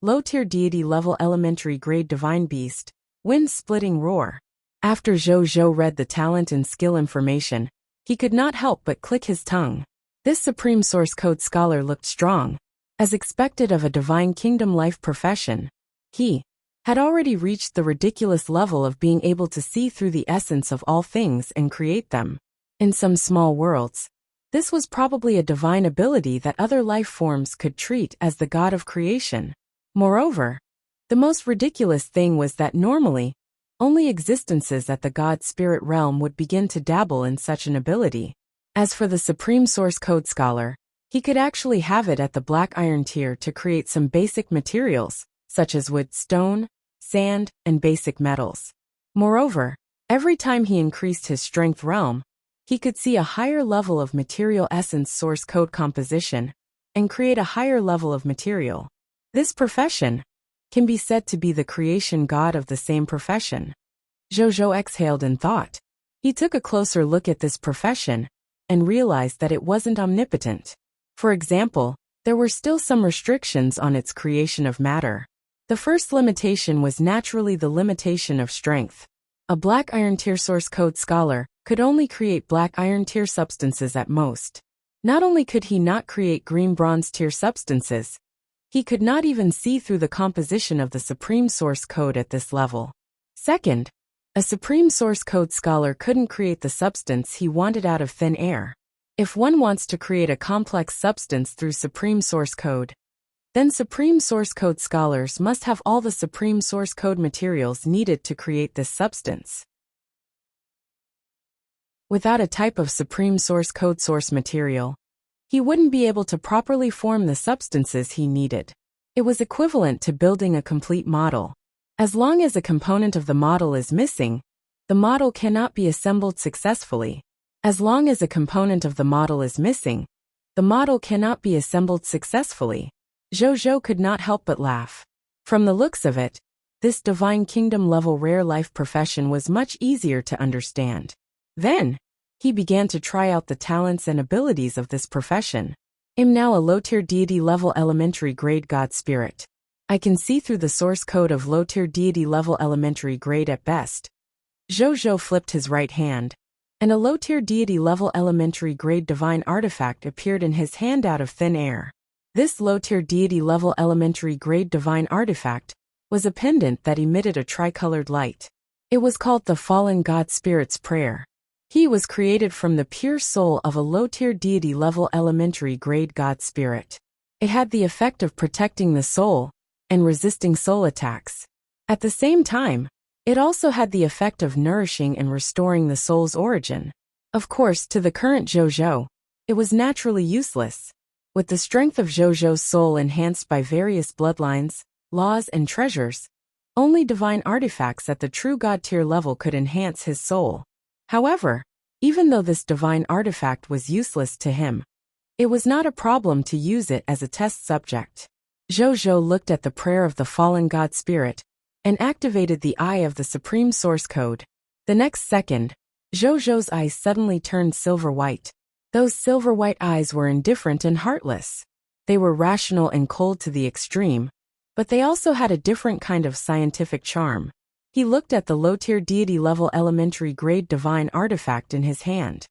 Low-tier deity level elementary grade Divine Beast. Wind-splitting roar. After Zhou read the talent and skill information, he could not help but click his tongue. This supreme source code scholar looked strong. As expected of a divine kingdom life profession, he had already reached the ridiculous level of being able to see through the essence of all things and create them. In some small worlds, this was probably a divine ability that other life forms could treat as the god of creation. Moreover, the most ridiculous thing was that normally, only existences at the god spirit realm would begin to dabble in such an ability. As for the supreme source code scholar, he could actually have it at the black iron tier to create some basic materials, such as wood, stone, sand, and basic metals. Moreover, every time he increased his strength realm, he could see a higher level of material essence source code composition and create a higher level of material. This profession can be said to be the creation god of the same profession. Zhou exhaled in thought. He took a closer look at this profession and realized that it wasn't omnipotent. For example, there were still some restrictions on its creation of matter. The first limitation was naturally the limitation of strength. A black iron tier source code scholar could only create black iron tier substances at most. Not only could he not create green bronze tier substances, he could not even see through the composition of the supreme source code at this level. Second, a supreme source code scholar couldn't create the substance he wanted out of thin air. If one wants to create a complex substance through supreme source code, then supreme source code scholars must have all the supreme source code materials needed to create this substance. Without a type of supreme source code source material, he wouldn't be able to properly form the substances he needed. It was equivalent to building a complete model. As long as a component of the model is missing, the model cannot be assembled successfully. As long as a component of the model is missing, the model cannot be assembled successfully. Zhou could not help but laugh. From the looks of it, this divine kingdom level rare life profession was much easier to understand. Then, he began to try out the talents and abilities of this profession. I'm now a low-tier deity level elementary grade god spirit. I can see through the source code of low-tier deity level elementary grade at best. Zhou flipped his right hand, and a low-tier deity level elementary grade divine artifact appeared in his hand out of thin air. This low-tier deity level elementary grade divine artifact was a pendant that emitted a tricolored light. It was called the Fallen God Spirit's Prayer. He was created from the pure soul of a low-tier deity level elementary grade god spirit. It had the effect of protecting the soul and resisting soul attacks. At the same time, it also had the effect of nourishing and restoring the soul's origin. Of course, to the current Zhou, it was naturally useless. With the strength of Zhou's soul enhanced by various bloodlines, laws, and treasures, only divine artifacts at the true god tier level could enhance his soul. However, even though this divine artifact was useless to him, it was not a problem to use it as a test subject. Zhou looked at the prayer of the fallen god spirit and activated the eye of the supreme source code. The next second, Zhou's eyes suddenly turned silver white. Those silver white eyes were indifferent and heartless. They were rational and cold to the extreme, but they also had a different kind of scientific charm. He looked at the low-tier deity-level elementary-grade divine artifact in his hand.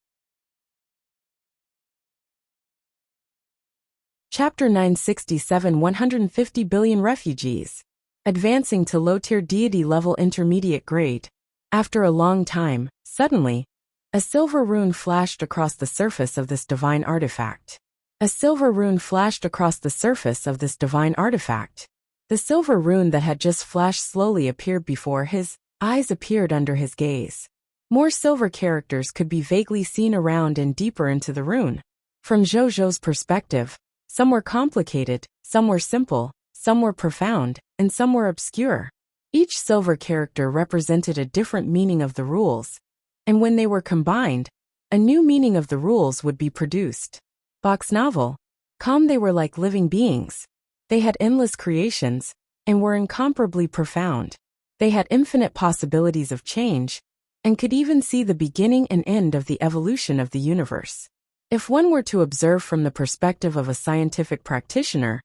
Chapter 967 150 billion refugees. Advancing to low-tier deity-level intermediate grade. After a long time, suddenly, a silver rune flashed across the surface of this divine artifact. A silver rune flashed across the surface of this divine artifact. The silver rune that had just flashed slowly appeared before his eyes appeared under his gaze. More silver characters could be vaguely seen around and deeper into the rune. From Zhou perspective, some were complicated, some were simple, some were profound, and some were obscure. Each silver character represented a different meaning of the rules, and when they were combined, a new meaning of the rules would be produced. Box novel. Calm, they were like living beings. They had endless creations, and were incomparably profound. They had infinite possibilities of change, and could even see the beginning and end of the evolution of the universe. If one were to observe from the perspective of a scientific practitioner,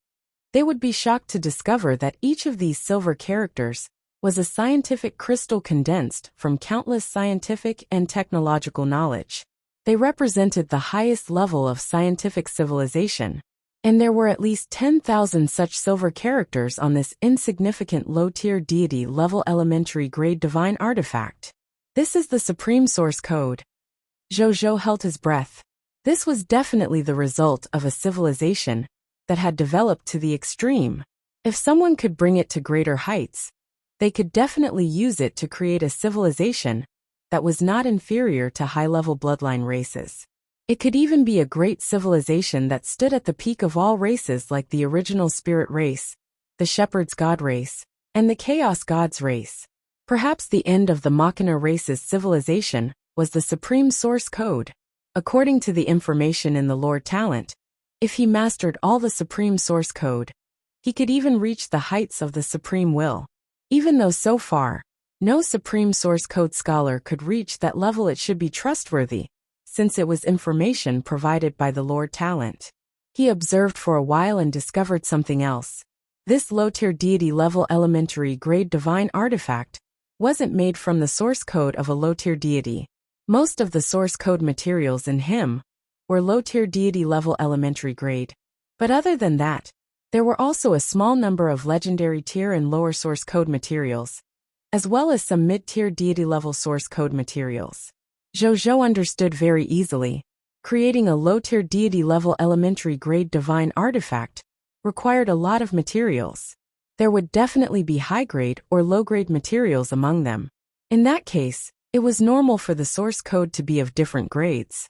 they would be shocked to discover that each of these silver characters was a scientific crystal condensed from countless scientific and technological knowledge. They represented the highest level of scientific civilization, and there were at least 10,000 such silver characters on this insignificant low-tier deity-level elementary-grade divine artifact. This is the supreme source code. Zhou held his breath. This was definitely the result of a civilization that had developed to the extreme. If someone could bring it to greater heights, they could definitely use it to create a civilization that was not inferior to high-level bloodline races. It could even be a great civilization that stood at the peak of all races, like the original spirit race, the shepherd's god race, and the chaos gods race. Perhaps the end of the Machina race's civilization was the supreme source code. According to the information in the lore talent, if he mastered all the supreme source code, he could even reach the heights of the supreme will. Even though so far, no supreme source code scholar could reach that level, it should be trustworthy, since it was information provided by the lore talent. He observed for a while and discovered something else. This low-tier deity-level elementary-grade divine artifact wasn't made from the source code of a low-tier deity. Most of the source code materials in him were low-tier deity-level elementary grade. But other than that, there were also a small number of legendary tier and lower source code materials, as well as some mid-tier deity-level source code materials. Zhou understood very easily. Creating a low-tier deity-level elementary-grade divine artifact required a lot of materials. There would definitely be high-grade or low-grade materials among them. In that case, it was normal for the source code to be of different grades.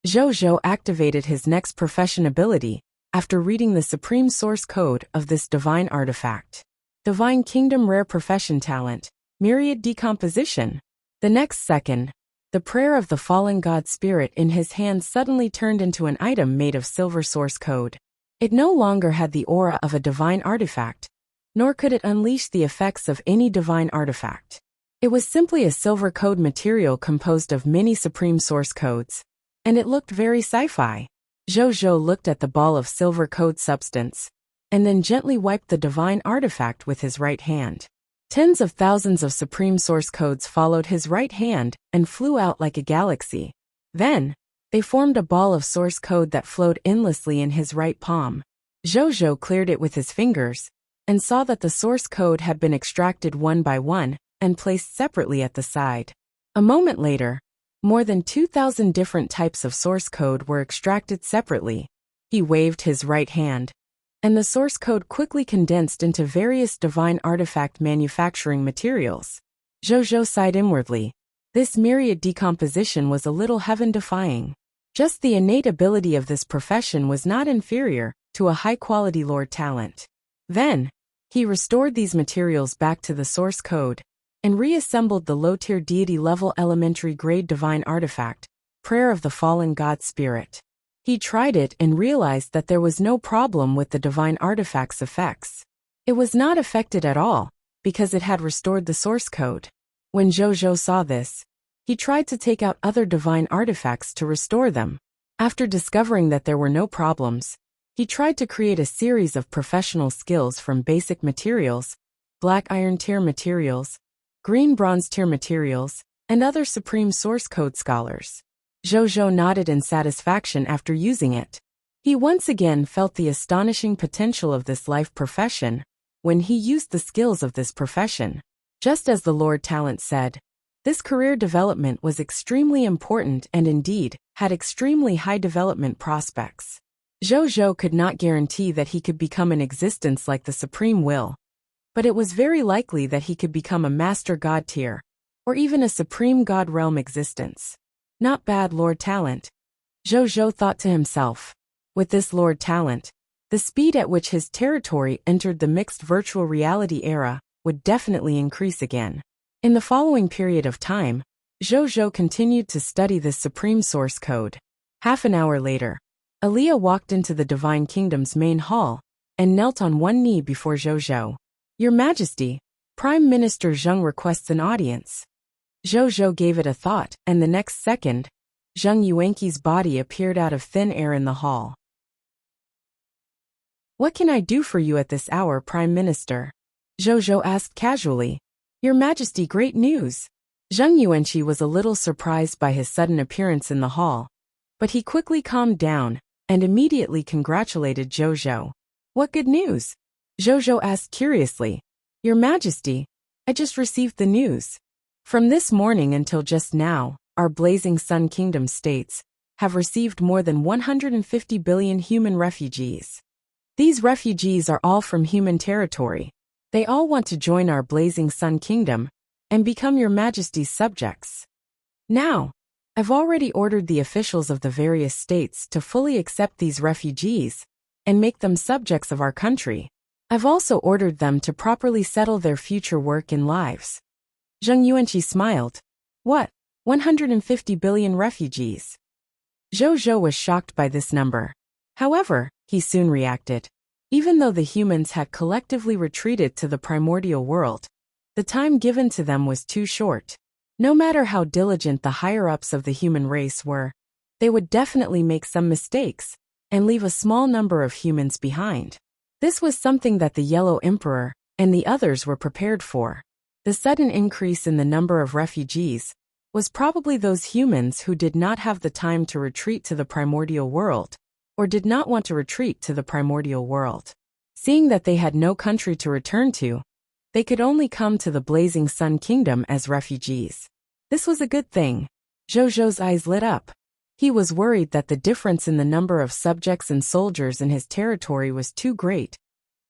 Zhou activated his next profession ability after reading the supreme source code of this divine artifact. Divine Kingdom Rare Profession Talent, Myriad Decomposition. The next second, the prayer of the fallen god spirit in his hand suddenly turned into an item made of silver source code. It no longer had the aura of a divine artifact, nor could it unleash the effects of any divine artifact. It was simply a silver code material composed of many supreme source codes, and it looked very sci-fi. Zhou looked at the ball of silver code substance, and then gently wiped the divine artifact with his right hand. Tens of thousands of supreme source codes followed his right hand and flew out like a galaxy. Then, they formed a ball of source code that flowed endlessly in his right palm. Zhou cleared it with his fingers, and saw that the source code had been extracted one by one and placed separately at the side. A moment later, more than 2,000 different types of source code were extracted separately. He waved his right hand, and the source code quickly condensed into various divine artifact manufacturing materials. Zhou sighed inwardly. This myriad decomposition was a little heaven-defying. Just the innate ability of this profession was not inferior to a high-quality lore talent. Then, he restored these materials back to the source code, and reassembled the low-tier deity-level elementary-grade divine artifact, Prayer of the Fallen God Spirit. He tried it and realized that there was no problem with the divine artifact's effects. It was not affected at all, because it had restored the source code. When Zhou saw this, he tried to take out other divine artifacts to restore them. After discovering that there were no problems, he tried to create a series of professional skills from basic materials, black iron tier materials, green bronze tier materials, and other supreme source code scholars. Zhou nodded in satisfaction after using it. He once again felt the astonishing potential of this life profession when he used the skills of this profession. Just as the Lord Talent said, this career development was extremely important and indeed had extremely high development prospects. Zhou could not guarantee that he could become an existence like the Supreme Will, but it was very likely that he could become a Master God tier, or even a Supreme God realm existence. Not bad, Lord Talent. Zhou thought to himself. With this Lord Talent, the speed at which his territory entered the mixed virtual reality era would definitely increase again. In the following period of time, Zhou continued to study this supreme source code. Half an hour later, Aaliyah walked into the Divine Kingdom's main hall and knelt on one knee before Zhou. Your Majesty, Prime Minister Zheng requests an audience. Zhou gave it a thought, and the next second, Zheng Yuanqi's body appeared out of thin air in the hall. What can I do for you at this hour, Prime Minister? Zhou asked casually. Your Majesty, great news. Zheng Yuanqi was a little surprised by his sudden appearance in the hall, but he quickly calmed down and immediately congratulated Zhou. What good news? Zhou asked curiously. Your Majesty, I just received the news. From this morning until just now, our Blazing Sun Kingdom states have received more than 150 billion human refugees. These refugees are all from human territory. They all want to join our Blazing Sun Kingdom and become your Majesty's subjects. Now, I've already ordered the officials of the various states to fully accept these refugees and make them subjects of our country. I've also ordered them to properly settle their future work and lives. Zheng Yuanqi smiled. What? 150 billion refugees? Zhou was shocked by this number. However, he soon reacted. Even though the humans had collectively retreated to the primordial world, the time given to them was too short. No matter how diligent the higher-ups of the human race were, they would definitely make some mistakes and leave a small number of humans behind. This was something that the Yellow Emperor and the others were prepared for. The sudden increase in the number of refugees was probably those humans who did not have the time to retreat to the primordial world, or did not want to retreat to the primordial world. Seeing that they had no country to return to, they could only come to the Blazing Sun Kingdom as refugees. This was a good thing. Zhou's eyes lit up. He was worried that the difference in the number of subjects and soldiers in his territory was too great,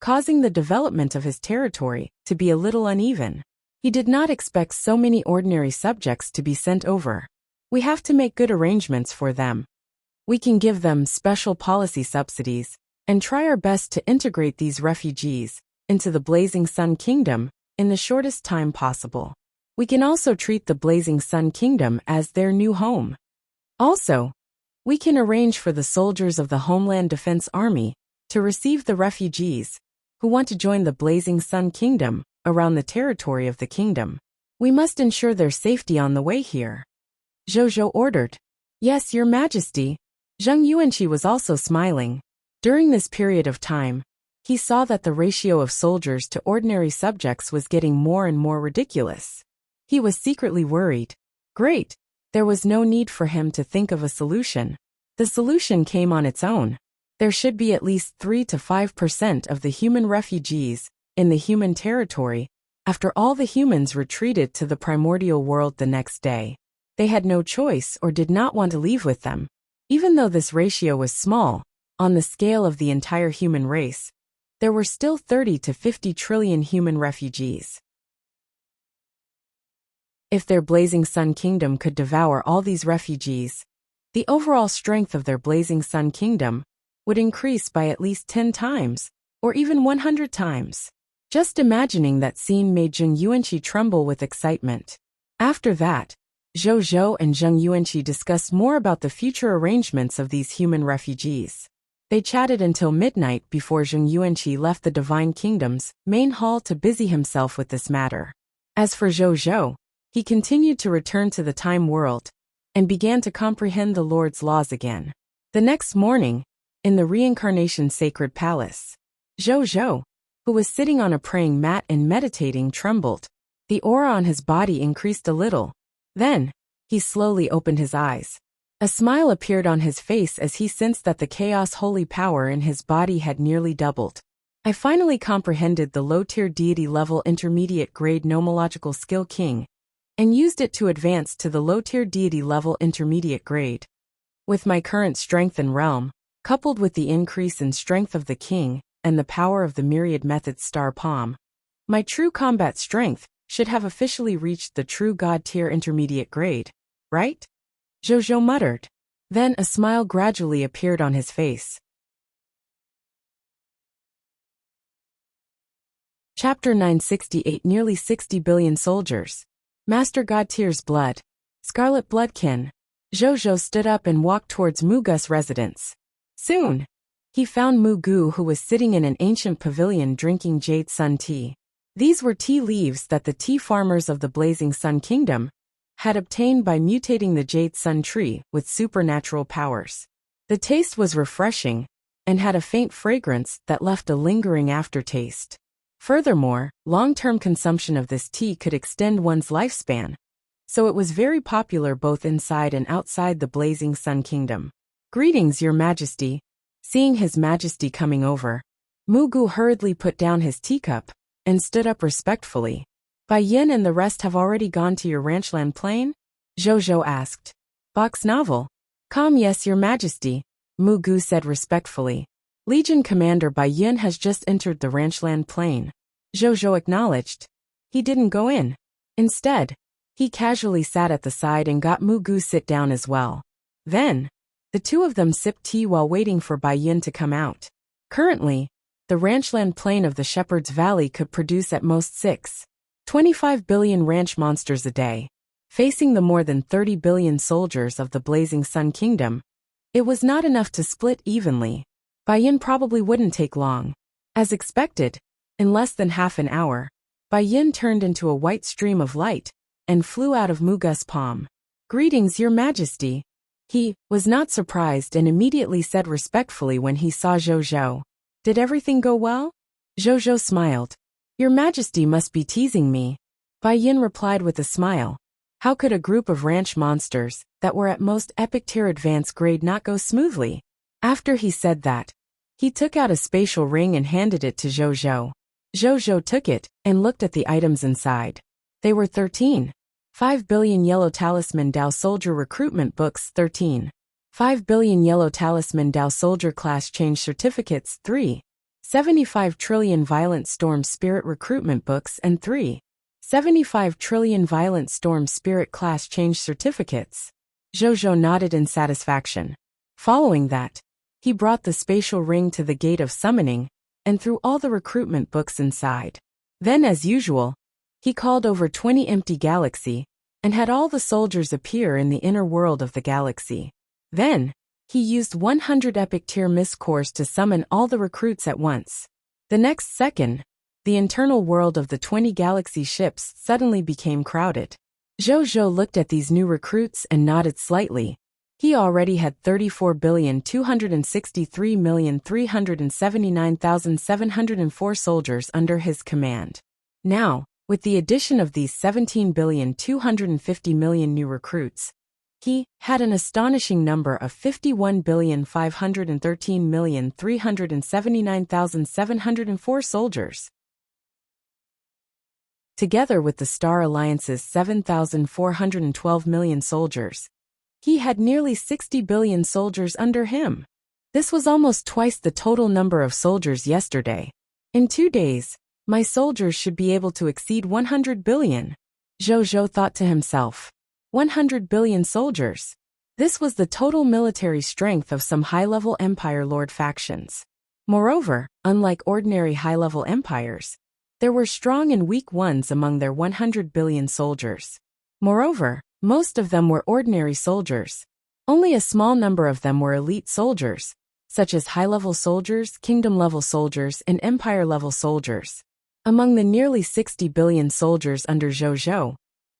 causing the development of his territory to be a little uneven. He did not expect so many ordinary subjects to be sent over. We have to make good arrangements for them. We can give them special policy subsidies and try our best to integrate these refugees into the Blazing Sun Kingdom in the shortest time possible. We can also treat the Blazing Sun Kingdom as their new home. Also, we can arrange for the soldiers of the Homeland Defense Army to receive the refugees who want to join the Blazing Sun Kingdom around the territory of the kingdom. We must ensure their safety on the way here. Zhou ordered. Yes, Your Majesty. Zheng Yuanqi was also smiling. During this period of time, he saw that the ratio of soldiers to ordinary subjects was getting more and more ridiculous. He was secretly worried. Great. There was no need for him to think of a solution. The solution came on its own. There should be at least 3 to 5% of the human refugees in the human territory after all the humans retreated to the primordial world the next day. They had no choice or did not want to leave with them. Even though this ratio was small, on the scale of the entire human race, there were still 30 to 50 trillion human refugees. If their Blazing Sun Kingdom could devour all these refugees, the overall strength of their Blazing Sun Kingdom would increase by at least 10 times, or even 100 times. Just imagining that scene made Zheng Yuanqi tremble with excitement. After that, Zhou and Zheng Yuanqi discussed more about the future arrangements of these human refugees. They chatted until midnight before Zheng Yuanqi left the Divine Kingdom's main hall to busy himself with this matter. As for Zhou, he continued to return to the time world and began to comprehend the Lord's laws again. The next morning, in the Reincarnation Sacred Palace, Zhou, who was sitting on a praying mat and meditating, trembled. The aura on his body increased a little. Then, he slowly opened his eyes. A smile appeared on his face as he sensed that the chaos holy power in his body had nearly doubled. I finally comprehended the low-tier deity level intermediate grade nomological skill king, and used it to advance to the low-tier deity level intermediate grade. With my current strength and realm, coupled with the increase in strength of the king, and the power of the myriad methods star palm, my true combat strength should have officially reached the true god tier intermediate grade, right? Zhou muttered. Then a smile gradually appeared on his face. Chapter 968 Nearly 60 billion soldiers. Master God Tier's blood. Scarlet Bloodkin. Zhou stood up and walked towards Mugu's residence. Soon, he found Mugu, who was sitting in an ancient pavilion drinking Jade Sun tea. These were tea leaves that the tea farmers of the Blazing Sun Kingdom had obtained by mutating the Jade Sun tree with supernatural powers. The taste was refreshing and had a faint fragrance that left a lingering aftertaste. Furthermore, long-term consumption of this tea could extend one's lifespan, so it was very popular both inside and outside the Blazing Sun Kingdom. Greetings, Your Majesty. Seeing His Majesty coming over, Mugu hurriedly put down his teacup and stood up respectfully. Bai Yin and the rest have already gone to your ranchland plain? Zhou asked. Box novel. Yes, Your Majesty, Mugu said respectfully. Legion Commander Bai Yin has just entered the ranchland plain. Zhou acknowledged. He didn't go in. Instead, he casually sat at the side and got Mugu sit down as well. Then, the two of them sipped tea while waiting for Bai Yin to come out. Currently, the ranchland plain of the Shepherd's Valley could produce at most 25 billion ranch monsters a day. Facing the more than 30 billion soldiers of the Blazing Sun Kingdom, it was not enough to split evenly. Bai Yin probably wouldn't take long. As expected, in less than half an hour, Bai Yin turned into a white stream of light and flew out of Mugu's palm. Greetings, Your Majesty. He was not surprised and immediately said respectfully when he saw Zhou. Did everything go well? Zhou smiled. Your Majesty must be teasing me. Bai Yin replied with a smile. How could a group of ranch monsters that were at most epic tier advanced grade not go smoothly? After he said that, he took out a spatial ring and handed it to Zhou. Zhou took it and looked at the items inside. They were 5 billion yellow talisman Dao soldier recruitment books 5 billion yellow talisman Dao soldier class change certificates 75 trillion violent storm spirit recruitment books and 75 trillion violent storm spirit class change certificates. Zhou nodded in satisfaction. Following that, he brought the spatial ring to the gate of summoning and threw all the recruitment books inside. Then, as usual, he called over 20 empty galaxy and had all the soldiers appear in the inner world of the galaxy. Then, he used 100 epic tier mist cores to summon all the recruits at once. The next second, the internal world of the 20 galaxy ships suddenly became crowded. Zhou looked at these new recruits and nodded slightly. He already had 34,263,379,704 soldiers under his command. Now, with the addition of these 17,250,000,000 new recruits, he had an astonishing number of 51,513,379,704 soldiers. Together with the Star Alliance's 7,412 million soldiers, he had nearly 60 billion soldiers under him. This was almost twice the total number of soldiers yesterday. In 2 days, my soldiers should be able to exceed 100 billion. Zhou thought to himself. 100 billion soldiers. This was the total military strength of some high-level empire lord factions. Moreover, unlike ordinary high-level empires, there were strong and weak ones among their 100 billion soldiers. Moreover, most of them were ordinary soldiers. Only a small number of them were elite soldiers, such as high-level soldiers, kingdom-level soldiers, and empire-level soldiers. Among the nearly 60 billion soldiers under Zhou,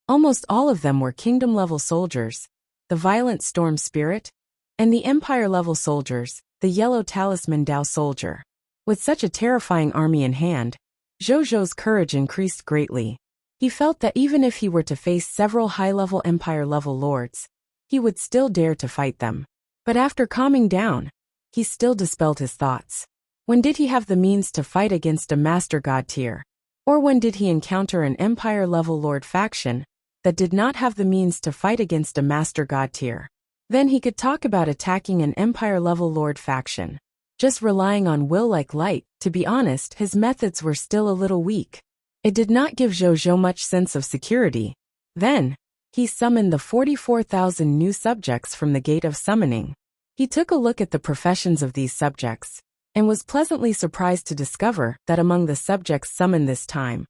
almost all of them were kingdom-level soldiers, the violent storm spirit, and the empire-level soldiers, the yellow talisman Dao soldier. With such a terrifying army in hand, Zhou courage increased greatly. He felt that even if he were to face several high-level empire-level lords, he would still dare to fight them. But after calming down, he still dispelled his thoughts. When did he have the means to fight against a master god tier? Or when did he encounter an empire-level lord faction that did not have the means to fight against a master god tier? Then he could talk about attacking an empire-level lord faction. Just relying on will like light, to be honest, his methods were still a little weak. It did not give Zhou much sense of security. Then, he summoned the 44,000 new subjects from the Gate of Summoning. He took a look at the professions of these subjects, and was pleasantly surprised to discover that among the subjects summoned this time,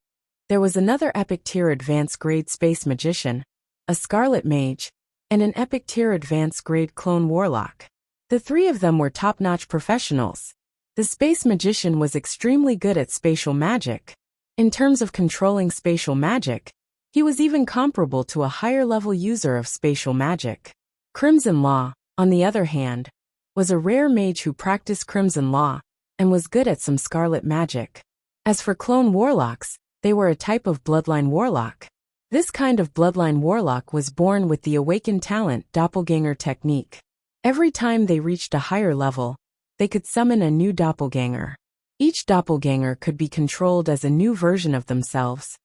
there was another epic tier advanced grade space magician, a scarlet mage, and an epic tier advanced grade clone warlock. The three of them were top-notch professionals. The space magician was extremely good at spatial magic. In terms of controlling spatial magic, he was even comparable to a higher-level user of spatial magic. Crimson Law, on the other hand, was a rare mage who practiced Crimson Law and was good at some scarlet magic. As for clone warlocks, they were a type of bloodline warlock. This kind of bloodline warlock was born with the awakened talent doppelganger technique. Every time they reached a higher level, they could summon a new doppelganger. Each doppelganger could be controlled as a new version of themselves,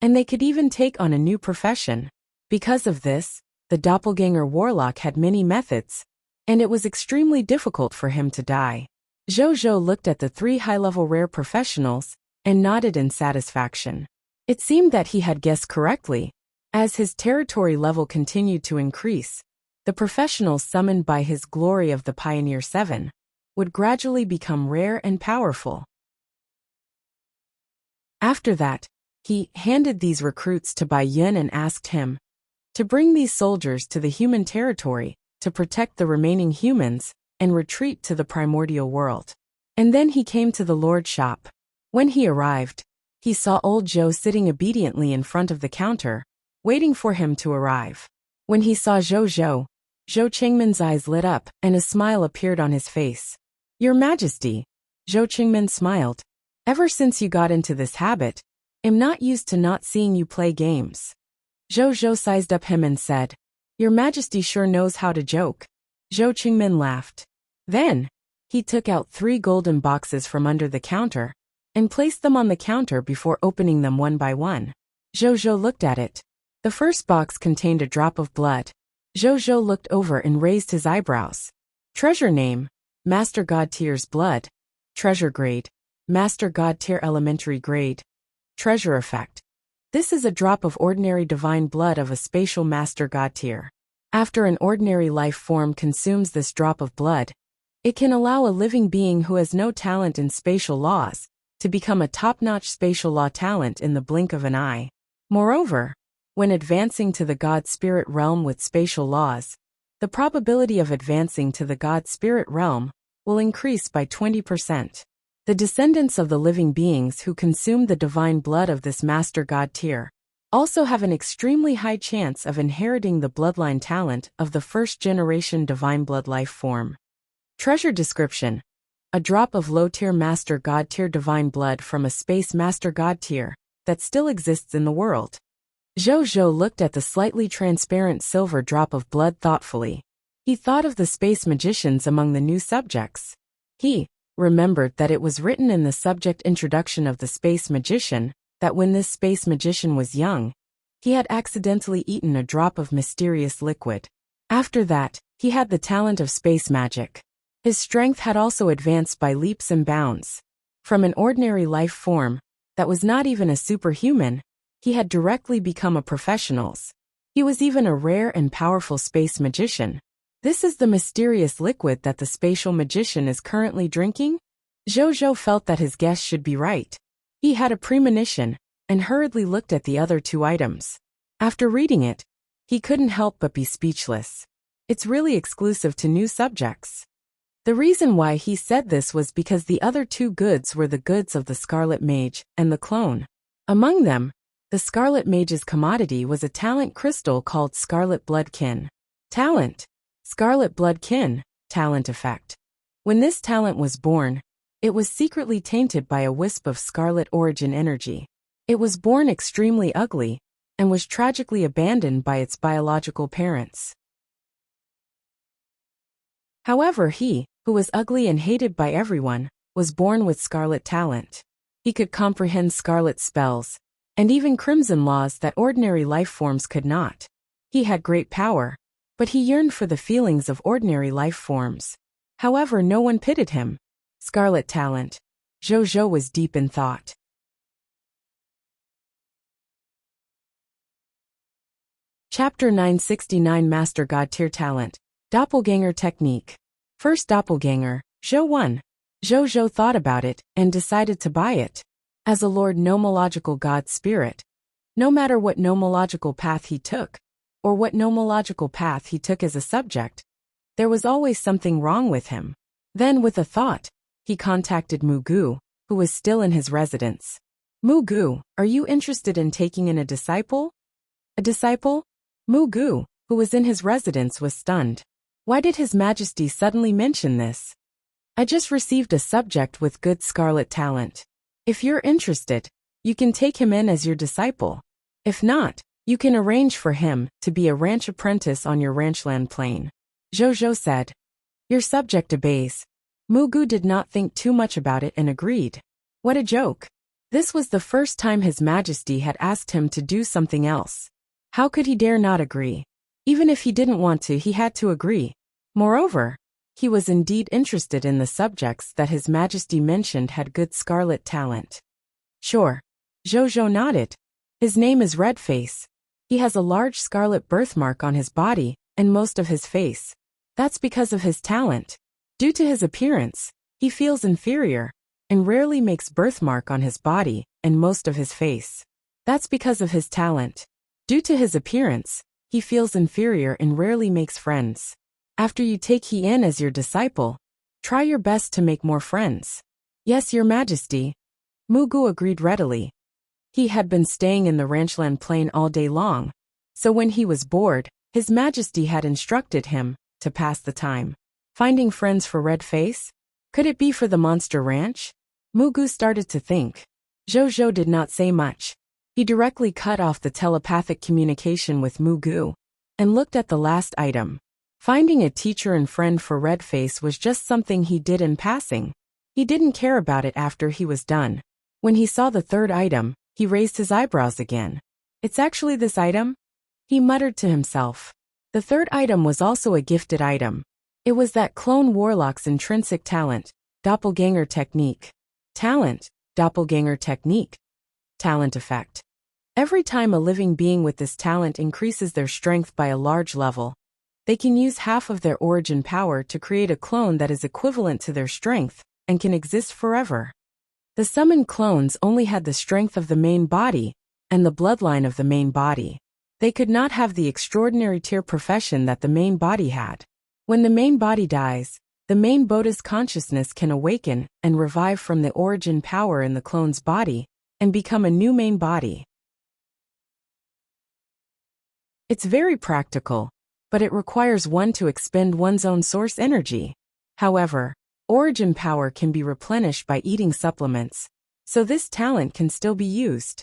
and they could even take on a new profession. Because of this, the doppelganger warlock had many methods, and it was extremely difficult for him to die. Zhou looked at the three high-level rare professionals and nodded in satisfaction. It seemed that he had guessed correctly. As his territory level continued to increase, the professionals summoned by his glory of the Pioneer 7 would gradually become rare and powerful. After that, he handed these recruits to Bai Yun and asked him to bring these soldiers to the human territory to protect the remaining humans and retreat to the primordial world. And then he came to the Lord's shop. When he arrived, he saw old Zhou sitting obediently in front of the counter, waiting for him to arrive. When he saw Zhou Chengmin's eyes lit up and a smile appeared on his face. "Your Majesty," Zhou Chengmin smiled. "Ever since you got into this habit, I'm not used to not seeing you play games." Zhou sized up him and said, "Your Majesty sure knows how to joke." Zhou Chengmin laughed. Then, he took out 3 golden boxes from under the counter and placed them on the counter before opening them one by one. Zhou looked at it. The first box contained a drop of blood. Zhou looked over and raised his eyebrows. Treasure name: Master God Tier's Blood. Treasure grade: Master God Tier Elementary Grade. Treasure effect: this is a drop of ordinary divine blood of a spatial Master God Tier. After an ordinary life form consumes this drop of blood, it can allow a living being who has no talent in spatial laws to become a top-notch spatial law talent in the blink of an eye. Moreover, when advancing to the God Spirit realm with spatial laws, the probability of advancing to the God Spirit realm will increase by 20%. The descendants of the living beings who consume the divine blood of this Master God Tier also have an extremely high chance of inheriting the bloodline talent of the first-generation divine blood life form. Treasure description: a drop of low-tier Master God Tier divine blood from a space Master God Tier that still exists in the world. Zhou looked at the slightly transparent silver drop of blood thoughtfully. He thought of the space magicians among the new subjects. He remembered that it was written in the subject introduction of the space magician that when this space magician was young, he had accidentally eaten a drop of mysterious liquid. After that, he had the talent of space magic. His strength had also advanced by leaps and bounds. From an ordinary life form that was not even a superhuman, he had directly become a professional's. He was even a rare and powerful space magician. This is the mysterious liquid that the spatial magician is currently drinking? Zhou felt that his guess should be right. He had a premonition and hurriedly looked at the other 2 items. After reading it, he couldn't help but be speechless. It's really exclusive to new subjects. The reason why he said this was because the other 2 goods were the goods of the Scarlet Mage and the clone. Among them, the Scarlet Mage's commodity was a talent crystal called Scarlet Bloodkin. Talent: Scarlet Bloodkin, talent effect. When this talent was born, It was secretly tainted by a wisp of scarlet origin energy. It was born extremely ugly, and was tragically abandoned by its biological parents. However, he, who was ugly and hated by everyone, was born with scarlet talent. He could comprehend scarlet spells, and even crimson laws that ordinary life forms could not. He had great power, but he yearned for the feelings of ordinary life forms. However, no one pitied him. Scarlet talent. Zhou was deep in thought. Chapter 969 Master God Tier Talent. Doppelganger Technique. First Doppelganger, Zhou 1. Zhou thought about it and decided to buy it. As a Lord Nomological God Spirit, no matter what nomological path he took, or what nomological path he took as a subject, there was always something wrong with him. Then, with a thought, he contacted Mugu, who was still in his residence. Mugu, are you interested in taking in a disciple? A disciple? Mugu, who was in his residence, was stunned. Why did His Majesty suddenly mention this? I just received a subject with good scarlet talent. If you're interested, you can take him in as your disciple. If not, you can arrange for him to be a ranch apprentice on your ranchland plain. Zhou said. Your subject obeys. Mugu did not think too much about it and agreed. What a joke. This was the first time His Majesty had asked him to do something else. How could he dare not agree? Even if he didn't want to, he had to agree. Moreover, he was indeed interested in the subjects that His Majesty mentioned had good scarlet talent. Sure. Zhou nodded. His name is Redface. He has a large scarlet birthmark on his body and most of his face. That's because of his talent. Due to his appearance, he feels inferior and rarely makes birthmark on his body and most of his face. That's because of his talent. Due to his appearance, he feels inferior and rarely makes friends. After you take he in as your disciple, try your best to make more friends. Yes, Your Majesty. Mugu agreed readily. He had been staying in the ranchland plain all day long, so when he was bored, His Majesty had instructed him to pass the time. Finding friends for Redface? Could it be for the monster ranch? Mugu started to think. Zhou did not say much. He directly cut off the telepathic communication with Mugu and looked at the last item. Finding a teacher and friend for Redface was just something he did in passing. He didn't care about it after he was done. When he saw the third item, he raised his eyebrows again. It's actually this item? He muttered to himself. The third item was also a gifted item. It was that clone warlock's intrinsic talent, Doppelganger Technique. Talent, Doppelganger Technique. Talent effect. Every time a living being with this talent increases their strength by a large level, they can use half of their origin power to create a clone that is equivalent to their strength and can exist forever. The summoned clones only had the strength of the main body and the bloodline of the main body. They could not have the extraordinary tier profession that the main body had. When the main body dies, the main Buddha's consciousness can awaken and revive from the origin power in the clone's body and become a new main body. It's very practical, but it requires one to expend one's own source energy. However, origin power can be replenished by eating supplements, so this talent can still be used.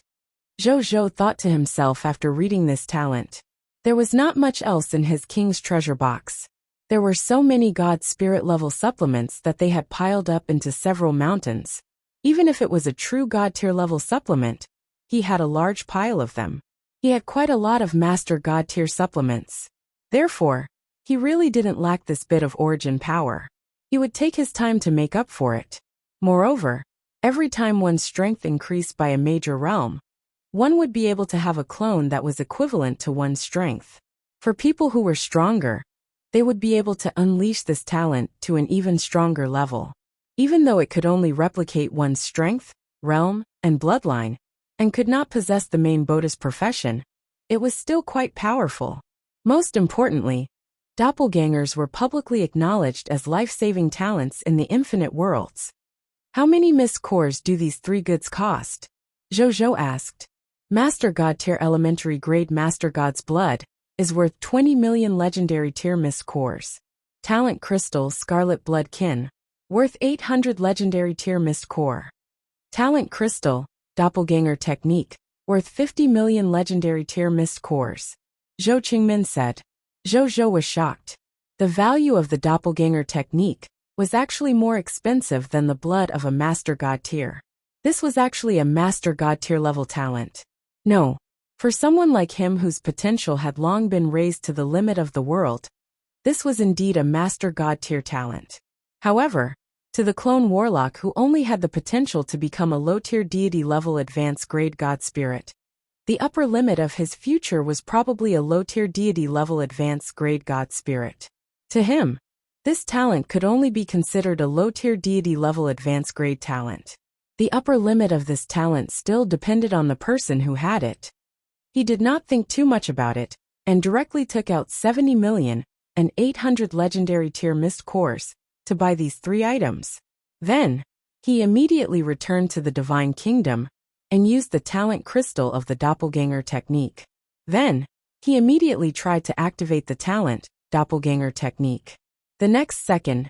Zhou thought to himself after reading this talent. There was not much else in his king's treasure box. There were so many God Spirit level supplements that they had piled up into several mountains. Even if it was a true God tier level supplement, he had a large pile of them. He had quite a lot of Master God tier supplements. Therefore, he really didn't lack this bit of origin power. He would take his time to make up for it. Moreover, every time one's strength increased by a major realm, one would be able to have a clone that was equivalent to one's strength. For people who were stronger, they would be able to unleash this talent to an even stronger level. Even though it could only replicate one's strength, realm, and bloodline, and could not possess the main Buddha's profession, it was still quite powerful. Most importantly, doppelgangers were publicly acknowledged as life-saving talents in the infinite worlds. How many Miss Cores do these three goods cost? Zhou asked. Master God tier elementary grade Master God's blood is worth 20 million legendary tier Miss Cores. Talent crystal Scarlet Blood Kin, Worth 800 legendary tier mist core. Talent crystal, doppelganger technique, worth 50 million legendary tier mist cores. Zhou Qingmin said. Zhou was shocked. The value of the doppelganger technique was actually more expensive than the blood of a master god tier. This was actually a master god tier level talent. No. For someone like him whose potential had long been raised to the limit of the world, this was indeed a master god tier talent. However, to the clone warlock who only had the potential to become a low-tier deity level advanced grade god spirit, the upper limit of his future was probably a low-tier deity level advanced grade god spirit. To him, this talent could only be considered a low-tier deity level advanced grade talent. The upper limit of this talent still depended on the person who had it. He did not think too much about it, and directly took out 70 million and 800 legendary tier mist cores to buy these 3 items. Then, he immediately returned to the Divine Kingdom and used the talent crystal of the doppelganger technique. Then, he immediately tried to activate the talent, doppelganger technique. The next second,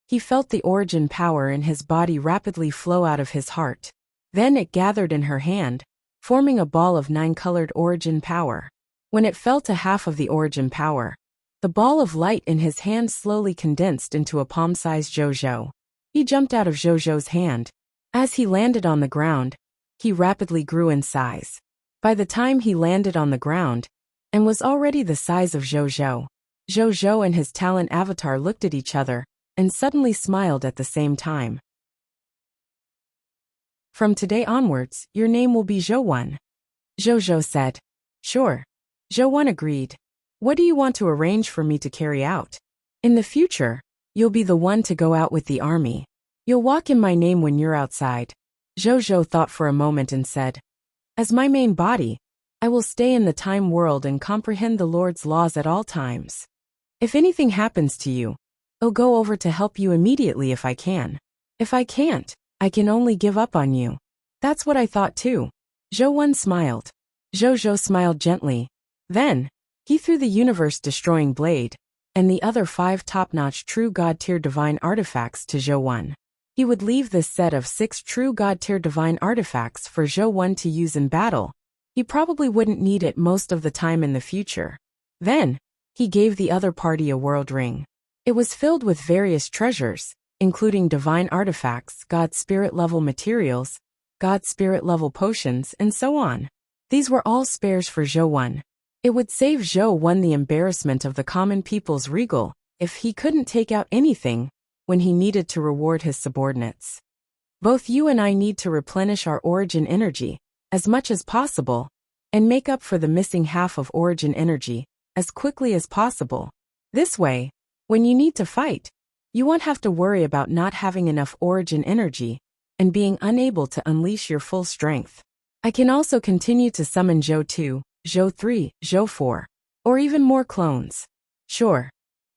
he felt the origin power in his body rapidly flow out of his heart. Then it gathered in her hand, forming a ball of 9-colored origin power. When it fell to half of the origin power, the ball of light in his hand slowly condensed into a palm-sized Zhou. He jumped out of Zhou's hand. As he landed on the ground, he rapidly grew in size. By the time he landed on the ground, and was already the size of Zhou and his talent avatar looked at each other, and suddenly smiled at the same time. From today onwards, your name will be Zhou. Zhou said. Sure. Zhou agreed. What do you want to arrange for me to carry out? In the future, you'll be the one to go out with the army. You'll walk in my name when you're outside. Zhou thought for a moment and said, as my main body, I will stay in the time world and comprehend the Lord's laws at all times. If anything happens to you, I'll go over to help you immediately if I can. If I can't, I can only give up on you. That's what I thought too. Zhou smiled. Zhou smiled gently. Then, he threw the universe-destroying blade, and the other 5 top-notch true god-tier divine artifacts to Zhou. He would leave this set of 6 true god-tier divine artifacts for Zhou to use in battle. He probably wouldn't need it most of the time in the future. Then, he gave the other party a world ring. It was filled with various treasures, including divine artifacts, god spirit level materials, god spirit level potions, and so on. These were all spares for Zhou. It would save Zhou the embarrassment of the common people's regal if he couldn't take out anything when he needed to reward his subordinates. Both you and I need to replenish our origin energy as much as possible and make up for the missing half of origin energy as quickly as possible. This way, when you need to fight, you won't have to worry about not having enough origin energy and being unable to unleash your full strength. I can also continue to summon Zhou 2, Zhou 3, Zhou 4, or even more clones. Sure.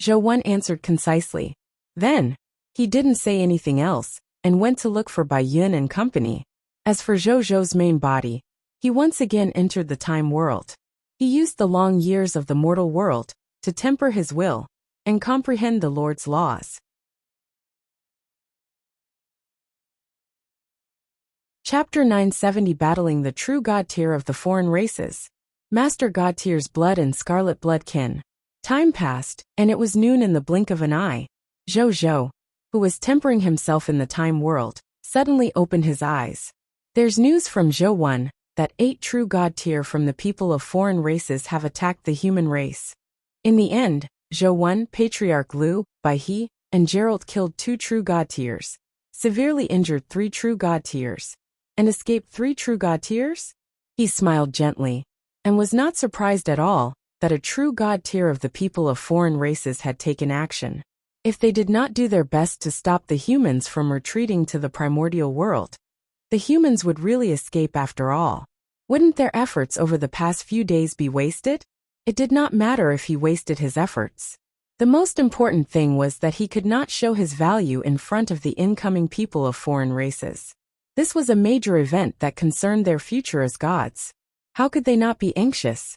Zhou answered concisely. Then, he didn't say anything else, and went to look for Bai Yun and company. As for Zhou's main body, he once again entered the time world. He used the long years of the mortal world to temper his will and comprehend the Lord's laws. Chapter 970 Battling the True God Tier of the Foreign Races. Master God Tier's blood and scarlet blood kin. Time passed, and it was noon in the blink of an eye. Zhou, who was tempering himself in the time world, suddenly opened his eyes. There's news from Zhou that 8 true God Tier from the people of foreign races have attacked the human race. In the end, Zhou, Patriarch Liu, Bai He, and Gerald killed 2 true God Tiers, severely injured 3 true God Tiers, and escaped 3 true God Tiers? He smiled gently, and was not surprised at all that a true God Tier of the people of foreign races had taken action. If they did not do their best to stop the humans from retreating to the primordial world, the humans would really escape after all. Wouldn't their efforts over the past few days be wasted? It did not matter if he wasted his efforts. The most important thing was that he could not show his value in front of the incoming people of foreign races. This was a major event that concerned their future as gods. How could they not be anxious?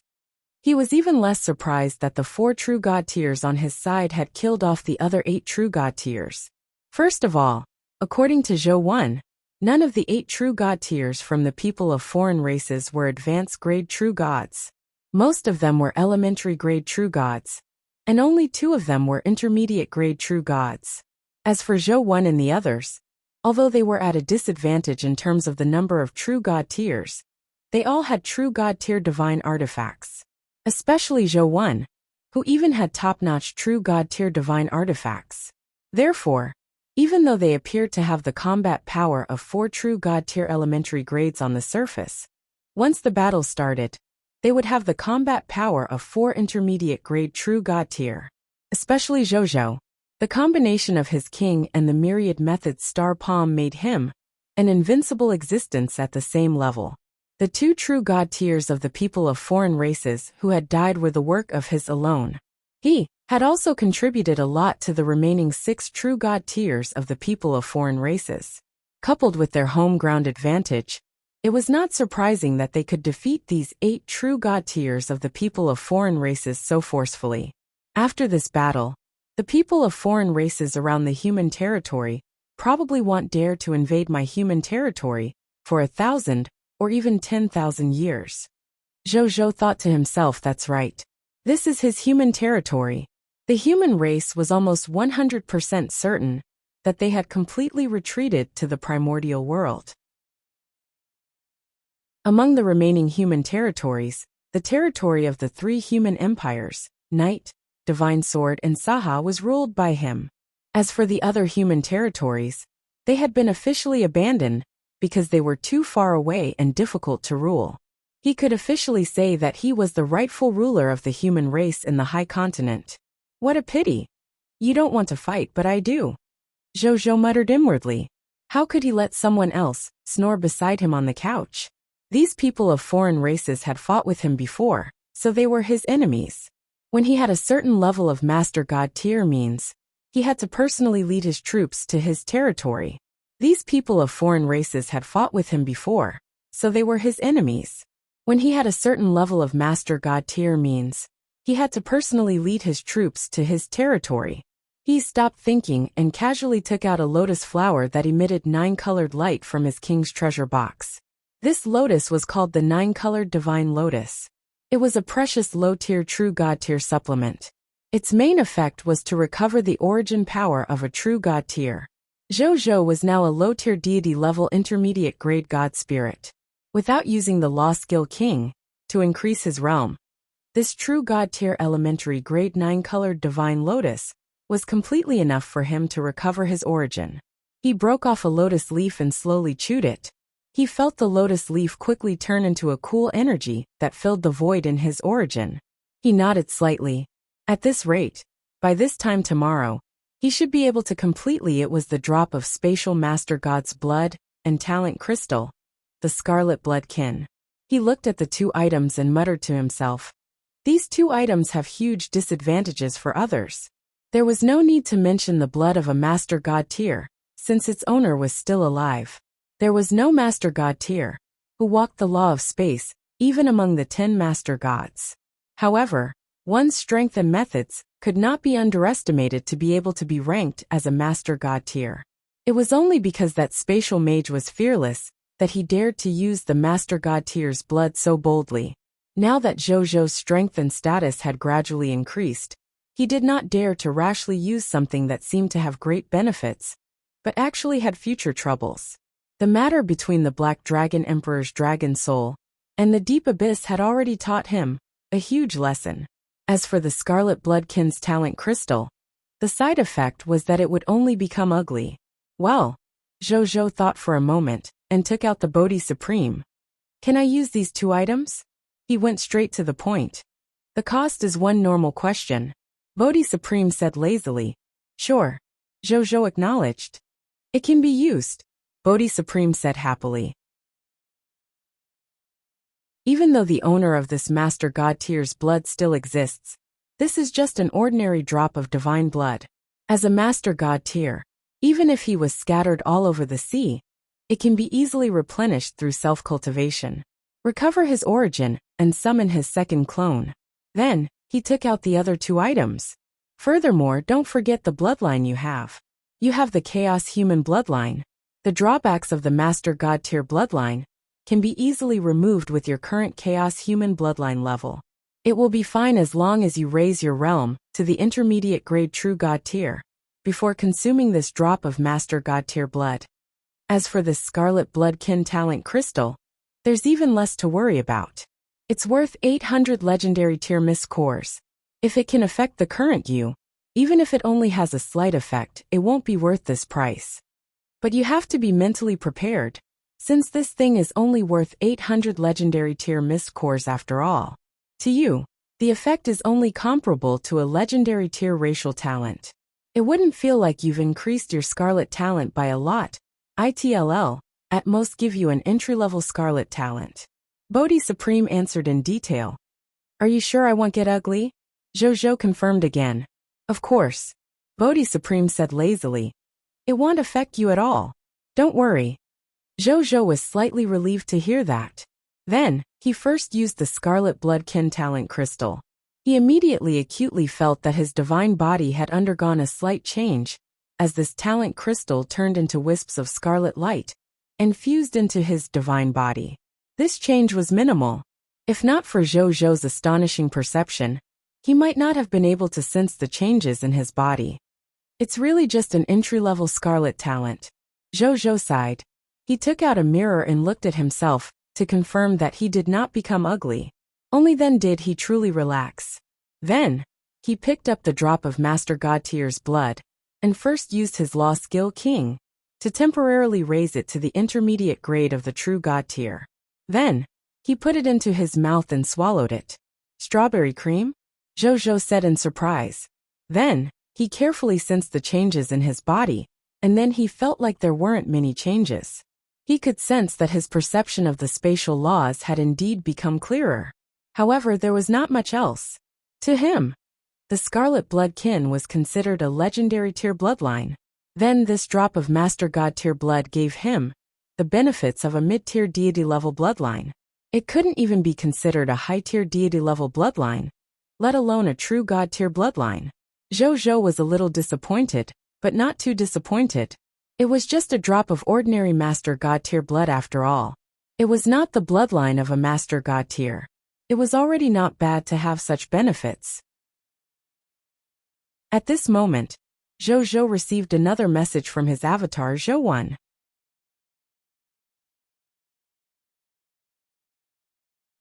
He was even less surprised that the 4 true God Tiers on his side had killed off the other 8 true God Tiers. First of all, according to Zhou 1, none of the 8 true god tiers from the people of foreign races were advanced grade true gods. Most of them were elementary grade true gods, and only 2 of them were intermediate grade true gods. As for Zhou 1 and the others, although they were at a disadvantage in terms of the number of true god tiers, they all had true god tier divine artifacts. Especially Zhou 1, who even had top-notch true god tier divine artifacts. Therefore, even though they appeared to have the combat power of 4 true god tier elementary grades on the surface, once the battle started, they would have the combat power of 4 intermediate grade true god tier. Especially Zhou. The combination of his king and the myriad methods star palm made him an invincible existence at the same level. The 2 true god tiers of the people of foreign races who had died were the work of his alone. He had also contributed a lot to the remaining 6 true god tiers of the people of foreign races. Coupled with their home ground advantage, it was not surprising that they could defeat these 8 true god tiers of the people of foreign races so forcefully. After this battle, the people of foreign races around the human territory probably won't dare to invade my human territory for 1,000 or even 10,000 years. Zhou thought to himself, that's right. This is his human territory. The human race was almost 100% certain that they had completely retreated to the primordial world. Among the remaining human territories, the territory of the 3 human empires, Night, Divine Sword and Saha, was ruled by him. As for the other human territories, they had been officially abandoned because they were too far away and difficult to rule. He could officially say that he was the rightful ruler of the human race in the High Continent. What a pity. You don't want to fight, but I do. Zhou muttered inwardly. How could he let someone else snore beside him on the couch? These people of foreign races had fought with him before, so they were his enemies. When he had a certain level of Master God tier means, he had to personally lead his troops to his territory. These people of foreign races had fought with him before, so they were his enemies. When he had a certain level of Master God tier means, he had to personally lead his troops to his territory. He stopped thinking and casually took out a lotus flower that emitted 9-colored light from his king's treasure box. This lotus was called the 9-colored divine lotus. It was a precious low-tier true god tier supplement. Its main effect was to recover the origin power of a true god tier. Zhou was now a low-tier deity level intermediate grade god spirit. Without using the law skill king to increase his realm, this true god tier elementary grade 9-colored divine lotus was completely enough for him to recover his origin. He broke off a lotus leaf and slowly chewed it. He felt the lotus leaf quickly turn into a cool energy that filled the void in his origin. He nodded slightly. At this rate, by this time tomorrow, he should be able to completely. It was the drop of spatial master god's blood and talent crystal, the scarlet blood kin. He looked at the 2 items and muttered to himself. These 2 items have huge disadvantages for others. There was no need to mention the blood of a master god tier, since its owner was still alive. There was no master god tier who walked the law of space, even among the 10 master gods. However, one's strength and methods could not be underestimated to be able to be ranked as a master god tier. It was only because that spatial mage was fearless that he dared to use the master god tier's blood so boldly. Now that Zhou's strength and status had gradually increased, he did not dare to rashly use something that seemed to have great benefits, but actually had future troubles. The matter between the Black Dragon Emperor's dragon soul and the Deep Abyss had already taught him a huge lesson. As for the Scarlet Bloodkin's talent crystal, the side effect was that it would only become ugly. Well, Zhou thought for a moment and took out the Bodhi Supreme. Can I use these 2 items? He went straight to the point. The cost is 1 normal question. Bodhi Supreme said lazily. Sure. Zhou acknowledged. It can be used, Bodhi Supreme said happily. Even though the owner of this Master God tier's blood still exists, this is just an ordinary drop of divine blood. As a Master God tier, even if he was scattered all over the sea, it can be easily replenished through self-cultivation. Recover his origin and summon his second clone. Then, he took out the other 2 items. Furthermore, don't forget the bloodline you have. You have the Chaos Human bloodline. The drawbacks of the Master God tier bloodline can be easily removed with your current Chaos Human bloodline level. It will be fine as long as you raise your realm to the intermediate grade True God tier before consuming this drop of Master God tier blood. As for this Scarlet Bloodkin Talent Crystal, there's even less to worry about. It's worth 800 Legendary Tier Miss Cores. If it can affect the current you, even if it only has a slight effect, it won't be worth this price. But you have to be mentally prepared, since this thing is only worth 800 Legendary Tier Miss Cores after all. To you, the effect is only comparable to a Legendary Tier Racial Talent. It wouldn't feel like you've increased your Scarlet Talent by a lot. ITLL, at most give you an entry-level Scarlet Talent. Bodhi Supreme answered in detail. Are you sure I won't get ugly? Zhou confirmed again. Of course. Bodhi Supreme said lazily. It won't affect you at all. Don't worry. Zhou was slightly relieved to hear that. Then, he first used the Scarlet Bloodkin Talent Crystal. He immediately acutely felt that his divine body had undergone a slight change, as this talent crystal turned into wisps of scarlet light and fused into his divine body. This change was minimal. If not for Zhou's astonishing perception, he might not have been able to sense the changes in his body. It's really just an entry-level Scarlet Talent. Zhou sighed. He took out a mirror and looked at himself to confirm that he did not become ugly. Only then did he truly relax. Then, he picked up the drop of Master God tier's blood and first used his Law Skill King to temporarily raise it to the intermediate grade of the True God tier. Then, he put it into his mouth and swallowed it. Strawberry cream? Zhou said in surprise. Then, he carefully sensed the changes in his body, and then he felt like there weren't many changes. He could sense that his perception of the spatial laws had indeed become clearer. However, there was not much else. To him, the Scarlet Bloodkin was considered a Legendary Tier bloodline. Then this drop of Master God tier blood gave him the benefits of a mid-tier deity level bloodline. It couldn't even be considered a high-tier deity level bloodline, let alone a True God tier bloodline. Zhou was a little disappointed, but not too disappointed. It was just a drop of ordinary Master God tier blood after all. It was not the bloodline of a Master God tier. It was already not bad to have such benefits. At this moment, Zhou received another message from his avatar Zhou.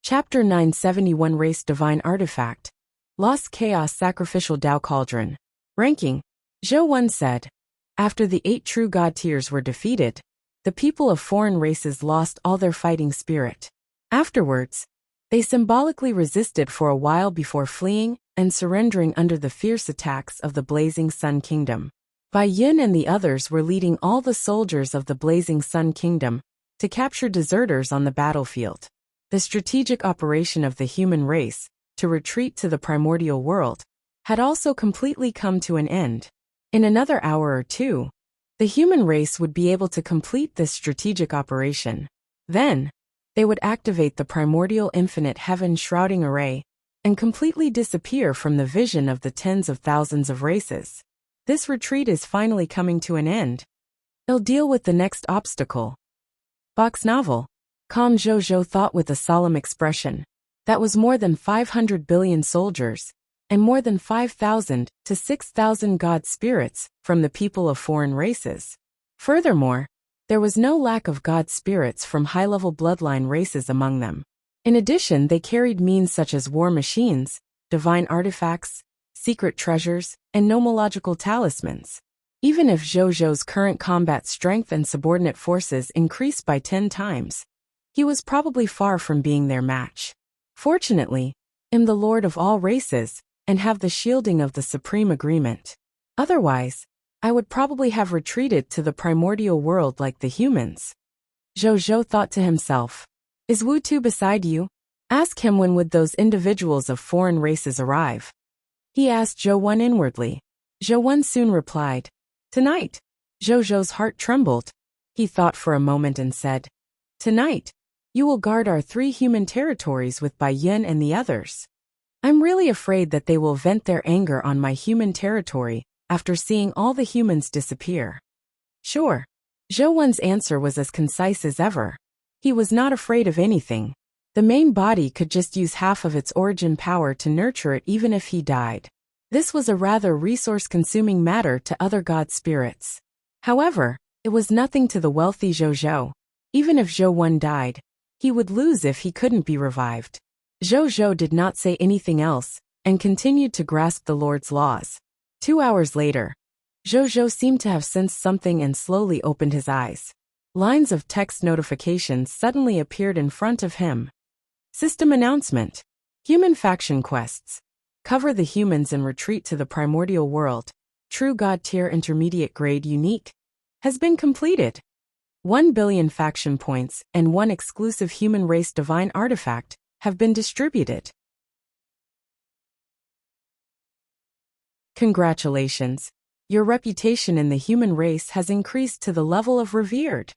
Chapter 971 Race Divine Artifact. Lost Chaos Sacrificial Tao Cauldron. Ranking. Zhou said. After the 8 True God tiers were defeated, the people of foreign races lost all their fighting spirit. Afterwards, they symbolically resisted for a while before fleeing and surrendering under the fierce attacks of the Blazing Sun Kingdom. Bai Yin and the others were leading all the soldiers of the Blazing Sun Kingdom to capture deserters on the battlefield. The strategic operation of the human race to retreat to the primordial world had also completely come to an end. In another hour or two, the human race would be able to complete this strategic operation. Then, they would activate the primordial infinite heaven-shrouding array and completely disappear from the vision of the tens of thousands of races. This retreat is finally coming to an end. They'll deal with the next obstacle. Box novel. Calm Zhou thought with a solemn expression. That was more than 500 billion soldiers, and more than 5,000 to 6,000 god spirits from the people of foreign races. Furthermore, there was no lack of god spirits from high-level bloodline races among them. In addition, they carried means such as war machines, divine artifacts, secret treasures, and nomological talismans. Even if Zhou's current combat strength and subordinate forces increased by 10 times, he was probably far from being their match. Fortunately, I'm the Lord of all races, and have the shielding of the Supreme Agreement. Otherwise, I would probably have retreated to the primordial world like the humans. Zhou thought to himself. Is Wu Tu beside you? Ask him when would those individuals of foreign races arrive. He asked Zhou inwardly. Zhou soon replied. Tonight. Zhou's heart trembled. He thought for a moment and said. Tonight, you will guard our 3 human territories with Bai Yin and the others. I'm really afraid that they will vent their anger on my human territory after seeing all the humans disappear? Sure. Zhou Wen's answer was as concise as ever. He was not afraid of anything. The main body could just use half of its origin power to nurture it even if he died. This was a rather resource-consuming matter to other god spirits. However, it was nothing to the wealthy Zhou. Even if Zhou Wen died, he would lose if he couldn't be revived. Zhou did not say anything else, and continued to grasp the Lord's laws. 2 hours later, Zhou seemed to have sensed something and slowly opened his eyes. Lines of text notifications suddenly appeared in front of him. System announcement. Human faction quests. Cover the humans and retreat to the primordial world. True God tier intermediate grade unique. Has been completed. 1 billion faction points and 1 exclusive human race divine artifact have been distributed. Congratulations. Your reputation in the human race has increased to the level of revered.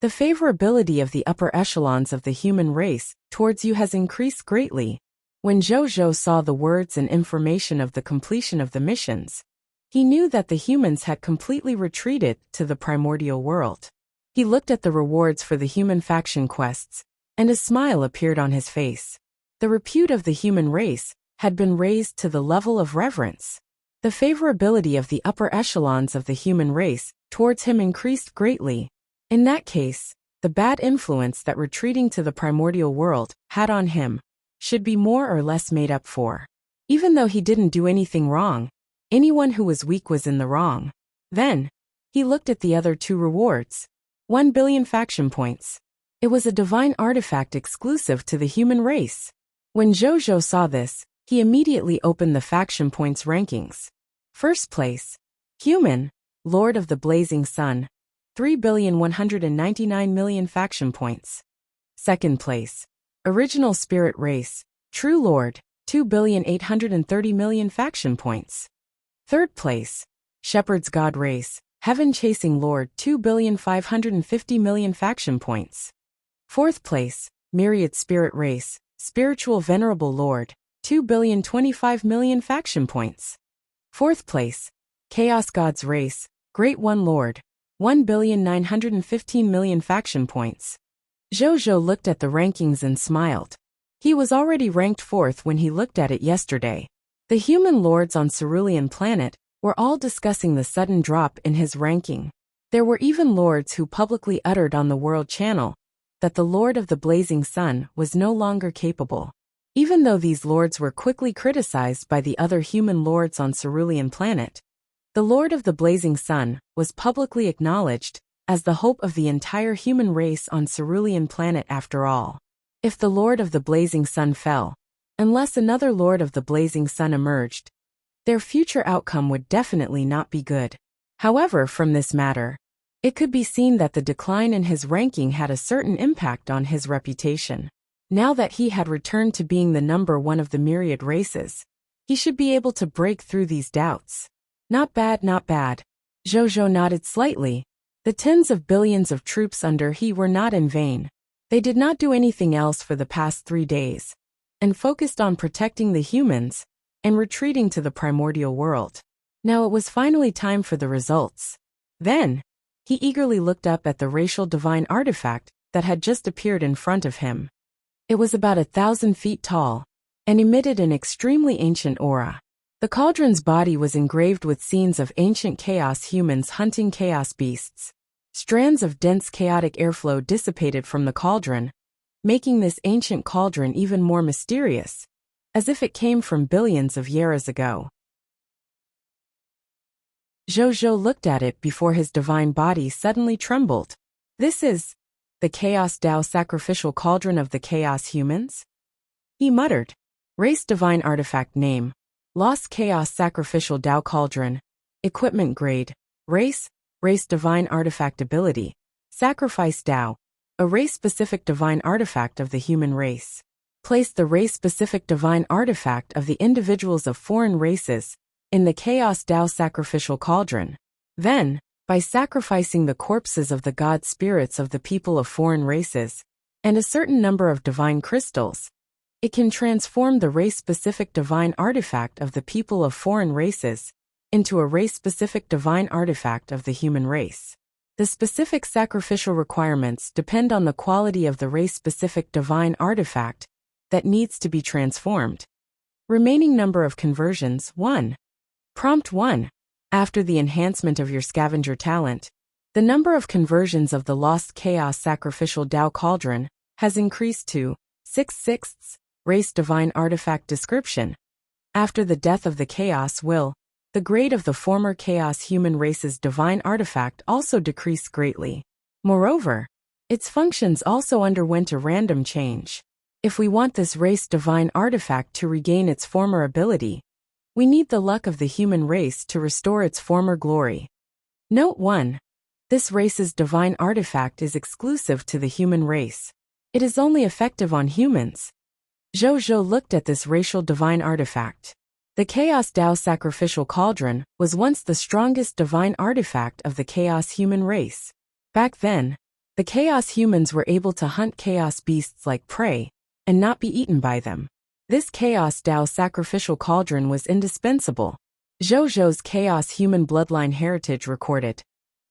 The favorability of the upper echelons of the human race towards you has increased greatly. When Zhou saw the words and information of the completion of the missions, he knew that the humans had completely retreated to the primordial world. He looked at the rewards for the human faction quests, and a smile appeared on his face. The repute of the human race had been raised to the level of reverence. The favorability of the upper echelons of the human race towards him increased greatly. In that case, the bad influence that retreating to the primordial world had on him should be more or less made up for. Even though he didn't do anything wrong, anyone who was weak was in the wrong. Then, he looked at the other 2 rewards. 1 billion faction points. It was a divine artifact exclusive to the human race. When Zhou saw this, he immediately opened the faction points rankings. First place, Human, Lord of the Blazing Sun, 3,199,000,000 faction points. Second place, Original Spirit Race, True Lord, 2,830,000,000 faction points. Third place, Shepherd's God Race, Heaven Chasing Lord, 2,550,000,000 faction points. Fourth place, Myriad Spirit Race, Spiritual Venerable Lord, 2,025,000,000 faction points. Fourth place, Chaos God's Race, Great One Lord, 1,915,000,000 faction points. Zhou looked at the rankings and smiled. He was already ranked 4th when he looked at it yesterday. The human lords on Cerulean Planet were all discussing the sudden drop in his ranking. There were even lords who publicly uttered on the World Channel that the Lord of the Blazing Sun was no longer capable. Even though these lords were quickly criticized by the other human lords on Cerulean Planet, the Lord of the Blazing Sun was publicly acknowledged as the hope of the entire human race on Cerulean Planet after all. If the Lord of the Blazing Sun fell, unless another Lord of the Blazing Sun emerged, their future outcome would definitely not be good. However, from this matter, it could be seen that the decline in his ranking had a certain impact on his reputation. Now that he had returned to being the number 1 of the myriad races, he should be able to break through these doubts. Not bad, not bad. Zhou nodded slightly. The tens of billions of troops under he were not in vain. They did not do anything else for the past 3 days, and focused on protecting the humans and retreating to the primordial world. Now it was finally time for the results. Then, he eagerly looked up at the racial divine artifact that had just appeared in front of him. It was about 1,000 feet tall, and emitted an extremely ancient aura. The cauldron's body was engraved with scenes of ancient chaos humans hunting chaos beasts. Strands of dense chaotic airflow dissipated from the cauldron, making this ancient cauldron even more mysterious, as if it came from billions of years ago. Zhou looked at it before his divine body suddenly trembled. This is the Chaos Dao sacrificial cauldron of the Chaos humans? He muttered. Race divine artifact name. Lost Chaos sacrificial Dao cauldron. Equipment grade. Race divine artifact ability. Sacrifice Dao. A race-specific divine artifact of the human race. Place the race-specific divine artifact of the individuals of foreign races in the Chaos Dao sacrificial cauldron. Then, by sacrificing the corpses of the god spirits of the people of foreign races, and a certain number of divine crystals, it can transform the race-specific divine artifact of the people of foreign races into a race-specific divine artifact of the human race. The specific sacrificial requirements depend on the quality of the race-specific divine artifact that needs to be transformed. Remaining number of conversions, 1. Prompt 1. After the enhancement of your scavenger talent, the number of conversions of the Lost Chaos Sacrificial Tao Cauldron has increased to 6/6. Race Divine Artifact Description. After the death of the Chaos Will, the grade of the former Chaos human race's divine artifact also decreased greatly. Moreover, its functions also underwent a random change. If we want this race divine artifact to regain its former ability, we need the luck of the human race to restore its former glory. Note 1. This race's divine artifact is exclusive to the human race. It is only effective on humans. Zhou looked at this racial divine artifact. The Chaos Tao Sacrificial Cauldron was once the strongest divine artifact of the Chaos human race. Back then, the Chaos humans were able to hunt Chaos beasts like prey and not be eaten by them. This Chaos Tao Sacrificial Cauldron was indispensable. Zhou's Chaos human bloodline heritage recorded.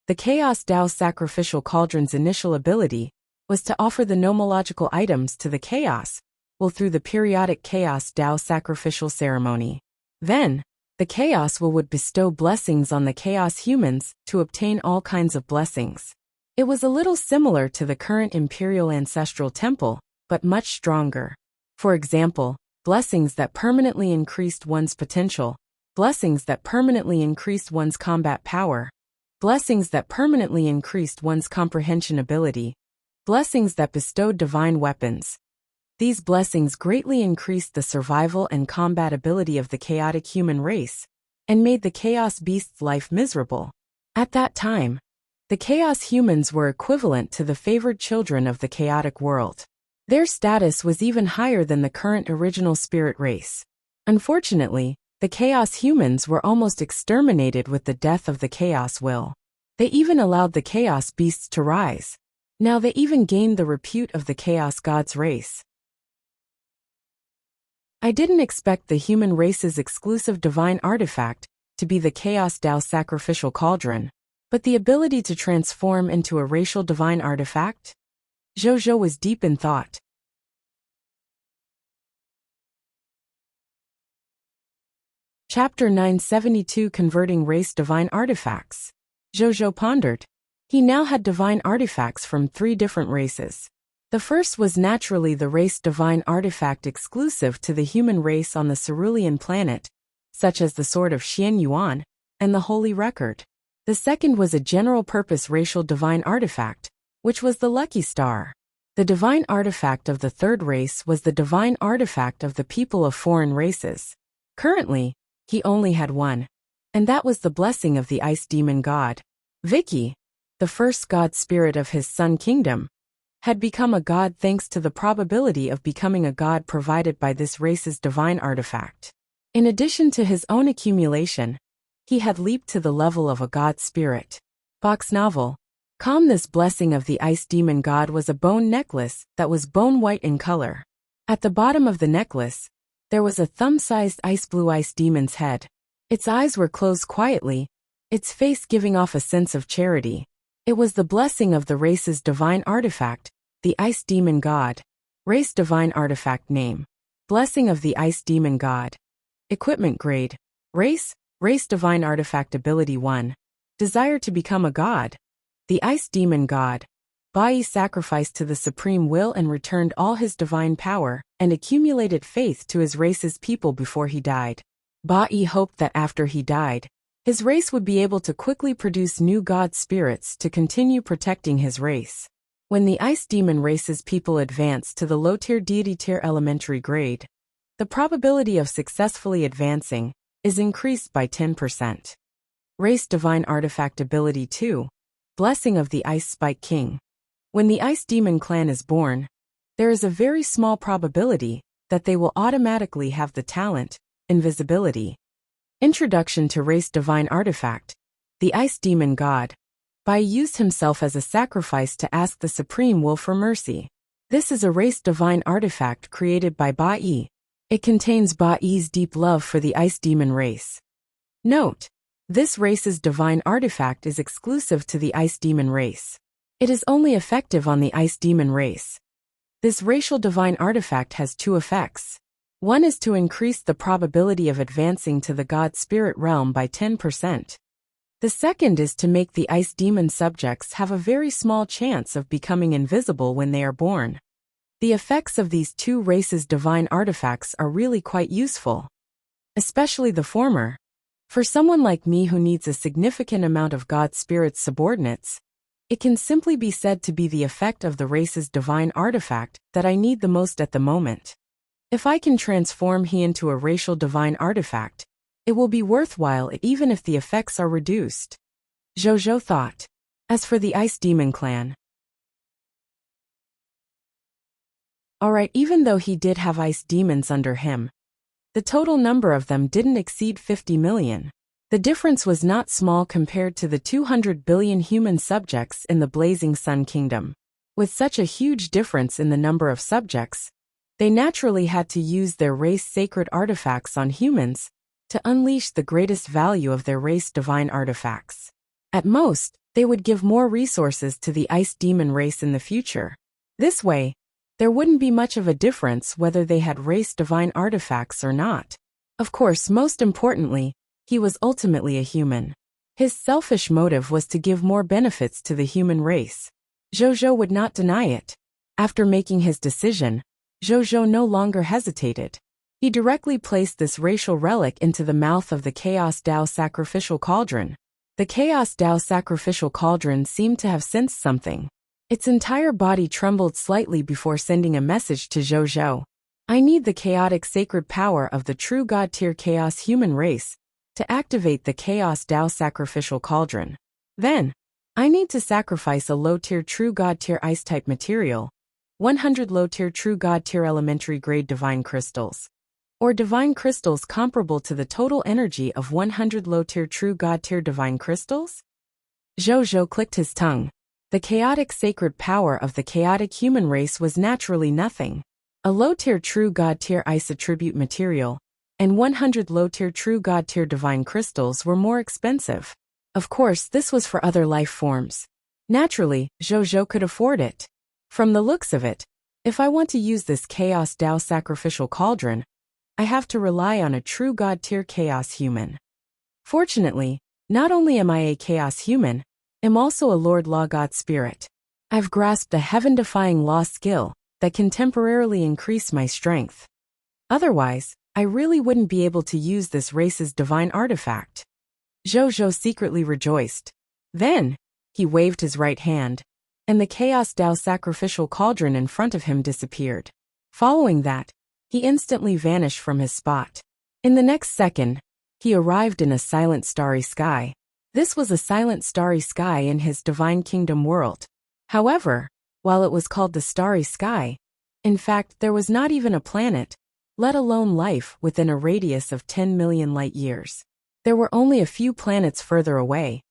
The Chaos Tao Sacrificial Cauldron's initial ability was to offer the nomological items to the Chaos Will through the periodic Chaos Tao Sacrificial Ceremony. Then, the Chaos Will would bestow blessings on the Chaos humans to obtain all kinds of blessings. It was a little similar to the current Imperial Ancestral Temple, but much stronger. For example, blessings that permanently increased one's potential, blessings that permanently increased one's combat power, blessings that permanently increased one's comprehension ability, blessings that bestowed divine weapons. These blessings greatly increased the survival and combat ability of the chaotic human race, and made the Chaos Beast's life miserable. At that time, the Chaos humans were equivalent to the favored children of the chaotic world. Their status was even higher than the current original spirit race. Unfortunately, the Chaos humans were almost exterminated with the death of the Chaos Will. They even allowed the Chaos Beasts to rise. Now they even gained the repute of the Chaos Gods race. I didn't expect the human race's exclusive divine artifact to be the Chaos Tao Sacrificial Cauldron, but the ability to transform into a racial divine artifact? Zhou was deep in thought. Chapter 972 Converting Race Divine Artifacts. Zhou pondered. He now had divine artifacts from 3 different races. The first was naturally the race divine artifact exclusive to the human race on the Cerulean planet, such as the Sword of Xian Yuan and the Holy Record. The second was a general-purpose racial divine artifact, which was the Lucky Star. The divine artifact of the third race was the divine artifact of the people of foreign races. Currently, he only had one, and that was the blessing of the Ice Demon God. Vicky, the first god spirit of his Sun Kingdom, had become a god thanks to the probability of becoming a god provided by this race's divine artifact. In addition to his own accumulation, he had leaped to the level of a god spirit. Box novel. This blessing of the Ice Demon God was a bone necklace that was bone white in color. At the bottom of the necklace, there was a thumb-sized ice blue ice demon's head. Its eyes were closed quietly, its face giving off a sense of charity. It was the blessing of the race's divine artifact, the Ice Demon God. Race divine artifact name. Blessing of the Ice Demon God. Equipment grade. Race divine artifact ability 1. Desire to become a god. The Ice Demon God. Bai sacrificed to the supreme will and returned all his divine power and accumulated faith to his race's people before he died. Bai hoped that after he died, his race would be able to quickly produce new god spirits to continue protecting his race. When the Ice Demon race's people advance to the low-tier deity tier elementary grade, the probability of successfully advancing is increased by 10%. Race divine artifact ability 2. Blessing of the Ice Spike King. When the Ice Demon clan is born, there is a very small probability that they will automatically have the talent, invisibility. Introduction to Race Divine Artifact. The Ice Demon God. Bai used himself as a sacrifice to ask the Supreme Will for mercy. This is a Race Divine Artifact created by Bai. It contains Bai's deep love for the Ice Demon race. Note: This race's divine artifact is exclusive to the Ice Demon race. It is only effective on the Ice Demon race. This racial divine artifact has two effects. One is to increase the probability of advancing to the God Spirit realm by 10%. The second is to make the Ice Demon subjects have a very small chance of becoming invisible when they are born. The effects of these two races' divine artifacts are really quite useful. Especially the former. For someone like me who needs a significant amount of God Spirit's subordinates, it can simply be said to be the effect of the race's divine artifact that I need the most at the moment. If I can transform he into a racial divine artifact, it will be worthwhile even if the effects are reduced. Zhou thought. As for the Ice Demon clan, alright, even though he did have ice demons under him, the total number of them didn't exceed 50 million. The difference was not small compared to the 200 billion human subjects in the Blazing Sun Kingdom. With such a huge difference in the number of subjects, they naturally had to use their race sacred artifacts on humans to unleash the greatest value of their race divine artifacts. At most, they would give more resources to the Ice Demon race in the future. This way, there wouldn't be much of a difference whether they had race divine artifacts or not. Of course, most importantly, he was ultimately a human. His selfish motive was to give more benefits to the human race. Zhou would not deny it. After making his decision, Zhou no longer hesitated. He directly placed this racial relic into the mouth of the Chaos Dao sacrificial cauldron. The Chaos Dao sacrificial cauldron seemed to have sensed something. Its entire body trembled slightly before sending a message to Zhou. I need the chaotic sacred power of the true God tier chaos human race to activate the Chaos Dao sacrificial cauldron. Then, I need to sacrifice a low-tier true God tier ice-type material, 100 low-tier true God tier elementary grade divine crystals, or divine crystals comparable to the total energy of 100 low-tier true God tier divine crystals? Zhou clicked his tongue. The chaotic sacred power of the chaotic human race was naturally nothing. A low-tier true God tier ice attribute material and 100 low-tier true God tier divine crystals were more expensive. Of course, this was for other life forms. Naturally, Zhou could afford it. From the looks of it, if I want to use this Chaos Dao sacrificial cauldron, I have to rely on a true God tier chaos human. Fortunately, not only am I a chaos human, I'm also a Lord Law God Spirit. I've grasped a heaven-defying law skill that can temporarily increase my strength. Otherwise, I really wouldn't be able to use this race's divine artifact. Zhou secretly rejoiced. Then, he waved his right hand, and the Chaos Dao sacrificial cauldron in front of him disappeared. Following that, he instantly vanished from his spot. In the next second, he arrived in a silent starry sky. This was a silent starry sky in his Divine Kingdom world. However, while it was called the Starry Sky, in fact there was not even a planet, let alone life, within a radius of 10 million light years. There were only a few planets further away,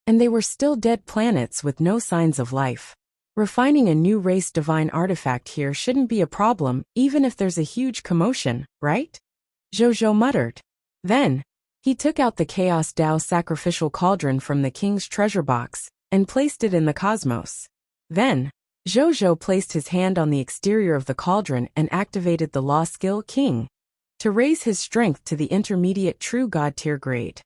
and they were still dead planets with no signs of life. Refining a new race divine artifact here shouldn't be a problem, even if there's a huge commotion, right? Zhou muttered. Then, he took out the Chaos Dao sacrificial cauldron from the king's treasure box and placed it in the cosmos. Then, Zhou placed his hand on the exterior of the cauldron and activated the law skill King to raise his strength to the intermediate true God tier grade.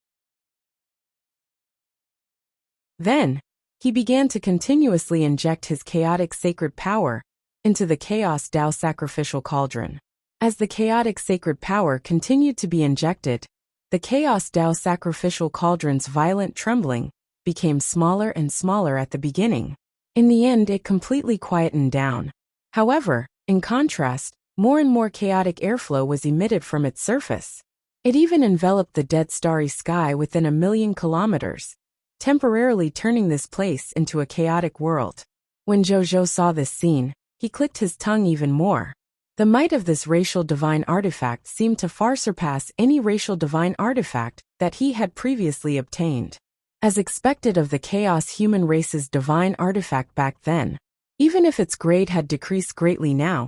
Then, he began to continuously inject his chaotic sacred power into the Chaos Dao sacrificial cauldron. As the chaotic sacred power continued to be injected, the Chaos Dao sacrificial cauldron's violent trembling became smaller and smaller at the beginning. In the end, it completely quietened down. However, in contrast, more and more chaotic airflow was emitted from its surface. It even enveloped the dead starry sky within 1,000,000 kilometers, temporarily turning this place into a chaotic world. When Zhou saw this scene, he clicked his tongue even more. The might of this racial divine artifact seemed to far surpass any racial divine artifact that he had previously obtained. As expected of the chaos human race's divine artifact back then, even if its grade had decreased greatly now,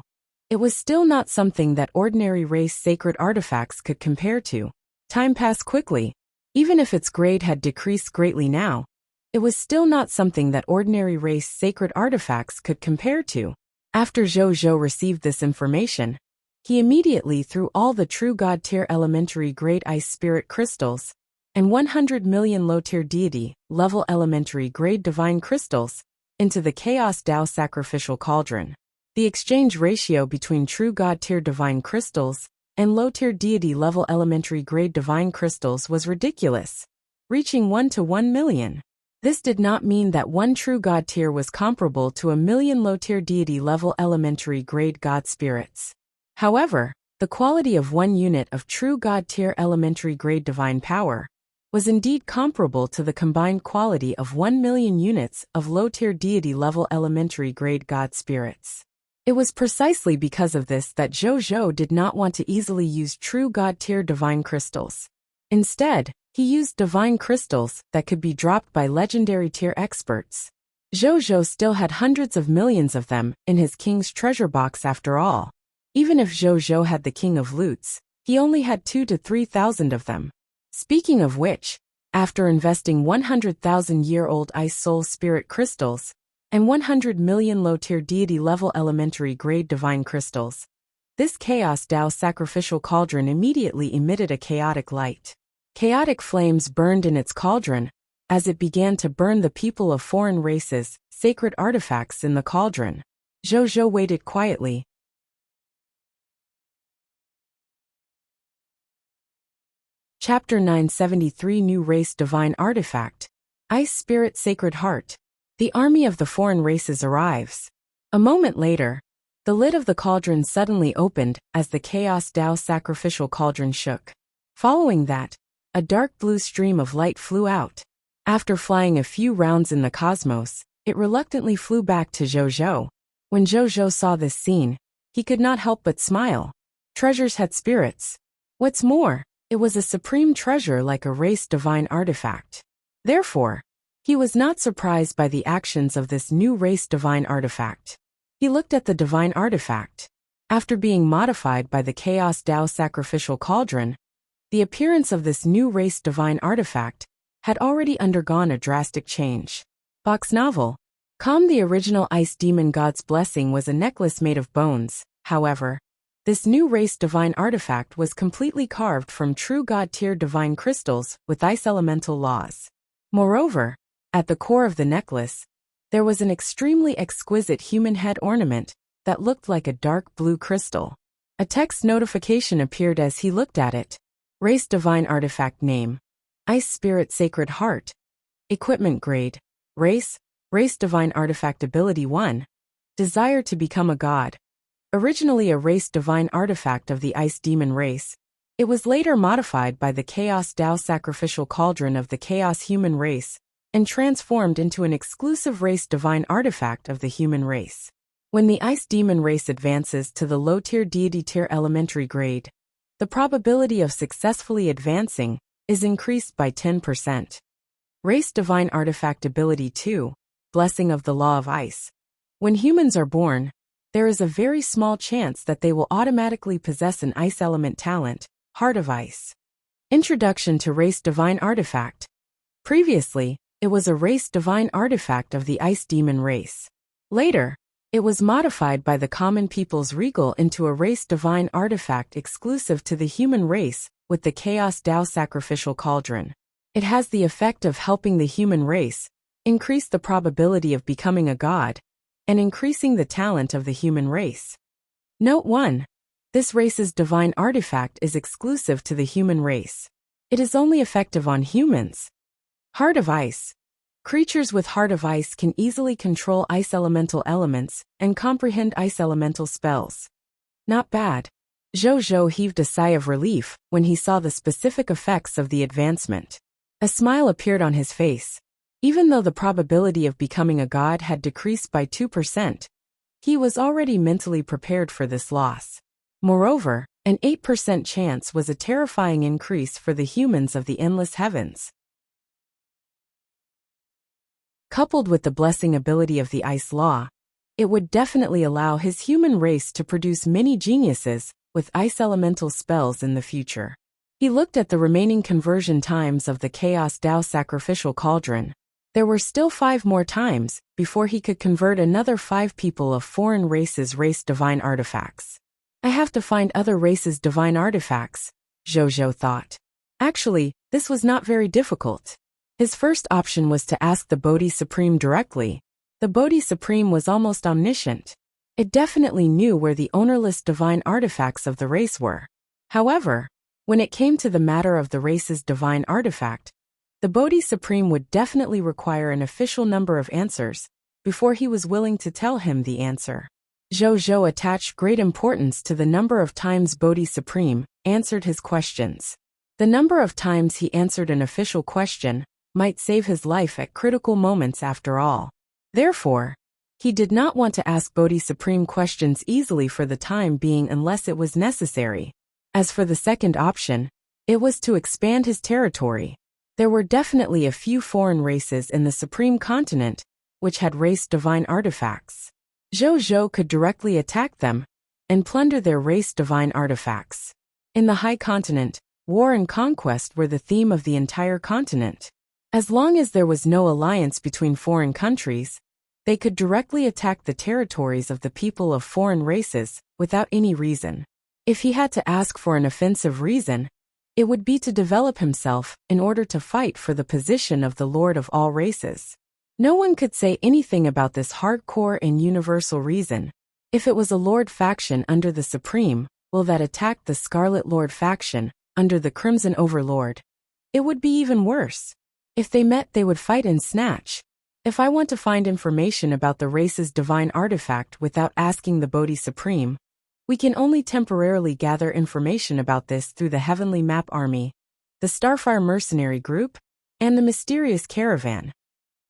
it was still not something that ordinary race sacred artifacts could compare to. Time passed quickly. Even if its grade had decreased greatly now, it was still not something that ordinary race sacred artifacts could compare to. After Zhou received this information, he immediately threw all the true God tier elementary grade ice spirit crystals and 100 million low tier deity level elementary grade divine crystals into the Chaos Dao sacrificial cauldron. The exchange ratio between true God tier divine crystals and low tier deity level elementary grade divine crystals was ridiculous, reaching 1 to 1 million. This did not mean that one true God tier was comparable to a million low tier deity level elementary grade God spirits. However, the quality of 1 unit of true God tier elementary grade divine power was indeed comparable to the combined quality of 1 million units of low tier deity level elementary grade God spirits. It was precisely because of this that Zhou did not want to easily use true God tier divine crystals. Instead, he used divine crystals that could be dropped by legendary tier experts. Zhou still had hundreds of millions of them in his king's treasure box after all. Even if Zhou had the king of loots, he only had 2,000 to 3,000 of them. Speaking of which, after investing 100,000-year-old ice soul spirit crystals and 100 million low-tier deity level elementary grade divine crystals, this Chaos Dao sacrificial cauldron immediately emitted a chaotic light. Chaotic flames burned in its cauldron as it began to burn the people of foreign races' sacred artifacts in the cauldron. Zhou waited quietly. Chapter 973 New Race Divine Artifact. Ice Spirit Sacred Heart. The army of the foreign races arrives. A moment later, the lid of the cauldron suddenly opened as the Chaos Dao sacrificial cauldron shook. Following that, a dark blue stream of light flew out. After flying a few rounds in the cosmos, it reluctantly flew back to Zhou. When Zhou saw this scene, he could not help but smile. Treasures had spirits. What's more, it was a supreme treasure like a race divine artifact. Therefore, he was not surprised by the actions of this new race divine artifact. He looked at the divine artifact. After being modified by the Chaos Dao sacrificial cauldron, the appearance of this new race divine artifact had already undergone a drastic change. Box novel. The original ice demon god's blessing was a necklace made of bones. However, this new race divine artifact was completely carved from true God tier divine crystals with ice elemental laws. Moreover, at the core of the necklace, there was an extremely exquisite human head ornament that looked like a dark blue crystal. A text notification appeared as he looked at it. Race Divine Artifact Name: Ice Spirit Sacred Heart. Equipment Grade: Race Divine Artifact Ability 1. Desire to become a god. Originally a race divine artifact of the Ice Demon race, it was later modified by the Chaos Dao sacrificial cauldron of the Chaos Human race and transformed into an exclusive race divine artifact of the human race. When the Ice Demon race advances to the low-tier deity tier elementary grade, the probability of successfully advancing is increased by 10%. Race Divine Artifact Ability 2, Blessing of the Law of Ice. When humans are born, there is a very small chance that they will automatically possess an ice element talent, Heart of Ice. Introduction to Race Divine Artifact. Previously, it was a Race Divine Artifact of the Ice Demon race. Later, it was modified by the common people's regal into a Race Divine Artifact exclusive to the human race with the Chaos Dao sacrificial cauldron. It has the effect of helping the human race increase the probability of becoming a god and increasing the talent of the human race. Note 1. This race's divine artifact is exclusive to the human race. It is only effective on humans. Heart of Ice. Creatures with Heart of Ice can easily control ice elemental elements and comprehend ice elemental spells. Not bad. Zhou heaved a sigh of relief when he saw the specific effects of the advancement. A smile appeared on his face. Even though the probability of becoming a god had decreased by 2%, he was already mentally prepared for this loss. Moreover, an 8% chance was a terrifying increase for the humans of the endless heavens. Coupled with the blessing ability of the Ice Law, it would definitely allow his human race to produce many geniuses with ice elemental spells in the future. He looked at the remaining conversion times of the Chaos Dao sacrificial cauldron. There were still 5 more times before he could convert another 5 people of foreign races' divine artifacts. I have to find other races' divine artifacts, Zhou thought. Actually, this was not very difficult. His first option was to ask the Bodhi Supreme directly. The Bodhi Supreme was almost omniscient. It definitely knew where the ownerless divine artifacts of the race were. However, when it came to the matter of the race's divine artifact, the Bodhi Supreme would definitely require an official number of answers before he was willing to tell him the answer. Zhou attached great importance to the number of times Bodhi Supreme answered his questions. The number of times he answered an official question might save his life at critical moments after all. Therefore, he did not want to ask Bodhi Supreme questions easily for the time being unless it was necessary. As for the second option, it was to expand his territory. There were definitely a few foreign races in the Supreme Continent which had race divine artifacts. Zhou could directly attack them and plunder their race divine artifacts. In the High Continent, war and conquest were the theme of the entire continent. As long as there was no alliance between foreign countries, they could directly attack the territories of the people of foreign races without any reason. If he had to ask for an offensive reason, it would be to develop himself in order to fight for the position of the Lord of all races. No one could say anything about this hardcore and universal reason. If it was a Lord faction under the Supreme, that attacked the Scarlet Lord faction under the Crimson Overlord, it would be even worse. If they met, they would fight and snatch. If I want to find information about the race's divine artifact without asking the Bodhi Supreme, we can only temporarily gather information about this through the Heavenly Map Army, the Starfire Mercenary Group, and the Mysterious Caravan.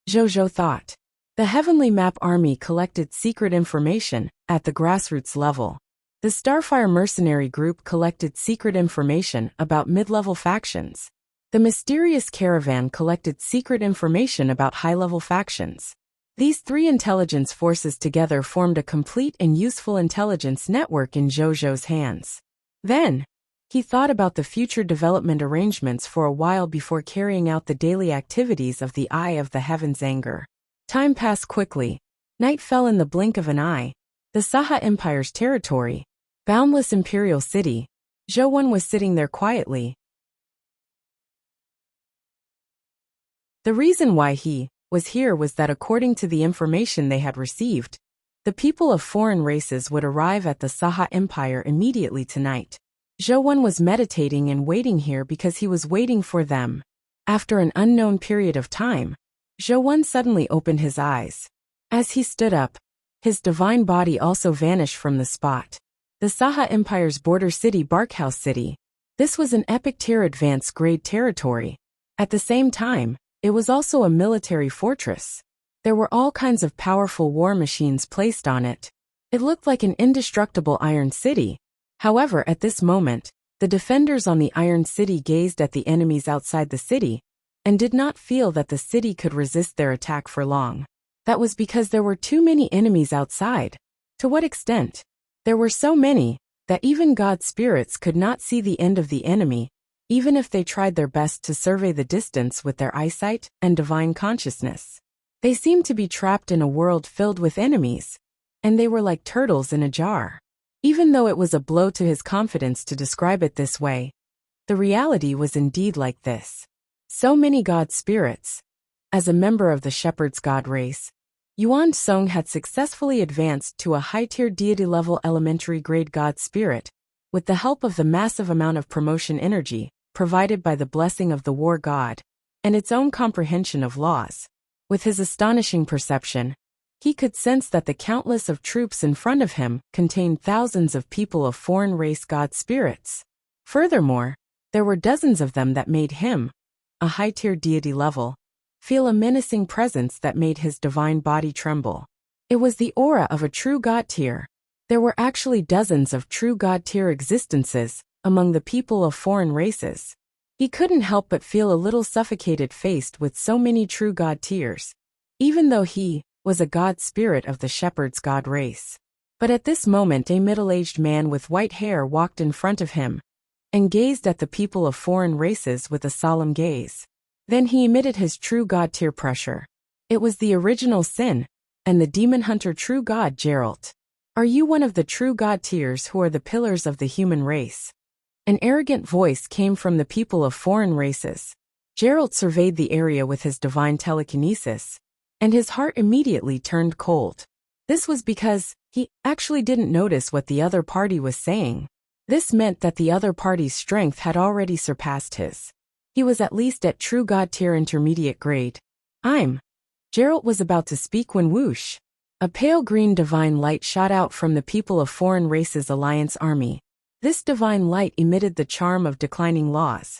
Zhou thought. The Heavenly Map Army collected secret information at the grassroots level. The Starfire Mercenary Group collected secret information about mid-level factions. The Mysterious Caravan collected secret information about high-level factions. These 3 intelligence forces together formed a complete and useful intelligence network in Zhou's hands. Then, he thought about the future development arrangements for a while before carrying out the daily activities of the Eye of the Heaven's Anger. Time passed quickly. Night fell in the blink of an eye. The Saha Empire's territory, boundless imperial city. Zhou was sitting there quietly. The reason why he was here was that according to the information they had received, the people of foreign races would arrive at the Saha Empire immediately tonight. Zhou was meditating and waiting here because he was waiting for them. After an unknown period of time, Zhou suddenly opened his eyes. As he stood up, his divine body also vanished from the spot. The Saha Empire's border city, Barkhouse City. This was an epic tier advanced grade territory. At the same time, it was also a military fortress. There were all kinds of powerful war machines placed on it. It looked like an indestructible iron city. However, at this moment, the defenders on the iron city gazed at the enemies outside the city and did not feel that the city could resist their attack for long. That was because there were too many enemies outside. To what extent? There were so many that even god spirits could not see the end of the enemy, even if they tried their best to survey the distance with their eyesight and divine consciousness. They seemed to be trapped in a world filled with enemies, and they were like turtles in a jar. Even though it was a blow to his confidence to describe it this way, the reality was indeed like this. So many god spirits. As a member of the Shepherd's God race, Yuan Song had successfully advanced to a high-tier deity-level elementary-grade god spirit, with the help of the massive amount of promotion energy provided by the blessing of the war god, and its own comprehension of laws. With his astonishing perception, he could sense that the countless of troops in front of him contained thousands of people of foreign race god spirits. Furthermore, there were dozens of them that made him, a high-tier deity level, feel a menacing presence that made his divine body tremble. It was the aura of a true god tier. There were actually dozens of true god tier existences among the people of foreign races. He couldn't help but feel a little suffocated faced with so many true god tiers, even though he was a god spirit of the Shepherd's God race. But at this moment a middle-aged man with white hair walked in front of him. and gazed at the people of foreign races with a solemn gaze. Then he emitted his true god tier pressure. It was the original sin, and the demon hunter true god Geralt. Are you one of the true god tiers who are the pillars of the human race? An arrogant voice came from the people of foreign races. Geralt surveyed the area with his divine telekinesis, and his heart immediately turned cold. This was because he actually didn't notice what the other party was saying. This meant that the other party's strength had already surpassed his. He was at least at true god tier intermediate grade. Geralt was about to speak when whoosh! A pale green divine light shot out from the people of foreign races alliance army. This divine light emitted the charm of declining laws.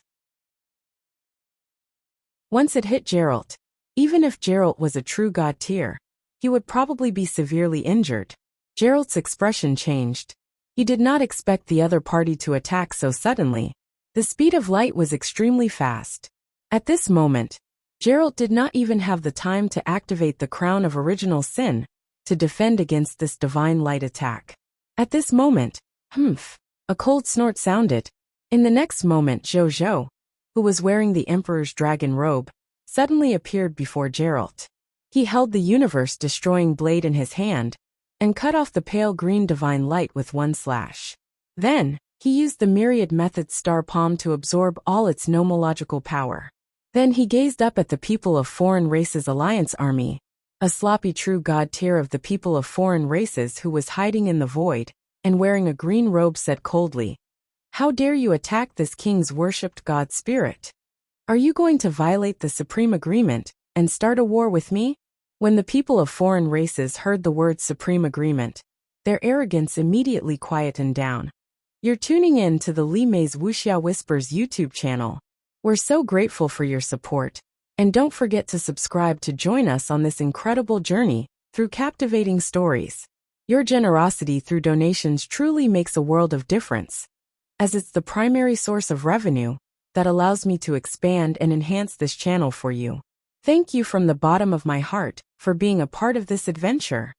Once it hit Geralt, even if Geralt was a true god tier, he would probably be severely injured. Geralt's expression changed. He did not expect the other party to attack so suddenly. The speed of light was extremely fast. At this moment, Geralt did not even have the time to activate the crown of original sin to defend against this divine light attack. At this moment, a cold snort sounded. In the next moment, Jojo, who was wearing the Emperor's dragon robe, suddenly appeared before Geralt. He held the universe-destroying blade in his hand and cut off the pale green divine light with one slash. Then, he used the myriad method star palm to absorb all its nomological power. Then he gazed up at the people of foreign races alliance army, a sloppy true god tier of the people of foreign races who was hiding in the void and wearing a green robe said coldly, "How dare you attack this king's worshipped god spirit? Are you going to violate the supreme agreement and start a war with me?" When the people of foreign races heard the word supreme agreement, their arrogance immediately quietened down. You're tuning in to the Li Mei's Wuxia Whispers YouTube channel. We're so grateful for your support, and don't forget to subscribe to join us on this incredible journey through captivating stories. Your generosity through donations truly makes a world of difference, as it's the primary source of revenue that allows me to expand and enhance this channel for you. Thank you from the bottom of my heart for being a part of this adventure.